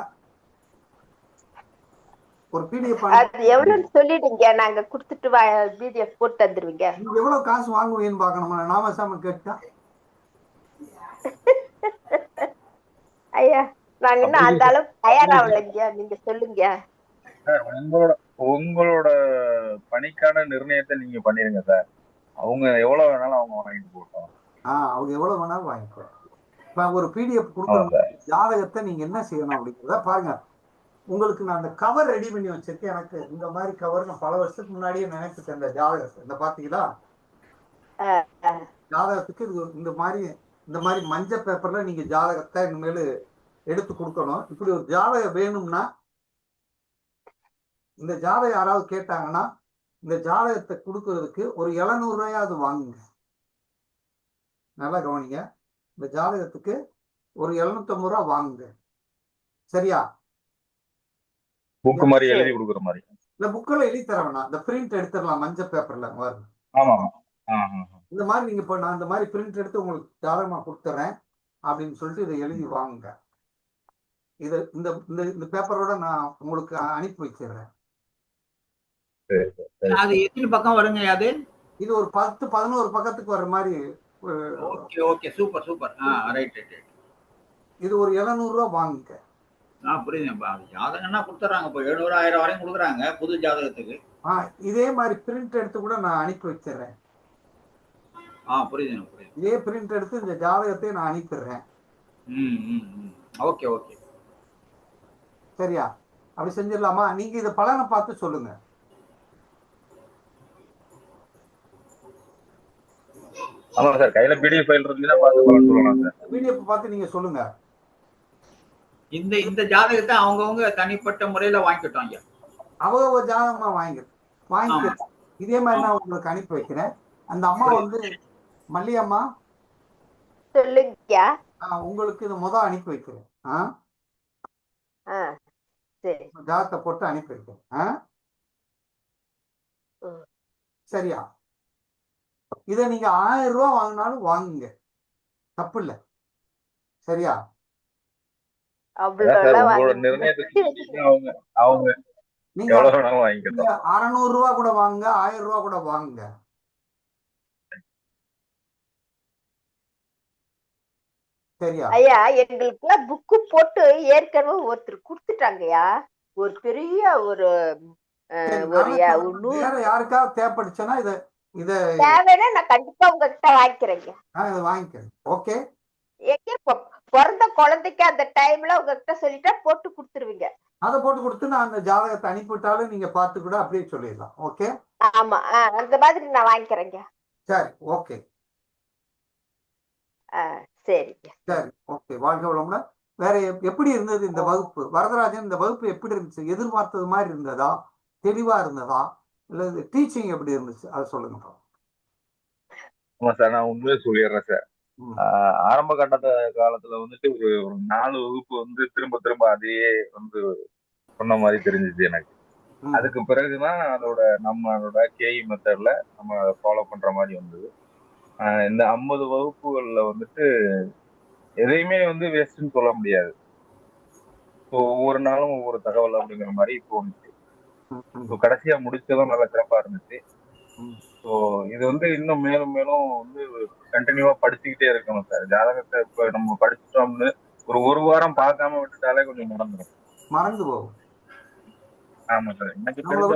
ஒரு பிடிஎஃப் அது எவ்வளவுன்னு சொல்லிடுங்க, நாங்க குடுத்துட்டு பிடிஎஃப் போட்டு தந்துருவீங்க. நீங்க எவ்வளவு காசு வாங்குவீங்கன்னு பார்க்கணுமா? நாம சாம கேட்டா ஐயா நாங்க இன்னும் அந்த அளவுக்கு தயாராகலைங்க. நீங்க சொல்லுங்க. சார், உங்களோட பணிக்கான நிர்ணயத்தை நீங்க பண்ணிருங்க சார். அவங்க எவ்வளவு வேணாலும் அவங்க வாங்கிட்டு போட்டோம். அவங்க எவ்வளவு வேணாலும் வாங்கிக்கோ. இப்ப ஒரு பிடிஎஃப் ஆமா கொடுக்குற சார். ஜாதகத்தை நீங்க என்ன செய்யணும் அப்படிங்கிறத பாருங்க. உங்களுக்கு நான் அந்த கவர் ரெடி பண்ணி வச்சிருக்கேன். எனக்கு இந்த மாதிரி கவர் நான் பல வருஷத்துக்கு முன்னாடியே நினைச்சிட்டேன். இந்த ஜாதகத்தை இந்த பாத்தீங்களா, ஜாதகத்துக்கு இது இந்த மாதிரி மஞ்சள் பேப்பர்ல நீங்க ஜாதகத்தை இனிமேல் எடுத்து கொடுக்கணும். இப்படி ஒரு ஜாதகம் வேணும்னா, இந்த ஜாதகம் யாராவது கேட்டாங்கன்னா இந்த ஜாதகத்தை கொடுக்கறதுக்கு ஒரு 700 ரூபாயாவது வாங்குங்க. நல்லா கவனிங்க. இந்த ஜாதகத்துக்கு ஒரு 750 ரூபா வாங்குங்க. சரியா? புக் மாதிரி எழுதி கொடுக்குற மாதிரி. இல்ல புக்கில் எழுதி தர வேணாம். இந்த பிரிண்ட் எடுத்துடலாம் மஞ்சள் பேப்பர்ல. ஆமா. இந்த மாதிரி நீங்க இப்போ நான் இந்த மாதிரி பிரிண்ட் எடுத்து உங்களுக்கு ஜாதகமா கொடுத்துறேன் அப்படின்னு சொல்லிட்டு இதை எழுதி வாங்குங்க. இதை இந்த இந்த பேப்பரோட நான் உங்களுக்கு அனுப்பி வச்சிடுறேன். அது எத்தனை பக்கம் வருங்க? அது இது ஒரு 10-11 பக்கத்துக்கு வர்ற மாதிரி. Okay okay, super super. Right right. இது ஒரு 700 ரூபா வாங்குங்க. புரியுதுப்பா. ஜாதகம்னா கொடுத்துறாங்க. இப்போ 700 1000 வரையும் கொடுக்குறாங்க புது ஜாதகத்துக்கு. இதே மாதிரி பிரிண்ட் எடுத்து கூட நான் அனுப்பி வச்சிடுறேன். புரியுது புரியுது. இதே பிரிண்ட் எடுத்து இந்த ஜாதகத்தை நான் அனுப்பிடுறேன். Okay okay. சரியா? அப்படி செஞ்சிடலாமா? நீங்க இதை பலனை பார்த்து சொல்லுங்க. ஆமா சார், கையில பிடிஎஃப் ஃபைல் இருந்துச்சுன்னா பார்த்து பலன் சொல்லலாம் சார். பிடிஎஃப் பார்த்து நீங்க சொல்லுங்க. இந்த ஜாதகத்தை அவங்கவுங்க தனிப்பட்ட முறையில வாங்கிக்கிட்டோம். அவங்க ஜாதகமா வாங்கிக்க. இதே மாதிரி நான் உங்களுக்கு அனுப்பி வைக்கிறேன். அந்த அம்மா வந்து மல்லியம்மா சொல்லுங்க. உங்களுக்கு இது அனுப்பி வைக்கிறேன். சரி. ஜாதகத்தை போட்டு அனுப்பி வைக்கிறேன். சரியா? இதை நீங்க 1000 ரூபாய் வாங்கினாலும் வாங்குங்க, தப்பு இல்லை. சரியா? உங்களோட நிர்ணயத்துக்கு அவங்க நீங்க எவ்வளவு வேணாலும் வாங்கிக்கணும். 600 ரூபாய் கூட வாங்குங்க, 1000 ரூபாய் கூட வாங்குங்க. சரியா? ஐயா எங்களுக்கு புக்கு போட்டு ஏற்கனவே ஒருத்தர் கொடுத்துட்டாங்கய்யா. ஒரு பெரிய ஒரு வேற யாருக்காவது தேவைப்படுச்சுன்னா இதை தேவைன்னா நான் கண்டிப்பா உங்ககிட்ட வாங்கிக்கிறேங்க. இதை வாங்கிக்கிறேன். ஓகே. எங்க பிறந்த குழந்தைக்கு அந்த டைம்ல உங்ககிட்ட சொல்லிட்டா போட்டு கொடுத்துருவீங்க. அதை போட்டு கொடுத்து நான் அந்த ஜாதகத்தை அனுப்பிவிட்டாலும் நீங்க பார்த்து கூட அப்படியே சொல்லிடலாம். ஓகே, ஆமா, அந்த மாதிரி நான் வாங்கிக்கிறேங்க. சரி, ஓகே, சரிங்க. சரி, ஓகே. வாழ்க வளமுடன். வேற எப்படி இருந்தது இந்த வகுப்பு? வரதராஜன், இந்த வகுப்பு எப்படி இருந்துச்சு? எதிர்பார்த்தது மாதிரி இருந்ததா? தெளிவா இருந்ததா? இல்ல டீச்சிங் எப்படி இருந்துச்சு? அதை சொல்லுங்க. ஆமா சார், நான் உண்மையை சொல்லிடுறேன் சார். ஆரம்ப கட்ட காலத்துல வந்துட்டு ஒரு 4 வகுப்பு வந்து திரும்ப திரும்ப அதையே வந்து சொன்ன மாதிரி தெரிஞ்சிச்சு எனக்கு. அதுக்கு பிறகுதான் நம்மளோட கேஇ மெத்தட்ல நம்ம ஃபாலோ பண்ற மாதிரி வந்தது. இந்த 50 வகுப்புகள்ல வந்துட்டு எதையுமே வந்து வேஸ்ட்னு சொல்ல முடியாது. ஒவ்வொரு நாளும் ஒவ்வொரு தகவல் அப்படிங்கிற மாதிரி தோணுச்சு. கடைசியா முடிச்சதும் நல்லா சிறப்பா இருந்துச்சு. ஸோ இது வந்து இன்னும் மேலும் மேலும் வந்து கண்டினியூவா படிச்சுக்கிட்டே இருக்கணும் சார். ஜாதகத்தை இப்ப நம்ம படிச்சுட்டோம்னு ஒரு வாரம் பார்க்காம விட்டுட்டாலே கொஞ்சம் மறந்து போகும். ஆமா சார், எனக்கு தெரிஞ்ச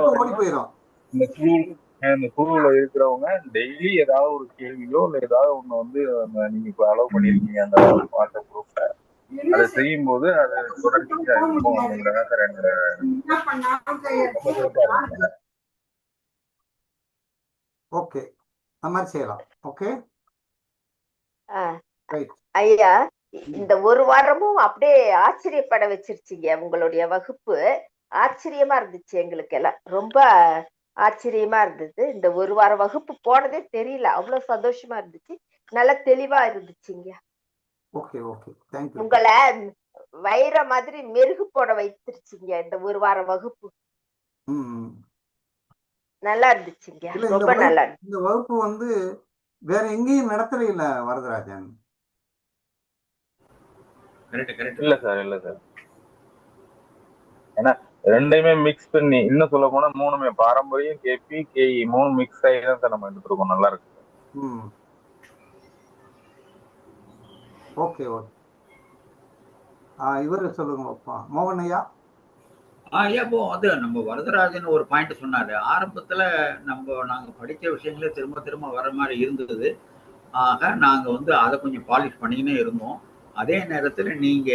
இந்த குழுவுல இருக்கிறவங்க டெய்லி ஏதாவது ஒரு கேள்வியோ இல்ல ஏதாவது ஒண்ணு வந்து நீங்க இப்ப அலோவ் பண்ணிருக்கீங்க அந்த வாட்ஸ்அப் குரூப்ல, அதை செய்யும் போது அதை தொடர்ச்சியா இருக்கும் அப்படிங்கிறதா சார் என்னோட. ஓகே, அந்த மாதிரி செய்யலாம். ஓகே, ஐயா, இந்த ஒரு வாரமும் அப்படியே ஆச்சரியப்பட வச்சிருச்சீங்க. உங்களுடைய வகுப்பு ஆச்சரியமா இருந்துச்சு. எங்களுக்கு எல்லாம் ரொம்ப ஆச்சரியமா இருந்தது. இந்த ஒரு வார வகுப்பு போனதே தெரியல, அவ்வளவு சந்தோஷமா இருந்துச்சு. நல்லா தெளிவா இருந்துச்சுங்க. Okay, okay, thank you. உங்களை வைர மாதிரி மெருகு போட வைத்திருச்சுங்க இந்த ஒரு வார வகுப்பு. நல்லா இருந்துச்சுங்க, ரொம்ப நல்லா இருந்துச்சு. இந்த வகுப்பு வந்து வேற எங்கேயும் நடத்தல இல்ல வரதராஜன்? இல்ல சார், இல்ல சார். ஏன்னா ரெண்டையுமே மிக்ஸ் பண்ணி, இன்னும் சொல்ல போனா 3மே பாரம்பரியம், கேபி, கேஇ 3 மிக்ஸ் ஆகி தான் சார் நம்ம எடுத்துட்டு இருக்கோம். நல்லா இருக்கு. Okay, okay. இவரு சொல்லுங்க மோகன் ஐயா. ஐயா, இப்போ அது நம்ம வரதராஜன் ஒரு பாயிண்ட் சொன்னாரு. ஆரம்பத்துல நாங்க படிச்ச விஷயங்களே திரும்ப திரும்ப வர மாதிரி இருந்தது. ஆக நாங்க வந்து அதை கொஞ்சம் பாலிஷ் பண்ணிக்கினே இருந்தோம். அதே நேரத்துல நீங்க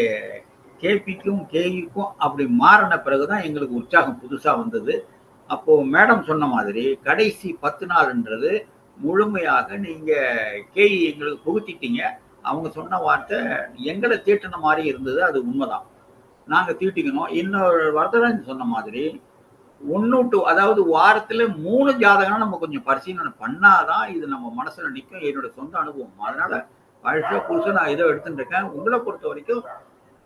கேபிக்கும் கேஇக்கும் அப்படி மாறின பிறகுதான் எங்களுக்கு உற்சாகம் புதுசா வந்தது. அப்போ மேடம் சொன்ன மாதிரி கடைசி 10 நாள்ன்றது முழுமையாக நீங்க கேஇ எங்களுக்கு புகுத்திட்டீங்க. அவங்க சொன்ன வார்த்தை எங்களை தீட்டின மாதிரி இருந்தது. அது உண்மைதான், நாங்க தீட்டிக்கணும். இன்னொரு வரதராஜன் சொன்ன மாதிரி 1 அதாவது வாரத்துல 3 ஜாதகம் நம்ம கொஞ்சம் பரிசீலனை பண்ணாதான் இது நம்ம மனசுல நிற்கும். என்னோட சொந்த அனுபவம். அதனால பழசா புதுசா நான் இதை எடுத்துட்டு இருக்கேன். உங்களை பொறுத்த வரைக்கும்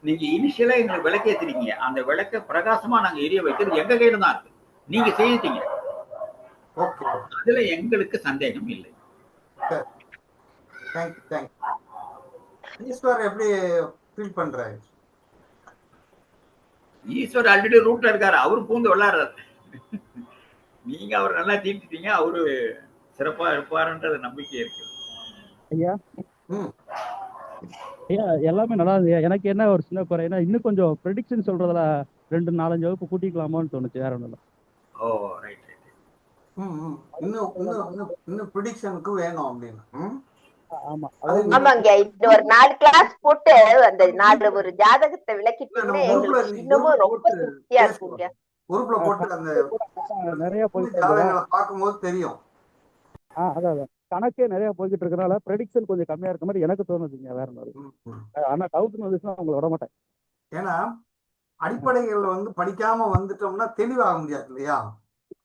நீங்க இனிஷியலா எங்களுக்கு விளக்கு ஏத்திருக்கீங்க. அந்த விளக்க பிரகாசமா நாங்க எரிய வைக்கிறது எங்க கையில தான் இருக்கு. நீங்க செய்யிட்டீங்க, அதுல எங்களுக்கு சந்தேகம் இல்லை. ஈஸ்வர் எப்படி ஃபீல் பண்றாரு? ஈஸ்வர் ஆல்ரெடி ரூட்ல இருக்காரு, அவரு பூந்து விளையாடுறாரு. நீங்க அவர் நல்லா தீர்த்துட்டீங்க, அவரு சிறப்பா இருப்பாருன்றது நம்பிக்கை இருக்கு. ஐயா ஐயா, எல்லாமே நல்லா இருந்தது. எனக்கு என்ன ஒரு சின்ன குறைனா, இன்னும் கொஞ்சம் ப்ரெடிக்ஷன் சொல்றதுல 2-4 வகுப்பு கூட்டிக்கலாமோன்னு தோணுச்சு, வேற ஒண்ணும் இல்லை. ஓ, ரைட் ரைட். இன்னும் ப்ரெடிக்ஷனுக்கு வேணும் அப்படின்னு. ஆமாங்க, இன்னொரு 4 கிளாஸ் போட்டு அந்த 4 ஒரு ஜாதகத்தை விளக்கிட்டீங்கன்னா எங்களுக்கு இன்னமும் ரொம்ப திருப்தியா இருக்குங்க. குரூப்ல போட்டு அந்த நிறைய பார்க்கும்போது தெரியும். அதான் கணக்கே நிறைய போய்கிட்டு இருக்கனால ப்ரெடிக்ஷன் கொஞ்சம் கம்மியா இருக்க மாதிரி எனக்கு தோணுதுங்க, வேற மாதிரி. ஆனா டவுட் வந்துச்சுன்னா அவங்களை விட மாட்டேன். ஏன்னா அடிப்படைகள் வந்து படிக்காம வந்துட்டோம்னா தெளிவாக முடியாது இல்லையா?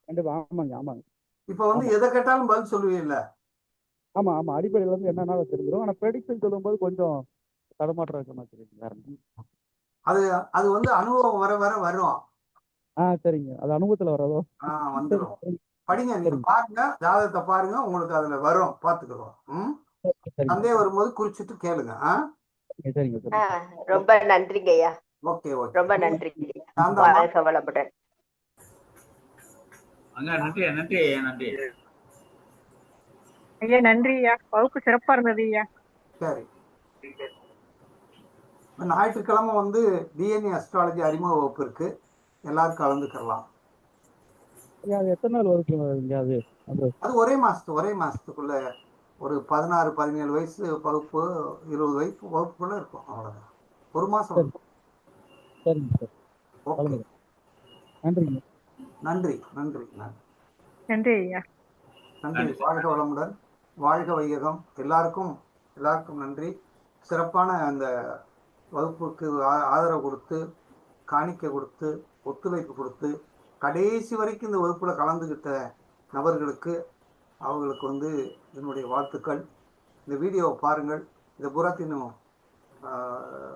கண்டிப்பா. ஆமாங்க, ஆமாங்க. இப்ப வந்து எதை கேட்டாலும் பதில் சொல்லுவீங்கல்ல? ஆமா ஆமா, அடிப்படையில இருந்து என்னன்னாலும் தெரிஞ்சிடும். ஆனா ப்ரெடிக்ஷன் சொல்லும்போது கொஞ்சம் தடுமாற்றம் இருக்க மாதிரி தெரியும், வேற. அது வந்து அனுபவம் வர வர வரும். சரிங்க, அது அனுபவத்துல வரதோ வந்துடும். படிங்க, நீங்க பாருங்க, ஜாதகத்தை பாருங்க, உங்களுக்கு அதுல வரும், பாத்துக்கிறோம். சந்தேகம் வரும்போது குறிச்சிட்டு கேளுங்க. ரொம்ப நன்றிங்க ஐயா. ஓகே, ஓகே, ரொம்ப நன்றிங்க. வாழ்க வளமுடன். நன்றி நன்றி ஐயா, நன்றி ஐயா. நன்றி ஐயா, வகுப்பு சிறப்பா இருந்தது ஐயா. சரி, ஞாயிற்றுக்கிழமை வந்து டிஎன்ஏ அஸ்ட்ராலஜி அறிமுக வகுப்பு இருக்கு, எல்லாரும் கலந்துக்கலாம். எத்தனை நாள் வகுப்பு? அது ஒரே மாசத்துக்குள்ள ஒரு 16-17 வயசு வகுப்பு, 20 வயசு வகுப்புக்குள்ள இருக்கும். அவ்வளவுதான். 1 மாசம் சரி இருக்கும். சரிங்க சார் ஓகே, கலந்துக்கிறேன். நன்றிங்க. நன்றி நன்றி நன்றி நன்றி ஐயா. நன்றி. நன்றி சார். வாழ்க வளமுடன், வாழ்க வையகம். எல்லாருக்கும் நன்றி. சிறப்பான அந்த வகுப்புக்கு ஆதரவு கொடுத்து, காணிக்கை கொடுத்து, ஒத்துழைப்பு கொடுத்து, கடைசி வரைக்கும் இந்த வகுப்புல கலந்துகிட்ட நபர்களுக்கு அவங்களுக்கு வந்து என்னுடைய வாழ்த்துக்கள். இந்த வீடியோவை பாருங்கள். இதை பூராத்தையும்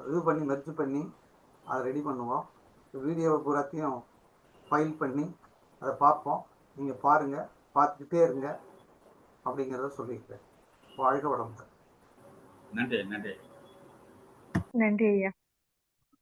இது பண்ணி மெர்ஜ் பண்ணி அதை ரெடி பண்ணுவோம். வீடியோவை பூராத்தையும் ஃபைல் பண்ணி அதை பார்ப்போம். நீங்கள் பாருங்கள், பார்த்துக்கிட்டே இருங்க அப்படிங்கிறத சொல்லியிருக்கேன். வாழ்க வளமுடன். நன்றி நன்றி நன்றி ஐயா.